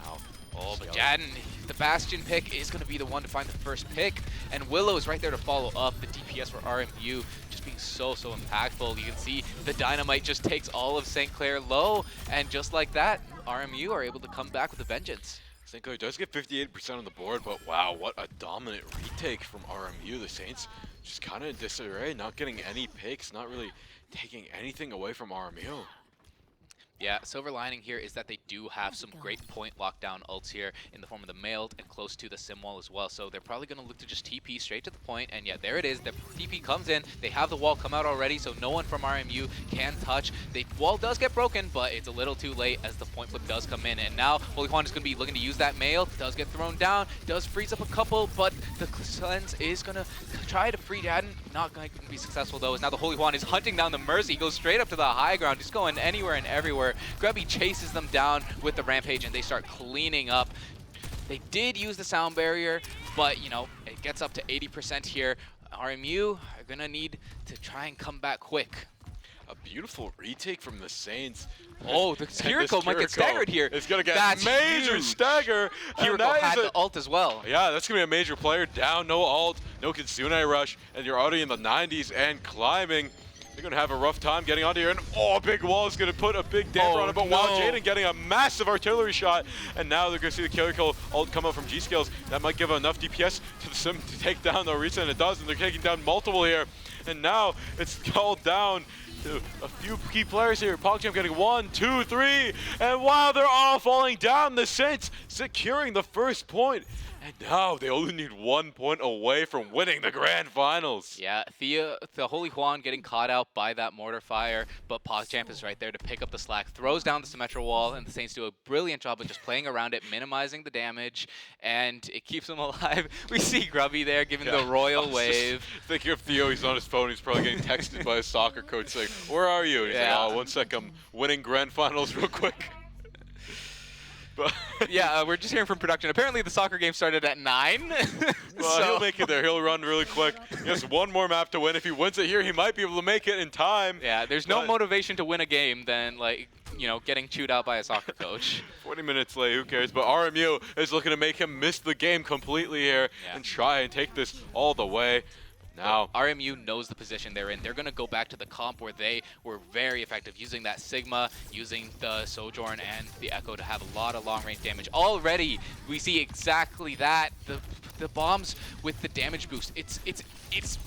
Now, oh, but Jadden, the Bastion pick is going to be the one to find the first pick. And Willow is right there to follow up. The DPS for RMU just being so impactful. You can see the Dynamite just takes all of St. Clair low. And just like that, RMU are able to come back with a vengeance. St. Clair does get 58% on the board, but wow, what a dominant retake from RMU. The Saints just kind of in disarray, not getting any picks, not really taking anything away from RMU. Yeah, silver lining here is that they do have some great point lockdown ults here in the form of the mailed and close to the sim wall as well. So they're probably going to look to just TP straight to the point. And yeah, there it is. The TP comes in. They have the wall come out already, so no one from RMU can touch. The wall does get broken, but it's a little too late as the point flip does come in. And now Holy Juan is going to be looking to use that mail. Does get thrown down, does freeze up a couple, but the cleanse is going to try to free Jadden. Not going to be successful though, as now the Holy Juan is hunting down the Mercy. He goes straight up to the high ground. He's going anywhere and everywhere. Grubby chases them down with the Rampage and they start cleaning up. They did use the sound barrier, but you know, it gets up to 80% here. RMU are gonna need to try and come back quick. A beautiful retake from the Saints. Oh, the Kiriko might get staggered here. It's gonna get That's major huge. stagger. Kiriko had the ult as well. Yeah, that's gonna be a major player down, no ult, no Kitsune rush, and you're already in the 90s and climbing. They're gonna have a rough time getting onto here, and oh, big wall is gonna put a big damper on it. But wow, Jaden getting a massive artillery shot, and now they're gonna see the Kiriko ult come out from G-Scales. That might give enough DPS to the Sim to take down the Orisa, and it does, and they're taking down multiple here. And now it's called down to a few key players here. PogChamp getting 1, 2, 3, and wow, they're all falling down. The Saints securing the first point. And now they only need 1 point away from winning the grand finals. Yeah, the Holy Juan getting caught out by that mortar fire, but PogChamp is right there to pick up the slack, throws down the Symmetra wall, and the Saints do a brilliant job of just playing around it, minimizing the damage, and it keeps them alive. We see Grubby there giving the royal wave. Thinking of Theo, he's on his phone, he's probably getting texted by his soccer coach saying, "Where are you?" And he's like, "Oh, 1 sec, I'm winning grand finals real quick." But yeah, we're just hearing from production. Apparently the soccer game started at 9. Well, so he'll make it there. He'll run really quick. He has one more map to win. If he wins it here, he might be able to make it in time. Yeah, there's no motivation to win a game than, like, you know, getting chewed out by a soccer coach. 20 minutes late, who cares? But RMU is looking to make him miss the game completely here and try and take this all the way. Now, RMU knows the position they're in. They're going to go back to the comp where they were very effective, using that Sigma, using the Sojourn and the Echo to have a lot of long-range damage. Already, we see exactly that. The bombs with the damage boost. It's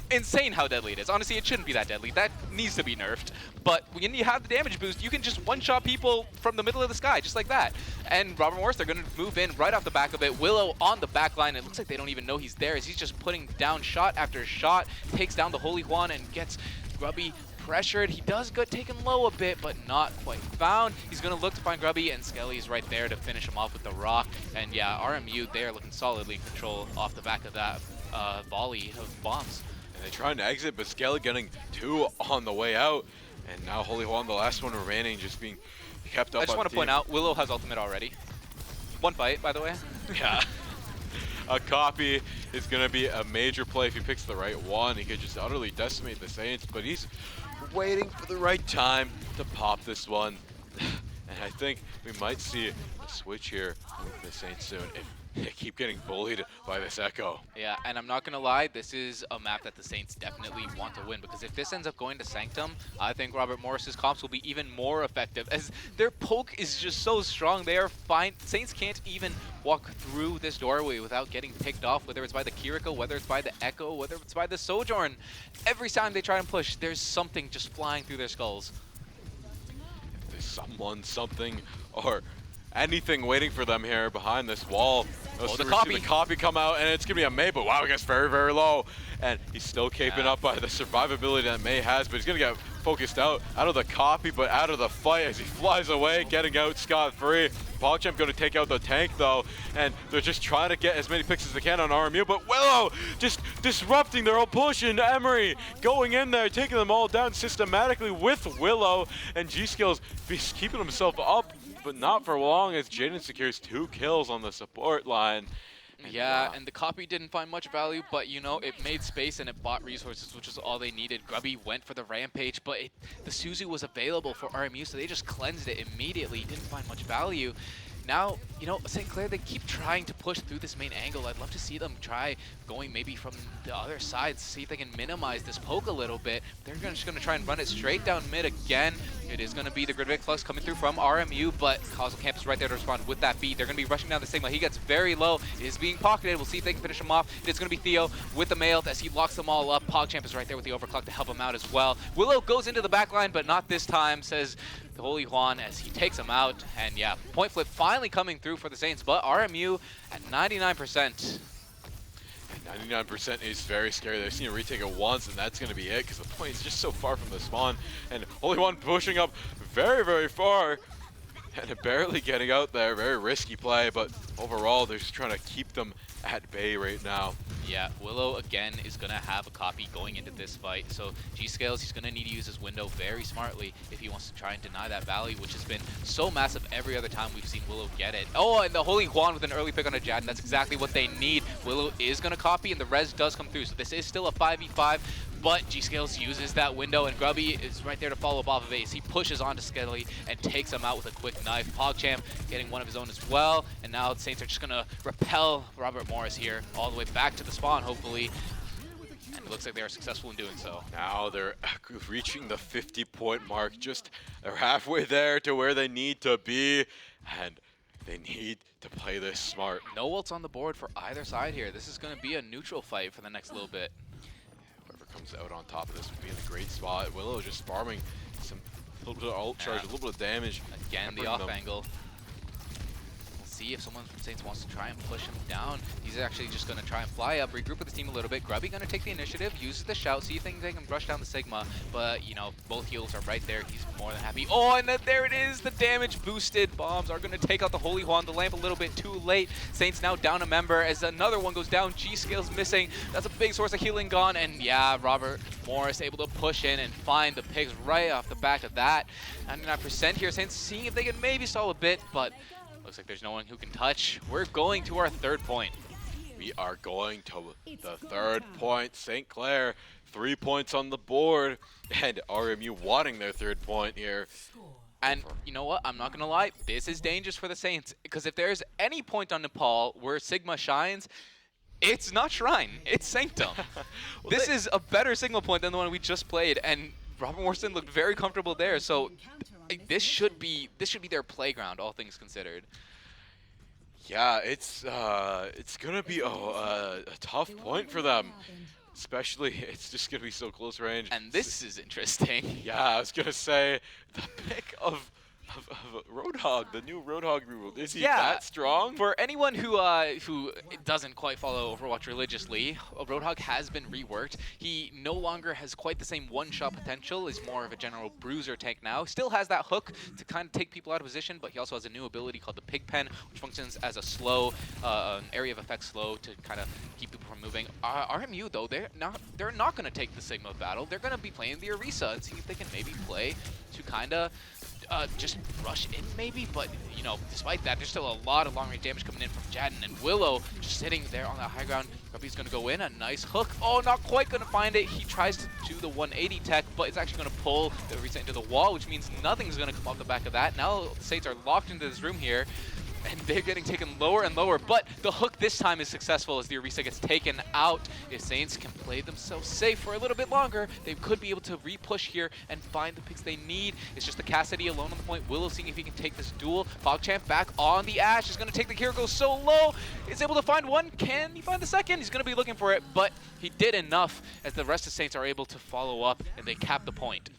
insane how deadly it is. Honestly, it shouldn't be that deadly. That needs to be nerfed. But when you have the damage boost, you can just one-shot people from the middle of the sky, just like that. And Robert Morris, they're going to move in right off the back of it. Willow on the back line. It looks like they don't even know he's there as he's just putting down shot after shot. Takes down the Holy Juan and gets Grubby pressured. He does get taken low a bit, but not quite found. He's going to look to find Grubby, and Skelly is right there to finish him off with the rock. And yeah, RMU there looking solidly in control off the back of that volley of bombs. And they're trying to exit, but Skelly getting 2 on the way out. And now Holy Juan, the last one remaining, just being kept up. I just want to point out, Willow has ultimate already. 1 fight, by the way. Yeah. A copy is going to be a major play if he picks the right one. He could just utterly decimate the Saints, but he's waiting for the right time to pop this one. And I think we might see a switch here with the Saints soon if they keep getting bullied by this Echo. Yeah, and I'm not going to lie, this is a map that the Saints definitely want to win, because if this ends up going to Sanctum, I think Robert Morris's comps will be even more effective, as their poke is just so strong. They are fine. Saints can't even walk through this doorway without getting picked off, whether it's by the Kiriko, whether it's by the Echo, whether it's by the Sojourn. Every time they try and push, there's something just flying through their skulls. If there's someone, something, or anything waiting for them here behind this wall. Oh, the We copy. see the copy come out, and it's going to be a May, but wow, it gets very, very low. And he's still keeping up by the survivability that May has, but he's going to get focused out of the copy, but out of the fight as he flies away, getting out scot-free. PogChamp going to take out the tank, though, and they're just trying to get as many picks as they can on RMU, but Willow just disrupting their own push, and Emery going in there, taking them all down systematically with Willow, and G-Skills keeping himself up, but not for long as Jaden secures 2 kills on the support line. Yeah, and the copy didn't find much value, but you know, it made space and it bought resources, which is all they needed. Grubby went for the Rampage, but the Suzu was available for RMU, so they just cleansed it immediately. Didn't find much value. Now, you know, St. Clair, they keep trying to push through this main angle. I'd love to see them try going maybe from the other side, see if they can minimize this poke a little bit. They're just going to try and run it straight down mid again. It is going to be the Gridvic Flux coming through from RMU, but Causal Camp is right there to respond with that beat. They're going to be rushing down the Sigma. He gets very low. It is being pocketed. We'll see if they can finish him off. It's going to be Theo with the mail as he locks them all up. PogChamp is right there with the overclock to help him out as well. Willow goes into the back line, but not this time, says the Holy Juan as he takes him out. And yeah, point flip finally coming through for the Saints, but RMU at 99%. 99% is very scary. They've seen a retake it once, and that's going to be it because the point is just so far from the spawn. And Holy One pushing up very, very far and barely getting out there. Very risky play, but overall, they're just trying to keep them at bay right now. Yeah, Willow again is going to have a copy going into this fight. So G-Scales, he's going to need to use his window very smartly if he wants to try and deny that value, which has been so massive every other time we've seen Willow get it. Oh, and the Holy Juan with an early pick on a Jad. That's exactly what they need. Willow is going to copy, and the res does come through. So this is still a 5v5. But G-Scales uses that window, and Grubby is right there to follow up off of Ace. He pushes onto Skelly and takes him out with a quick knife. PogChamp getting one of his own as well, and now the Saints are just going to repel Robert Morris here all the way back to the spawn, hopefully. And it looks like they are successful in doing so. Now they're reaching the 50-point mark. They're halfway there to where they need to be, and they need to play this smart. No ults on the board for either side here. This is going to be a neutral fight for the next little bit. Comes out on top of this would be in a great spot. Willow just farming some little bit of ult charge, a little bit of damage. Again, the off angle. We'll see if someone from Saints wants to try and push him down. He's actually just going to try and fly up, regroup with the team a little bit. Grubby going to take the initiative, uses the shout, see if they can rush down the Sigma. But, you know, both heals are right there. He's more than happy. Oh, and then there it is. The damage boosted bombs are going to take out the Holy Juan. The lamp a little bit too late. Saints now down a member as another one goes down. G-Scales missing. That's a big source of healing gone. And yeah, Robert Morris able to push in and find the picks right off the back of that. 99% here. Saints seeing if they can maybe stall a bit, but looks like there's no one who can touch. We're going to our third point. We are going to the third point. St. Clair, 3 points on the board, and RMU wanting their third point here. And you know what? I'm not going to lie. This is dangerous for the Saints, because if there's any point on Nepal where Sigma shines, it's not Shrine, it's Sanctum. This is a better Sigma point than the one we just played, and Robert Morrison looked very comfortable there, so this should be their playground, all things considered. Yeah, it's gonna be a tough point for them. Especially, it's just gonna be so close range. And this is interesting. Yeah, I was gonna say the pick of Roadhog, the new Roadhog rule. Is he that strong? For anyone who doesn't quite follow Overwatch religiously, Roadhog has been reworked. He no longer has quite the same one-shot potential. He's more of a general bruiser tank now. Still has that hook to kind of take people out of position, but he also has a new ability called the Pig Pen, which functions as a slow, an area of effect slow to kind of keep people from moving. RMU though, they're not going to take the Sigma battle. They're going to be playing the Orisa and see if they can maybe play to kind of just rush in maybe, but you know, despite that, there's still a lot of long-range damage coming in from Jadden, and Willow just sitting there on that high ground. Grubby's gonna go in, a nice hook. Oh, not quite gonna find it. He tries to do the 180 tech, but it's actually gonna pull the reset into the wall, which means nothing's gonna come off the back of that. Now the Saints are locked into this room here, and they're getting taken lower and lower, but the hook this time is successful as the Orisa gets taken out. If Saints can play themselves safe for a little bit longer, they could be able to re-push here and find the picks they need. It's just the Cassidy alone on the point. Willow seeing if he can take this duel. PogChamp back on the Ashe is going to take the Kira, goes so low. Is able to find one. Can he find the second? He's going to be looking for it, but he did enough as the rest of Saints are able to follow up and they cap the point.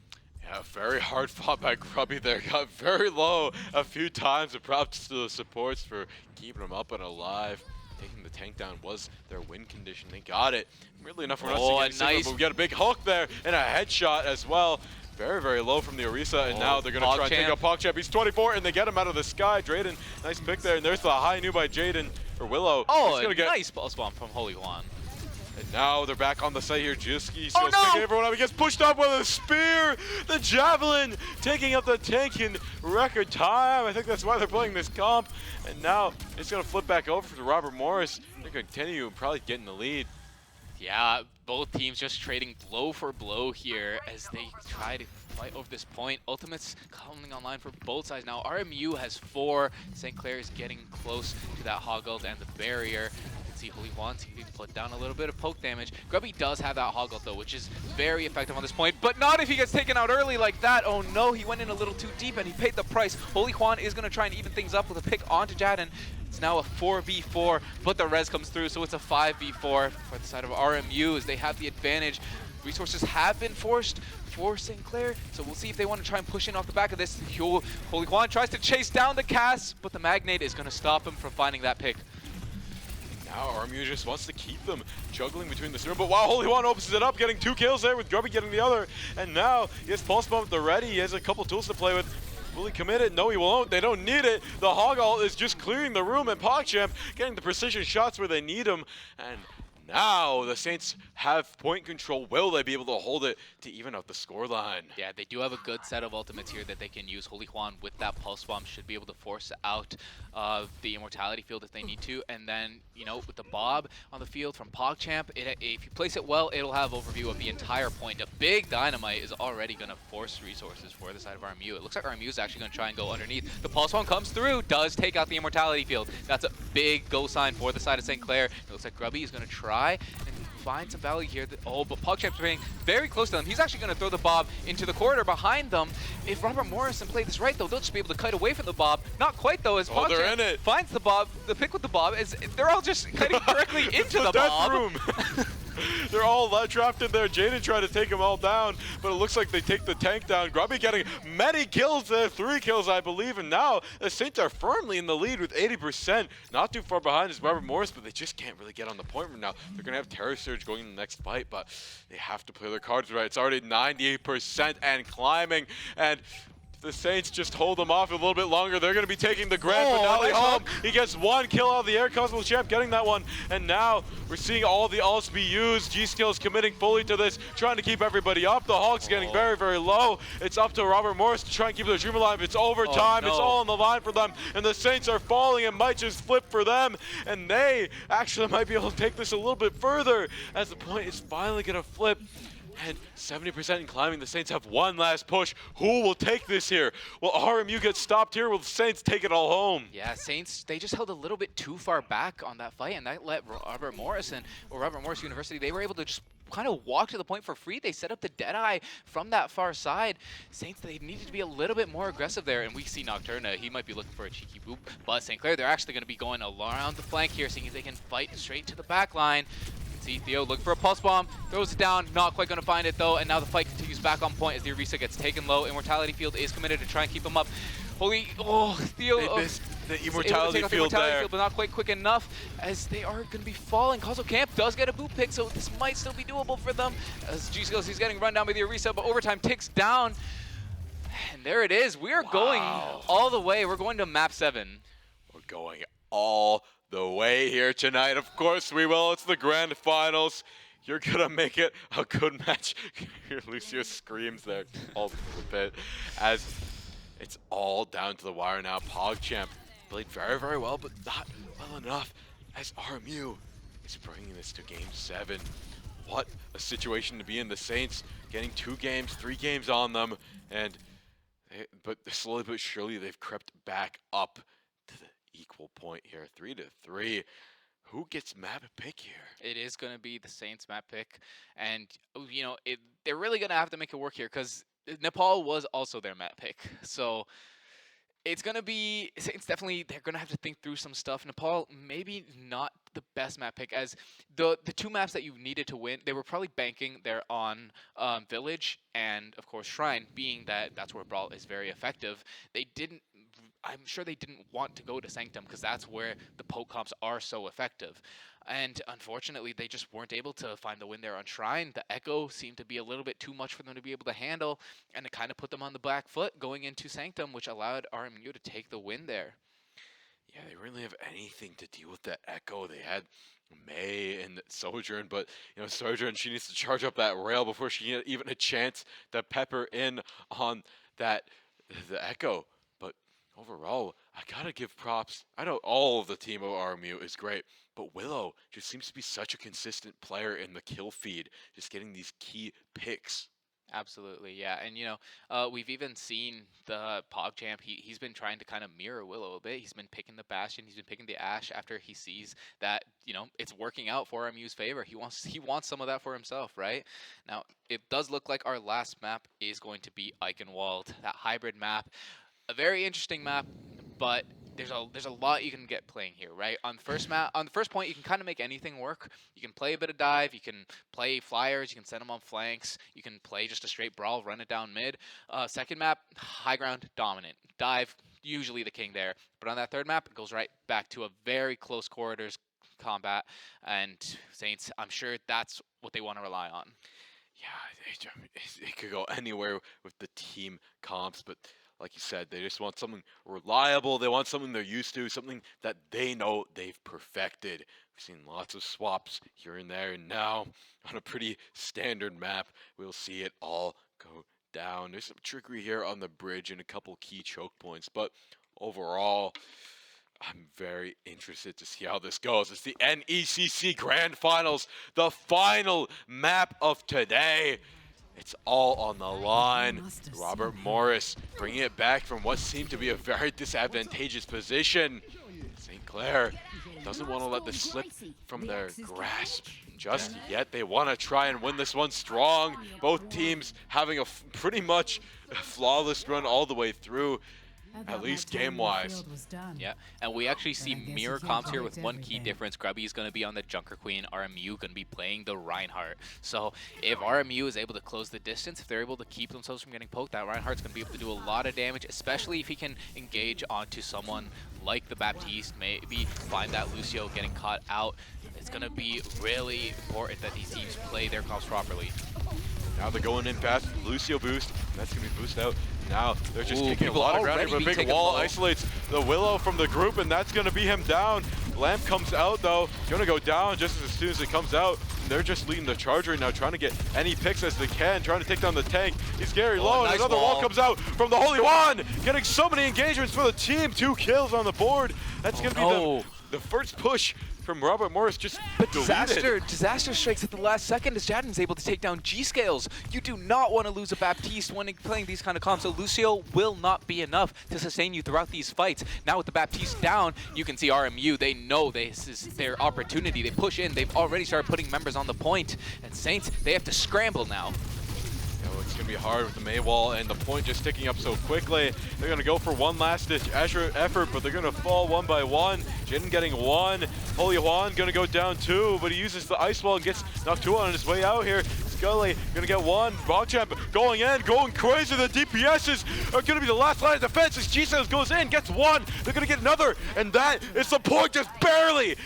Yeah, very hard fought by Grubby there. Got very low a few times. And props to the supports for keeping him up and alive. Taking the tank down was their win condition. They got it. Weirdly enough, we're not seeing Oh, a any signal, nice. but we got a big hook there and a headshot as well. Very, very low from the Orisa, and now they're going to try and take out PogChamp. He's 24, and they get him out of the sky. Drayden, nice pick there, and there's the high new by Jaden, or Willow. Oh, a nice pulse bomb from Holy Juan. And now they're back on the site here. Juski Oh, no! picking everyone up. He gets pushed up with a spear. The Javelin taking up the tank in record time. I think that's why they're playing this comp. And now it's going to flip back over to Robert Morris. They're going to continue and probably get in the lead. Yeah, both teams just trading blow for blow here as they try to fight over this point. Ultimates coming online for both sides now. RMU has 4. St. Clair is getting close to that Hog Ult and the barrier. See Holy Juan can put down a little bit of poke damage. Grubby does have that Hog Ult though, which is very effective on this point, but not if he gets taken out early like that. Oh no, he went in a little too deep and he paid the price. Holy Juan is going to try and even things up with a pick onto Jaden. It's now a 4v4, but the res comes through, so it's a 5v4 for the side of RMU as they have the advantage. Resources have been forced for St. Clair, so we'll see if they want to try and push in off the back of this. Holy Juan tries to chase down the cast, but the Magnate is going to stop him from finding that pick. Now RMU just wants to keep them juggling between the zero, but wow, Holy Juan opens it up, getting 2 kills there with Grubby getting the other, and now he has Pulse Bomb at the ready. He has a couple tools to play with. Will he commit it? No, he won't. They don't need it. The Hog Ult is just clearing the room, and PogChamp getting the precision shots where they need them. And now the Saints have point control. Will they be able to hold it to even out the scoreline? Yeah, they do have a good set of ultimates here that they can use. Holy Juan with that Pulse Bomb should be able to force out the Immortality field if they need to. And then, you know, with the Bob on the field from PogChamp, if you place it well, it'll have overview of the entire point. A big Dynamite is already going to force resources for the side of RMU. It looks like RMU is actually going to try and go underneath. The Pulse Bomb comes through, does take out the Immortality field. That's a big go sign for the side of St. Clair. It looks like Grubby is going to try and find some value here. Oh, but PogChamp's being very close to them. He's actually going to throw the Bob into the corridor behind them. If Robert Morrison played this right, though, they'll just be able to kite away from the Bob. Not quite, though, as PogChamp finds the Bob, the pick with the Bob, as they're all just kiting directly into the Bob. Room. They're all trapped in there. Jaden tried to take them all down, but it looks like they take the tank down. Grubby getting many kills there, 3 kills, I believe, and now the Saints are firmly in the lead with 80%. Not too far behind is Robert Morris, but they just can't really get on the point right now. They're going to have Terror Surge going in the next fight, but they have to play their cards right. It's already 98% and climbing, and the Saints just hold them off a little bit longer. They're going to be taking the grand finale home. He gets 1 kill out of the air. Cosmo Champ getting that one. And now we're seeing all the ults be used. G-Skills committing fully to this, trying to keep everybody up. The Hawks getting very, very low. It's up to Robert Morris to try and keep their dream alive. It's overtime. It's all on the line for them. And the Saints are falling. It might just flip for them. And they actually might be able to take this a little bit further as the point is finally going to flip. And 70% in climbing. The Saints have one last push. Who will take this here? Will RMU get stopped here? Will the Saints take it all home? Yeah, Saints, they just held a little bit too far back on that fight, and that let Robert Morris University, they were able to just kind of walk to the point for free. They set up the Deadeye from that far side. Saints, they needed to be a little bit more aggressive there, and we see Nocturna. He might be looking for a cheeky boop, but St. Clair, they're actually going to be going around the flank here, seeing if they can fight straight to the back line. See Theo looking for a Pulse Bomb, throws it down, not quite going to find it though, and now the fight continues back on point as the Orisa gets taken low. Immortality field is committed to try and keep him up. Theo they missed the Immortality field there. But not quite quick enough as they are going to be falling. Cosmo Camp does get a boot pick, so this might still be doable for them. As G-Skills, he's getting run down by the Orisa, but overtime ticks down. And there it is. We are going all the way. We're going to map 7. We're going all the way here tonight. Of course we will. It's the grand finals. You're gonna make it a good match. Lucio screams there all the pit as it's all down to the wire now. PogChamp played very, very well, but not well enough as RMU is bringing this to game 7. What a situation to be in. The Saints getting 2 games, 3 games on them, and but slowly but surely they've crept back up to the equal point here, 3-3. Who gets map pick here? It is going to be the Saints map pick, and you know they're really going to have to make it work here because Nepal was also their map pick. So it's going to be Saints. Definitely, they're going to have to think through some stuff. Nepal maybe not the best map pick, as the two maps that you needed to win, they were probably banking there on Village and of course Shrine, being that that's where Brawl is very effective. They didn't. I'm sure they didn't want to go to Sanctum because that's where the poke comps are so effective. And unfortunately, they just weren't able to find the win there on Shrine. The Echo seemed to be a little bit too much for them to be able to handle, and it kind of put them on the back foot going into Sanctum, which allowed RMU to take the win there. Yeah, they really have anything to deal with that Echo. They had May and Sojourn, but Sojourn, she needs to charge up that rail before she get even a chance to pepper in on the Echo. But overall, I gotta give props. I know all of the team of RMU is great, but Willow just seems to be such a consistent player in the kill feed, just getting these key picks. Absolutely, yeah. And we've even seen the PogChamp. He's been trying to kind of mirror Willow a bit. He's been picking the Bastion. He's been picking the Ashe after he sees that it's working out for RMU's favor. He wants some of that for himself, right? Now it does look like our last map is going to be Eichenwald, that hybrid map. A very interesting map, but there's a lot you can get playing here, right? On the first point, you can kind of make anything work. You can play a bit of dive, you can play flyers, you can send them on flanks, you can play just a straight brawl, run it down mid. Second map, high ground dominant. Dive, usually the king there. But on that third map, it goes right back to a very close corridors combat. And Saints, I'm sure that's what they want to rely on. Yeah, it could go anywhere with the team comps, but like you said, they just want something reliable. They want something they're used to, something that they know they've perfected. We've seen lots of swaps here and there, and now on a pretty standard map, we'll see it all go down. There's some trickery here on the bridge and a couple key choke points, but overall, I'm very interested to see how this goes. It's the NECC Grand Finals, the final map of today. It's all on the line. Robert Morris bringing it back from what seemed to be a very disadvantageous position. St. Clair doesn't want to let this slip from their grasp just yet. They want to try and win this one strong. Both teams having a pretty much flawless run all the way through, at least game-wise. Yeah, and we actually see mirror comps here with one key difference. Grubby is going to be on the Junker Queen. RMU going to be playing the Reinhardt. So if RMU is able to close the distance, if they're able to keep themselves from getting poked, that Reinhardt's going to be able to do a lot of damage, especially if he can engage onto someone like the Baptiste, maybe find that Lucio getting caught out. It's going to be really important that these teams play their comps properly. Now they're going in fast. Lucio boost. That's going to be boosted out. Now they're just taking a lot of ground here, but a big wall isolates the Willow from the group, and that's going to be him down. Lamp comes out, though. Going to go down just as soon as it comes out. And they're just leading the charge right now, trying to get any picks as they can, trying to take down the tank. He's very low, and another wall comes out from the Holy One. Getting so many engagements for the team. 2 kills on the board. That's going to be the first push from Robert Morris. But disaster strikes at the last second as Jadden's able to take down G-Scales. You do not want to lose a Baptiste when playing these kind of comps, so Lucio will not be enough to sustain you throughout these fights. Now with the Baptiste down, you can see RMU, they know this is their opportunity. They push in, they've already started putting members on the point, and Saints, they have to scramble now. It's going to be hard with the May wall and the point just ticking up so quickly. They're going to go for one last-ditch effort, but they're going to fall one by one. Jin getting 1. Holy Juan going to go down 2, but he uses the ice wall and gets knocked 2 on his way out here. Scully going to get 1. PogChamp going in, going crazy. The DPSs are going to be the last line of defense as G-Sales goes in, gets 1. They're going to get another, and that is the point, just barely.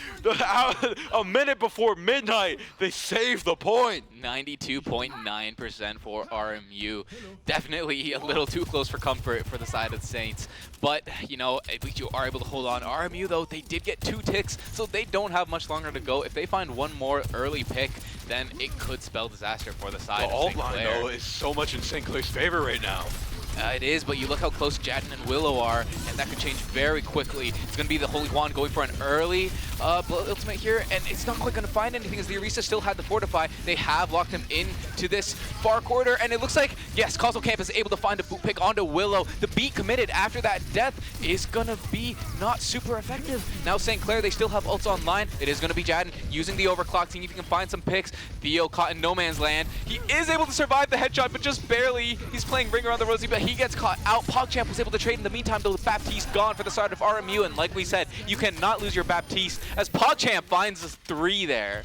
A minute before midnight, they save the point. 92.9% for RMU. Definitely a little too close for comfort for the side of the Saints. But, at least you are able to hold on. RMU, though, they did get 2 ticks, so they don't have much longer to go. If they find one more early pick, then it could spell disaster for the side of St. Clair. The ult line, though, is so much in St. Clair's favor right now. It is, but you look how close Jadden and Willow are, and that could change very quickly. It's going to be the Holy Juan going for an early ultimate here, and it's not quite going to find anything as the Orisa still had the Fortify. They have locked him into this far corridor, and it looks like, yes, Causal Camp is able to find a boot pick onto Willow. The beat committed after that death is going to be not super effective. Now St. Clair, they still have ults online. It is going to be Jadden using the overclock, seeing if he can find some picks. Theo caught in no man's land. He is able to survive the headshot, but just barely. He's playing Ring Around the Rosie, but he gets caught out. PogChamp was able to trade in the meantime, though. The Baptiste gone for the side of RMU, and like we said, you cannot lose your Baptiste as PogChamp finds a 3 there.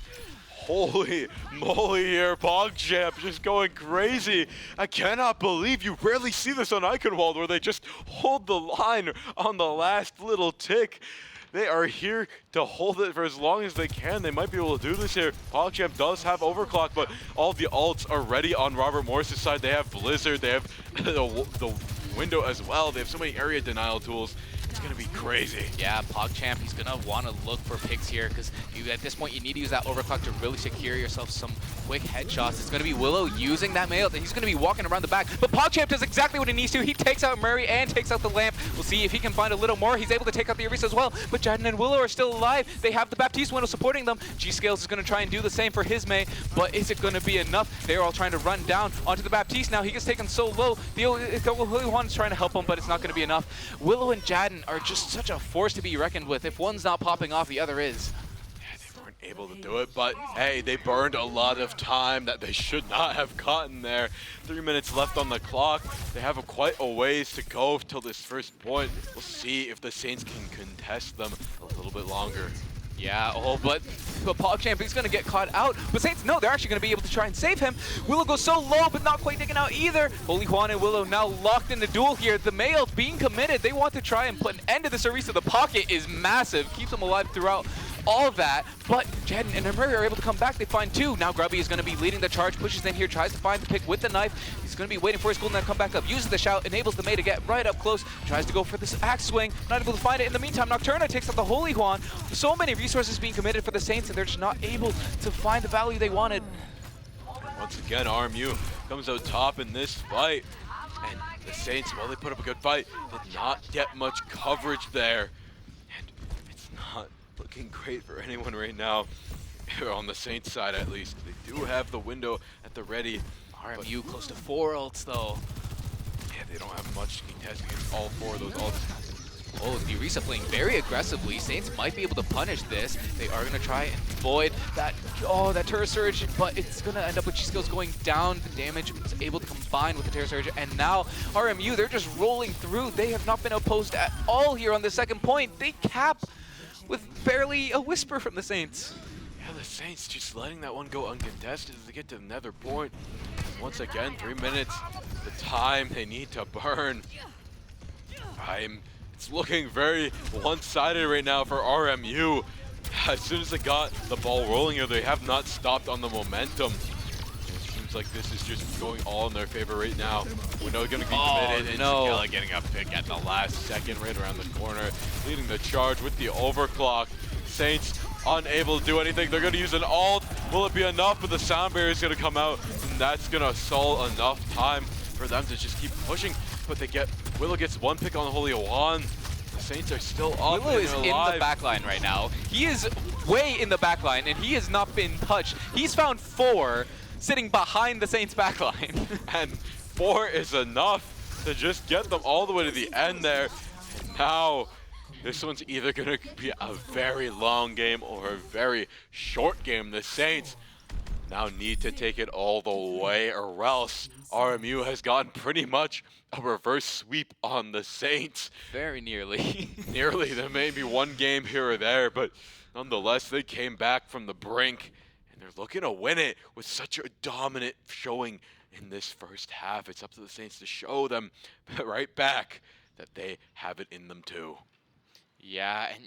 Holy moly here, PogChamp just going crazy. I cannot believe you rarely see this on Iconwald where they just hold the line on the last little tick. They are here to hold it for as long as they can. They might be able to do this here. PogChamp does have overclock, but all the ults are ready on Robert Morris's side. They have Blizzard, they have the window as well. They have so many area denial tools. It's gonna be crazy. Yeah, PogChamp, he's gonna want to look for picks here because at this point you need to use that overclock to really secure yourself some quick headshots. It's gonna be Willow using that mail. He's gonna be walking around the back, but PogChamp does exactly what he needs to. He takes out Murray and takes out the lamp. We'll see if he can find a little more. He's able to take out the Orisa as well, but Jaden and Willow are still alive. They have the Baptiste window supporting them. G-Scales is gonna try and do the same for his May, but is it gonna be enough? They're all trying to run down onto the Baptiste now. He gets taken so low. The Holy One's trying to help him, but it's not gonna be enough. Willow and Jaden are just such a force to be reckoned with. If one's not popping off, the other is. Yeah, they weren't able to do it, but hey, they burned a lot of time that they should not have gotten there. 3 minutes left on the clock. They have quite a ways to go till this first point. We'll see if the Saints can contest them a little bit longer. Yeah, but PogChamp is going to get caught out. But Saints, no, they're actually going to be able to try and save him. Willow goes so low, but not quite taken out either. Holy Juan and Willow now locked in the duel here. The male being committed. They want to try and put an end to this Orisa. The pocket is massive. Keeps them alive throughout all of that. But Jaden and Murray are able to come back. They find 2. Now Grubby is going to be leading the charge. Pushes in here, tries to find the pick with the knife. He's going to be waiting for his cooldown to come back up. Uses the shout, enables the May to get right up close. Tries to go for this axe swing. Not able to find it. In the meantime, Nocturna takes out the Holy Juan. So many resources being committed for the Saints, and they're just not able to find the value they wanted. Once again, RMU comes out top in this fight. And the Saints, while they put up a good fight, did not get much coverage there. And it's not looking great for anyone right now. On the Saints side, at least. They do have the window at the ready. RMU close to 4 ults, though. Yeah, they don't have much to contest against all 4 of those ults. Oh, the Orisa playing very aggressively. Saints might be able to punish this. They are going to try and void that, that Terror Surge, but it's going to end up with G-Skills going down. The damage is able to combine with the Terror Surge, and now RMU, they're just rolling through. They have not been opposed at all here on the second point. They cap with barely a whisper from the Saints. Yeah, the Saints just letting that one go uncontested as they get to the nether point. Once again, 3 minutes, the time they need to burn. It's looking very one-sided right now for RMU. As soon as they got the ball rolling here, they have not stopped on the momentum. It seems like this is just going all in their favor right now. Window going to be committed, and Shigella getting a pick at the last second right around the corner, leading the charge with the overclock. Saints unable to do anything. They're going to use an ult. Will it be enough? But the sound barrier is going to come out, and that's going to stall enough time for them to just keep pushing. But Willow gets 1 pick on the Holy Juan. The Saints are still up. Willow is in the backline right now. He is way in the backline, and he has not been touched. He's found 4 sitting behind the Saints backline. And 4 is enough to just get them all the way to the end there. And now, this one's either going to be a very long game or a very short game. The Saints now need to take it all the way, or else RMU has gotten pretty much a reverse sweep on the Saints. Very nearly. Nearly. There may be 1 game here or there, but nonetheless, they came back from the brink, and they're looking to win it with such a dominant showing in this first half. It's up to the Saints to show them right back that they have it in them too. Yeah, and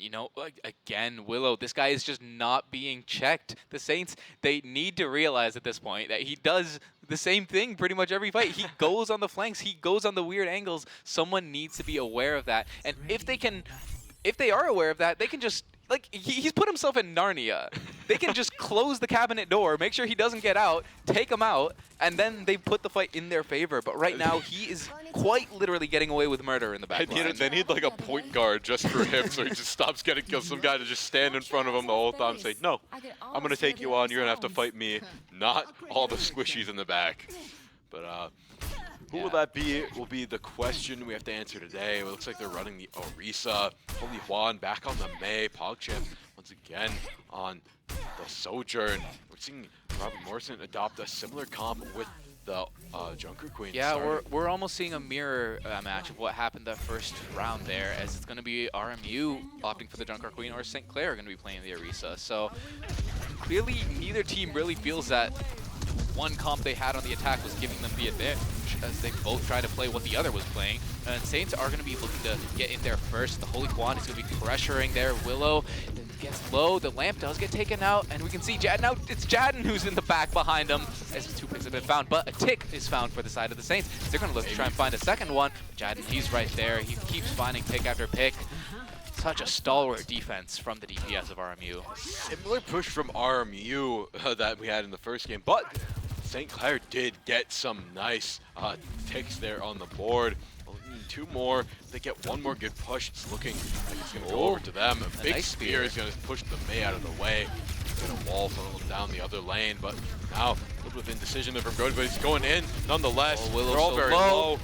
again, Willow, this guy is just not being checked. The Saints, they need to realize at this point that he does the same thing pretty much every fight. He goes on the flanks, he goes on the weird angles. Someone needs to be aware of that. And if they are aware of that, they can just, he's put himself in Narnia. They can just close the cabinet door, make sure he doesn't get out, take him out, and then they put the fight in their favor. But right now, he is quite literally getting away with murder in the back line. They need like a point guard just for him so he just stops getting killed. Some guy to just stand in front of him the whole time and say, no, I'm going to take you on. You're going to have to fight me, not all the squishies in the back. But who will that be? Will be the question we have to answer today. It looks like they're running the Orisa. Holy Juan back on the May. PogChamp once again on the Sojourn. We're seeing Robert Morrison adopt a similar comp with the Junker Queen. Yeah, started. we're almost seeing a mirror match of what happened that first round there, as it's going to be RMU opting for the Junker Queen or St. Clair are going to be playing the Orisa. So clearly neither team really feels that one comp they had on the attack was giving them the advantage, as they both try to play what the other was playing. And Saints are going to be looking to get in there first. The Holy Quan is going to be pressuring there. Willow gets low. The lamp does get taken out, and we can see Jadden out. It's Jadden who's in the back behind him, as 2 picks have been found, but a tick is found for the side of the Saints. They're going to look to try and find a second one. Jadden, he's right there. He keeps finding pick after pick. Such a stalwart defense from the DPS of RMU. Similar push from RMU that we had in the first game, but St. Clair did get some nice ticks there on the board. Only need 2 more. If they get 1 more good push, it's looking like it's going to go over to them. A big nice spear is going to push the Mei out of the way. Going to wall funnel down the other lane, but now a little bit of indecision there from Brody, but he's going in nonetheless. Willow's They're all so very low. low.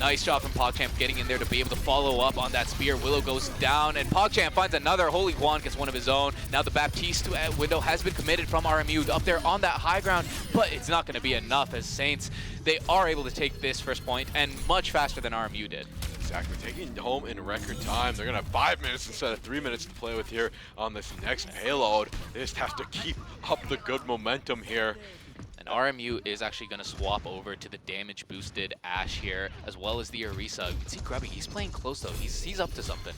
Nice job from PogChamp getting in there to be able to follow up on that spear. Willow goes down, and PogChamp finds another. Holy Quan gets one of his own. Now the Baptiste window has been committed from RMU up there on that high ground, but it's not going to be enough, as Saints, they are able to take this first point, and much faster than RMU did. Exactly, taking it home in record time. They're gonna have 5 minutes instead of 3 minutes to play with here on this next payload. They just have to keep up the good momentum here. And RMU is actually going to swap over to the damage boosted Ashe here, as well as the Orisa. You can see Grubby, he's playing close though. He's up to something.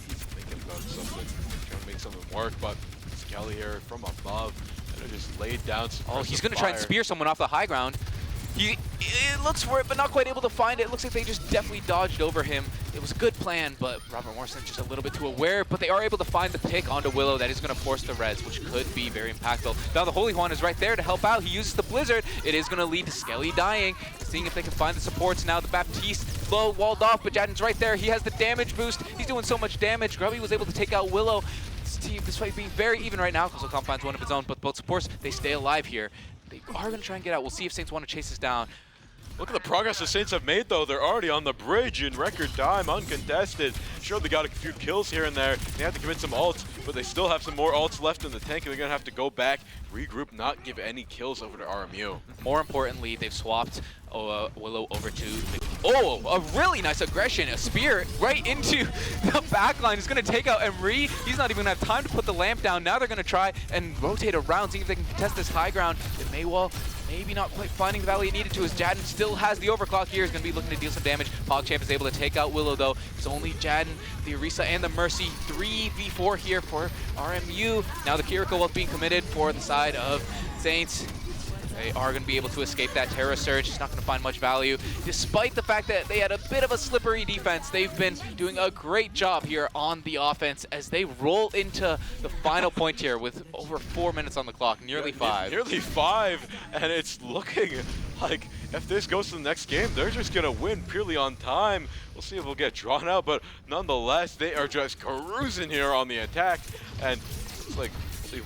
He's thinking about something, trying to make something work, but Skelly here from above, and just laid down some Oh, he's going to try and spear someone off the high ground. It looks for it, but not quite able to find it. It looks like they just definitely dodged over him. It was a good plan, but Robert Morrison just a little bit too aware. But they are able to find the pick onto Willow. That is going to force the res, which could be very impactful. Now the Holy One is right there to help out. He uses the Blizzard. It is going to lead to Skelly dying. Seeing if they can find the supports now. The Baptiste low walled off, but Jadden's right there. He has the damage boost. He's doing so much damage. Grubby was able to take out Willow. This team, this fight being very even right now. Kozilkan finds one of his own, but both supports, they stay alive here. They are going to try and get out. We'll see if Saints want to chase this down. Look at the progress the Saints have made, though. They're already on the bridge in record time, uncontested. Sure, they got a few kills here and there. They have to commit some ults, but they still have some more ults left in the tank, and they're going to have to go back, regroup, not give any kills over to RMU. More importantly, they've swapped Willow over to... Oh, a really nice aggression. A spear right into the backline. Is going to take out Emery. He's not even going to have time to put the lamp down. Now they're going to try and rotate around, see if they can contest this high ground. It may well... Maybe not quite finding the value it needed to, as Jadden still has the overclock here. He's going to be looking to deal some damage. PogChamp is able to take out Willow, though. It's only Jadden, the Orisa, and the Mercy. 3v4 here for RMU. Now the Kiriko Wealth being committed for the side of Saints. They are going to be able to escape that Terra Surge. It's not going to find much value. Despite the fact that they had a bit of a slippery defense, they've been doing a great job here on the offense as they roll into the final point here with over 4 minutes on the clock, nearly 5. Nearly 5, and it's looking like if this goes to the next game, they're just going to win purely on time. We'll see if we'll get drawn out, but nonetheless, they are just cruising here on the attack. And it's like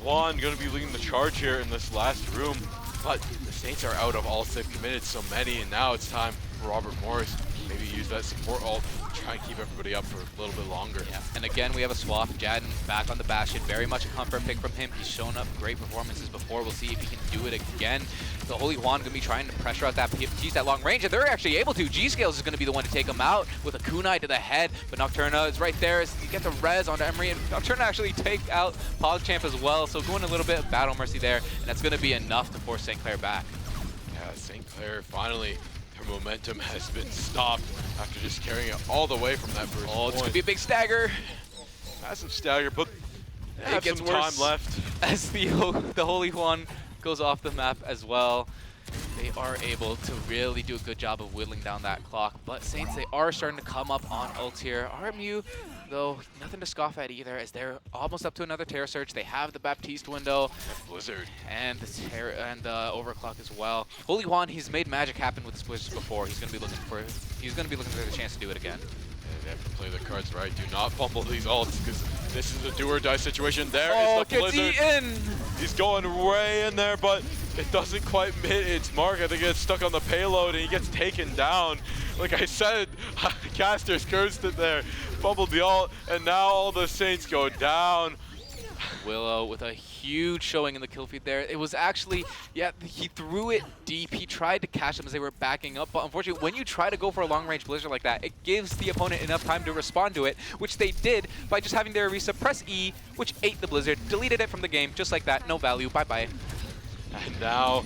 Juan going to be leading the charge here in this last room. But the Saints are out of ults. They've committed so many, and now it's time for Robert Morris maybe use that support ult to try and keep everybody up for a little bit longer. Yeah. And again, we have a swap. Jadden back on the Bastion. Very much a comfort pick from him. He's shown up great performances before. We'll see if he can do it again. The Holy Juan going to be trying to pressure out that PFTs at long range, and they're actually able to. G-Scales is going to be the one to take him out with a kunai to the head, but Nocturna is right there. You get the res onto Emery, and Nocturna actually take out PogChamp as well, so going a little bit of Battle Mercy there, and that's going to be enough to force St. Clair back. Yeah, St. Clair finally, her momentum has been stopped after just carrying it all the way from that first point. This could be a big stagger. Massive stagger, but they have gets some worse time left. As the Holy One goes off the map as well. They are able to really do a good job of whittling down that clock, but Saints, they are starting to come up on ult here. RMU, though, nothing to scoff at either, as they're almost up to another Terra Search. They have the Baptiste window, Blizzard, and the overclock as well. Holy Juan, he's made magic happen with his Blizzard before. He's going to be looking for the chance to do it again. They have to play their cards right. Do not fumble these ults, because this is a do or die situation. There is the Blizzard. Eaten. He's going way in there, but it doesn't quite hit its mark. I think it gets stuck on the payload, and he gets taken down. Like I said, Casters cursed it there, fumbled the ult, and now all the Saints go down. Willow with a huge showing in the kill feed there. It was actually, yeah, he threw it deep. He tried to catch them as they were backing up, but unfortunately, when you try to go for a long-range blizzard like that, it gives the opponent enough time to respond to it, which they did by just having their Orisa press E, which ate the blizzard, deleted it from the game, just like that, no value, bye-bye. And now,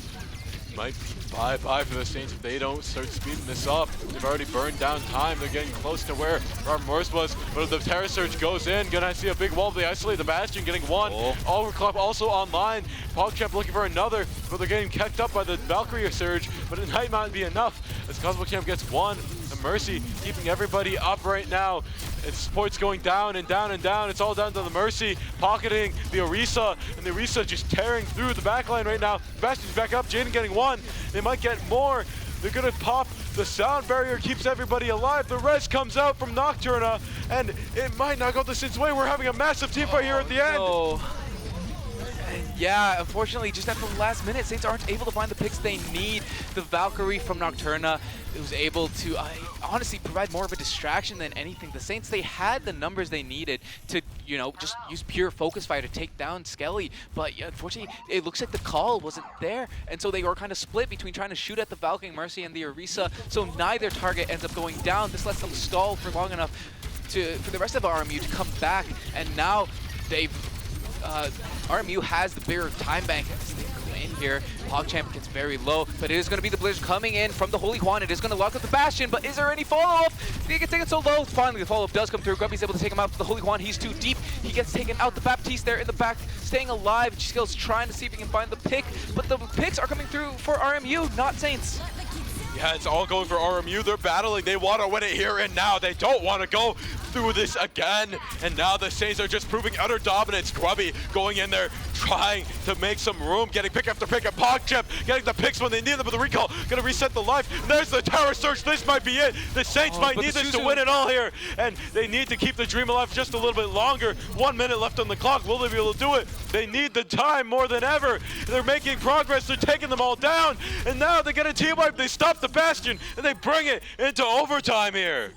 might be bye-bye for the Saints if they don't start speeding this up. They've already burned down time. They're getting close to where Morse was. But if the Terror Surge goes in, gonna see a big wall. They isolate the Bastion, getting one. Overclock also online. PogChamp looking for another, but they're getting kept up by the Valkyrie Surge. But it might not be enough as CosmoChamp gets one. The Mercy keeping everybody up right now. And support's going down and down and down. It's all down to the Mercy, pocketing the Orisa, and the Orisa just tearing through the backline right now. Bastion's back up, Jaden getting one. They might get more. They're gonna pop. The sound barrier keeps everybody alive. The res comes out from Nocturna, and it might not go the Saints' way. We're having a massive team fight here at the end. Yeah, unfortunately, just at the last minute, Saints aren't able to find the picks they need. The Valkyrie from Nocturna was able to honestly provide more of a distraction than anything. The Saints, they had the numbers they needed to, you know, just use pure focus fire to take down Skelly. But yeah, unfortunately, it looks like the call wasn't there. And so they were kind of split between trying to shoot at the Valkyrie Mercy and the Orisa. So neither target ends up going down. This lets them stall for long enough for the rest of RMU to come back. And now they've RMU has the bigger time bank as they go in here. PogChamp gets very low, but it is going to be the Blizzard coming in from the Holy Juan. It is going to lock up the Bastion, but is there any follow-up? He gets taken so low. Finally, the follow-up does come through. Grubby's able to take him out for the Holy Juan. He's too deep. He gets taken out. The Baptiste there in the back, staying alive. G-Skill's trying to see if he can find the pick, but the picks are coming through for RMU, not Saints. Yeah, it's all going for RMU. They're battling. They want to win it here and now. They don't want to go through this again. And now the Saints are just proving utter dominance. Grubby going in there, trying to make some room, getting pick after pick. And PogChamp getting the picks when they need them with the recall. Gonna reset the life. And there's the Terror Surge. This might be it. The Saints might need this to win it all here. And they need to keep the dream alive just a little bit longer. 1 minute left on the clock. Will they be able to do it? They need the time more than ever. They're making progress. They're taking them all down. And now they get a team wipe. They stop the Bastion and they bring it into overtime here.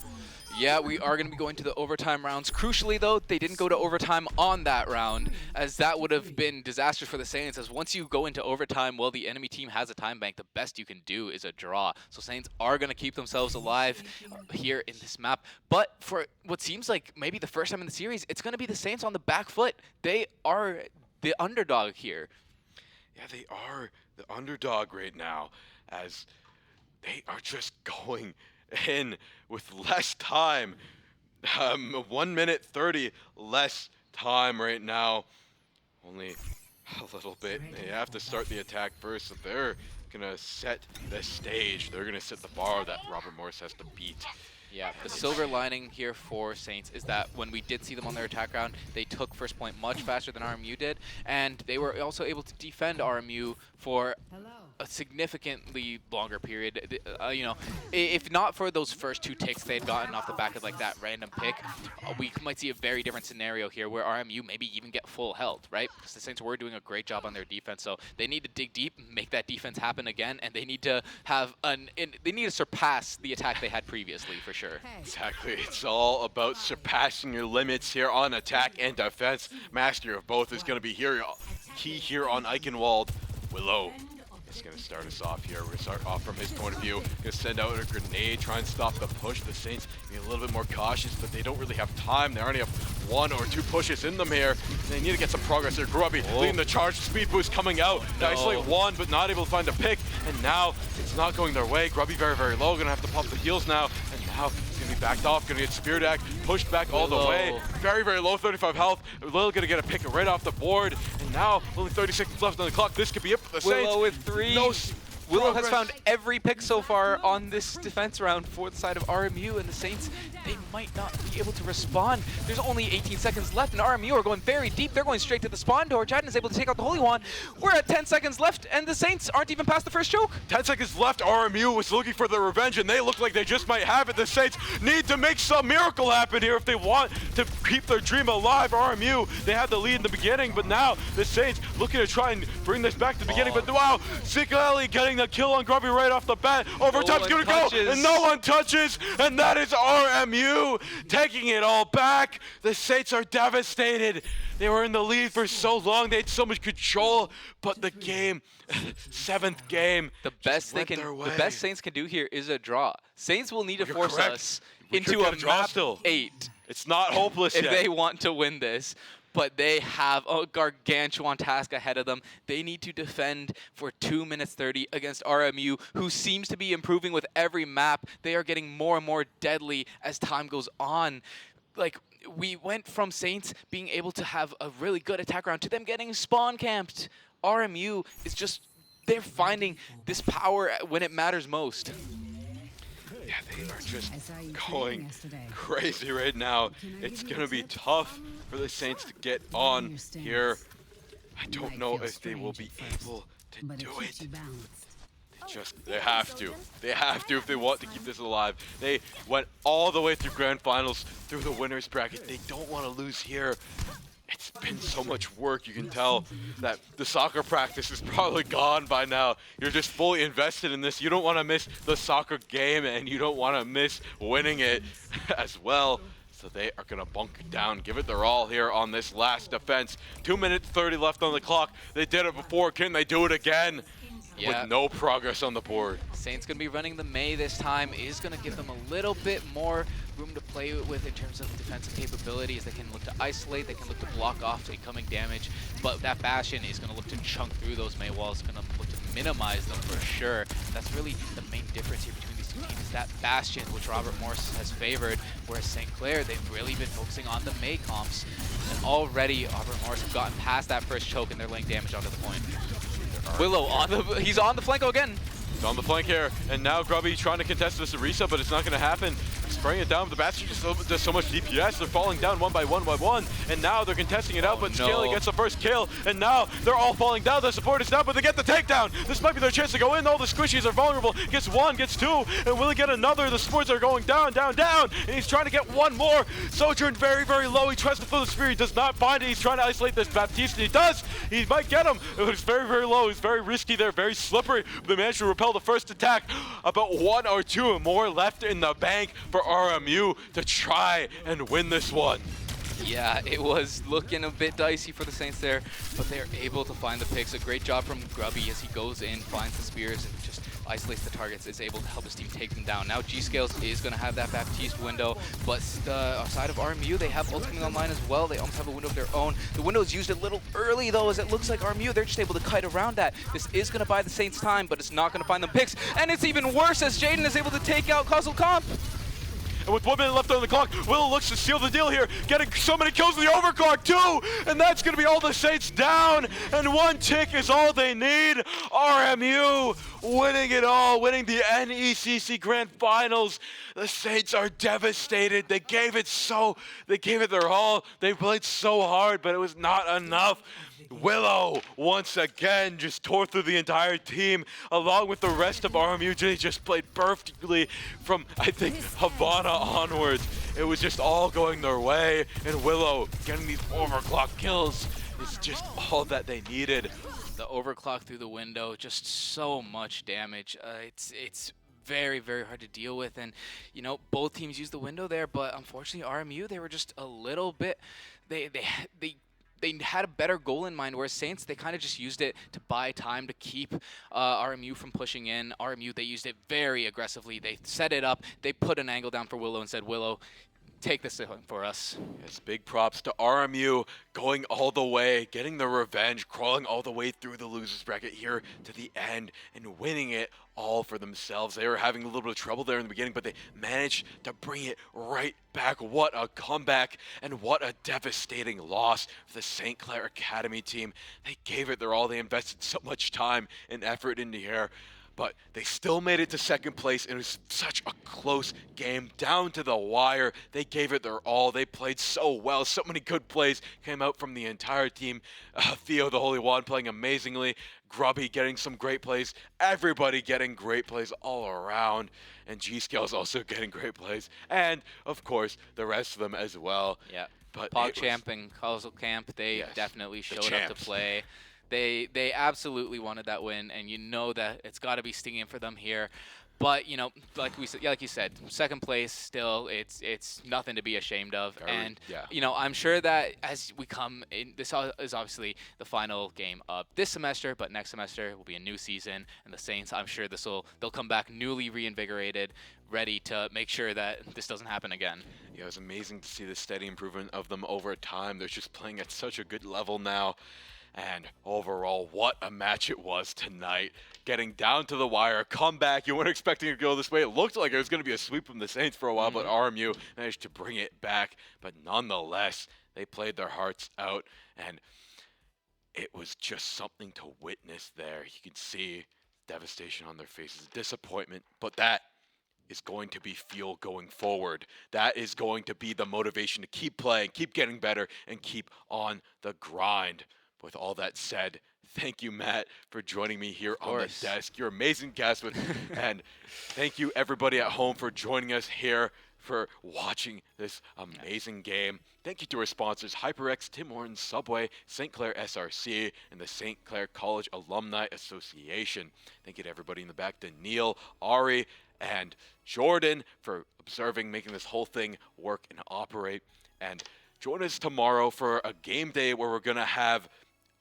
Yeah, we are going to be going to the overtime rounds. Crucially, though, they didn't go to overtime on that round, as that would have been disastrous for the Saints, as once you go into overtime, well, the enemy team has a time bank. The best you can do is a draw. So Saints are going to keep themselves alive here in this map. But for what seems like maybe the first time in the series, it's going to be the Saints on the back foot. They are the underdog here. Yeah, they are the underdog right now, as they are just going in with less time. 1 minute 30 less time right now. Only a little bit. They have to start the attack first, so they're gonna set the stage. They're gonna set the bar that Robert Morris has to beat. Yeah, the silver lining here for Saints is that when we did see them on their attack round, they took first point much faster than RMU did, and they were also able to defend RMU for a significantly longer period. You know, if not for those first two ticks they had gotten off the back of like that random pick, we might see a very different scenario here where RMU maybe even get full health, right? Because the Saints were doing a great job on their defense, so they need to dig deep, make that defense happen again, and they need to have they need to surpass the attack they had previously for sure. Exactly. It's all about surpassing your limits here on attack and defense. Master of both is going to be here, key here on Eichenwald. Willow is going to start us off here. We're going to start off from his point of view. Going to send out a grenade, try and stop the push. The Saints being a little bit more cautious, but they don't really have time. They already have 1 or 2 pushes in them here. They need to get some progress here. Grubby leading the charge. Speed boost coming out. To isolate one, but not able to find a pick. And now it's not going their way. Grubby very, very low. Going to have to pop the heals now. And now he's going to be backed off. Going to get Spear Act pushed back all the way. Very, very low, 35 health. Lil going to get a pick right off the board. And now only 30 seconds left on the clock. This could be it for the Saints. Willow with 3. Willow has found every pick so far on this defense round for the side of RMU, and the Saints, they might not be able to respond. There's only 18 seconds left, and RMU are going very deep. They're going straight to the spawn door. Jaden is able to take out the Holy One. We're at 10 seconds left, and the Saints aren't even past the first choke. 10 seconds left. RMU was looking for their revenge, and they look like they just might have it. The Saints need to make some miracle happen here if they want to keep their dream alive. RMU, they had the lead in the beginning, but now the Saints looking to try and bring this back to the beginning. But wow, Sikaleli getting a kill on Grubby right off the bat. Overtime's gonna go, and no one touches, and that is RMU taking it all back. The Saints are devastated. They were in the lead for so long. They had so much control, but the game, 7th game, the best Saints can do here is a draw. Saints will need to force us into a draw map still. 8. It's not hopeless if yet. they want to win this. But they have a gargantuan task ahead of them. They need to defend for 2 minutes 30 against RMU, who seems to be improving with every map. They are getting more and more deadly as time goes on. Like, we went from Saints being able to have a really good attack round to them getting spawn camped. RMU is just, they're finding this power when it matters most. Yeah, they are just going crazy right now. It's going to be tough for the Saints to get on here. I don't know if they will be able to do it. They have to. They have to if they want to keep this alive. They went all the way through grand finals, through the winner's bracket. They don't want to lose here. It's been so much work. You can tell that the soccer practice is probably gone by now. You're just fully invested in this. You don't want to miss the soccer game, and you don't want to miss winning it as well. So they are going to bunker down, give it their all here on this last defense. 2 minutes 30 left on the clock. They did it before. Can they do it again? With no progress on the board. Saints going to be running the Mei this time. Is going to give them a little bit more room to play with in terms of defensive capabilities. They can look to isolate, they can look to block off incoming damage, but that Bastion is going to look to chunk through those Mei walls, going to look to minimize them for sure. And that's really the main difference here between these two teams, is that Bastion, which Robert Morris has favored, whereas St. Clair, they've really been focusing on the Mei comps. And already Robert Morris have gotten past that first choke and they're laying damage onto the point. Willow he's on the flank again. He's on the flank here, and now Grubby trying to contest this Arisa, but it's not going to happen. Spraying it down, but the Bastion just does so much DPS. They're falling down one by one, and now they're contesting it out, but Scaly gets the first kill, and now they're all falling down. The support is down, but they get the takedown. This might be their chance to go in. All the squishies are vulnerable. Gets one, gets two, and will he get another? The supports are going down, down, down, and he's trying to get one more. Sojourn very, very low. He tries to fill the spear. He does not find it. He's trying to isolate this Baptiste, and he does. He might get him. It's very, very low. He's very risky there, very slippery. But they managed to repel the first attack. About 1 or 2 more left in the bank for RMU to try and win this one. Yeah, it was looking a bit dicey for the Saints there, but they're able to find the picks. A great job from Grubby as he goes in, finds the spears, and just isolates the targets, is able to help his team take them down. Now G-Scales is going to have that Baptiste window, but the side of RMU, they have Ultimate online as well. They almost have a window of their own. The window is used a little early, though, as it looks like RMU, they're just able to kite around that. This is going to buy the Saints time, but it's not going to find them picks. And it's even worse as Jaden is able to take out Causal Comp. And with 1 minute left on the clock, Willow looks to seal the deal here, getting so many kills with the overclock too, and that's going to be all the Saints down, and 1 tick is all they need. RMU winning it all, winning the NECC Grand Finals. The Saints are devastated. They gave it their all. They played so hard, but it was not enough. Willow, once again, just tore through the entire team, along with the rest of RMU. They just played perfectly from, I think, Havana onwards. It was just all going their way, and Willow getting these overclock kills is just all that they needed. The overclock through the window, just so much damage. It's very, very hard to deal with, and you know, both teams used the window there, but unfortunately RMU, they were just a little bit, they had a better goal in mind, whereas Saints, they kind of just used it to buy time to keep RMU from pushing in. RMU, they used it very aggressively. They set it up, they put an angle down for Willow and said, Willow, take this for us. Yes, big props to RMU going all the way, getting the revenge, crawling all the way through the losers bracket here to the end and winning it all for themselves. They were having a little bit of trouble there in the beginning, but they managed to bring it right back. What a comeback and what a devastating loss for the St. Clair Academy team. They gave it their all. They invested so much time and effort into here, but they still made it to second place. It was such a close game, down to the wire. They gave it their all. They played so well. So many good plays came out from the entire team. Theo, the Holy One, playing amazingly. Grubby getting some great plays. Everybody getting great plays all around. And G-Scales also getting great plays. And, of course, the rest of them as well. Yeah. But PogChamp and Causal Camp, they definitely showed up to play. They absolutely wanted that win, and you know that it's got to be stinging for them here. But like we said, yeah, like you said, second place still, it's nothing to be ashamed of. And Yeah. I'm sure that as we come in, is obviously the final game of this semester, but next semester will be a new season, and the Saints, I'm sure they'll come back newly reinvigorated, ready to make sure that this doesn't happen again. Yeah, it was amazing to see the steady improvement of them over time. They're just playing at such a good level now. And overall, what a match it was tonight. Getting down to the wire, comeback. You weren't expecting it to go this way. It looked like it was going to be a sweep from the Saints for a while, but RMU managed to bring it back. But nonetheless, they played their hearts out, and it was just something to witness there. You can see devastation on their faces, disappointment, but that is going to be fuel going forward. That is going to be the motivation to keep playing, keep getting better, and keep on the grind. With all that said, thank you, Matt, for joining me here on the desk. You're an amazing guest, and thank you everybody at home for joining us here, for watching this amazing game. Thank you to our sponsors, HyperX, Tim Hortons, Subway, St. Clair SRC, and the St. Clair College Alumni Association. Thank you to everybody in the back, to Neil, Ari, and Jordan for observing, making this whole thing work and operate. And join us tomorrow for a game day where we're going to have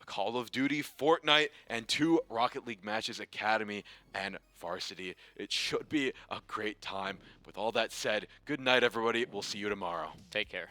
Call of Duty, Fortnite, and 2 Rocket League matches, Academy and Varsity. It should be a great time. With all that said, good night, everybody. We'll see you tomorrow. Take care.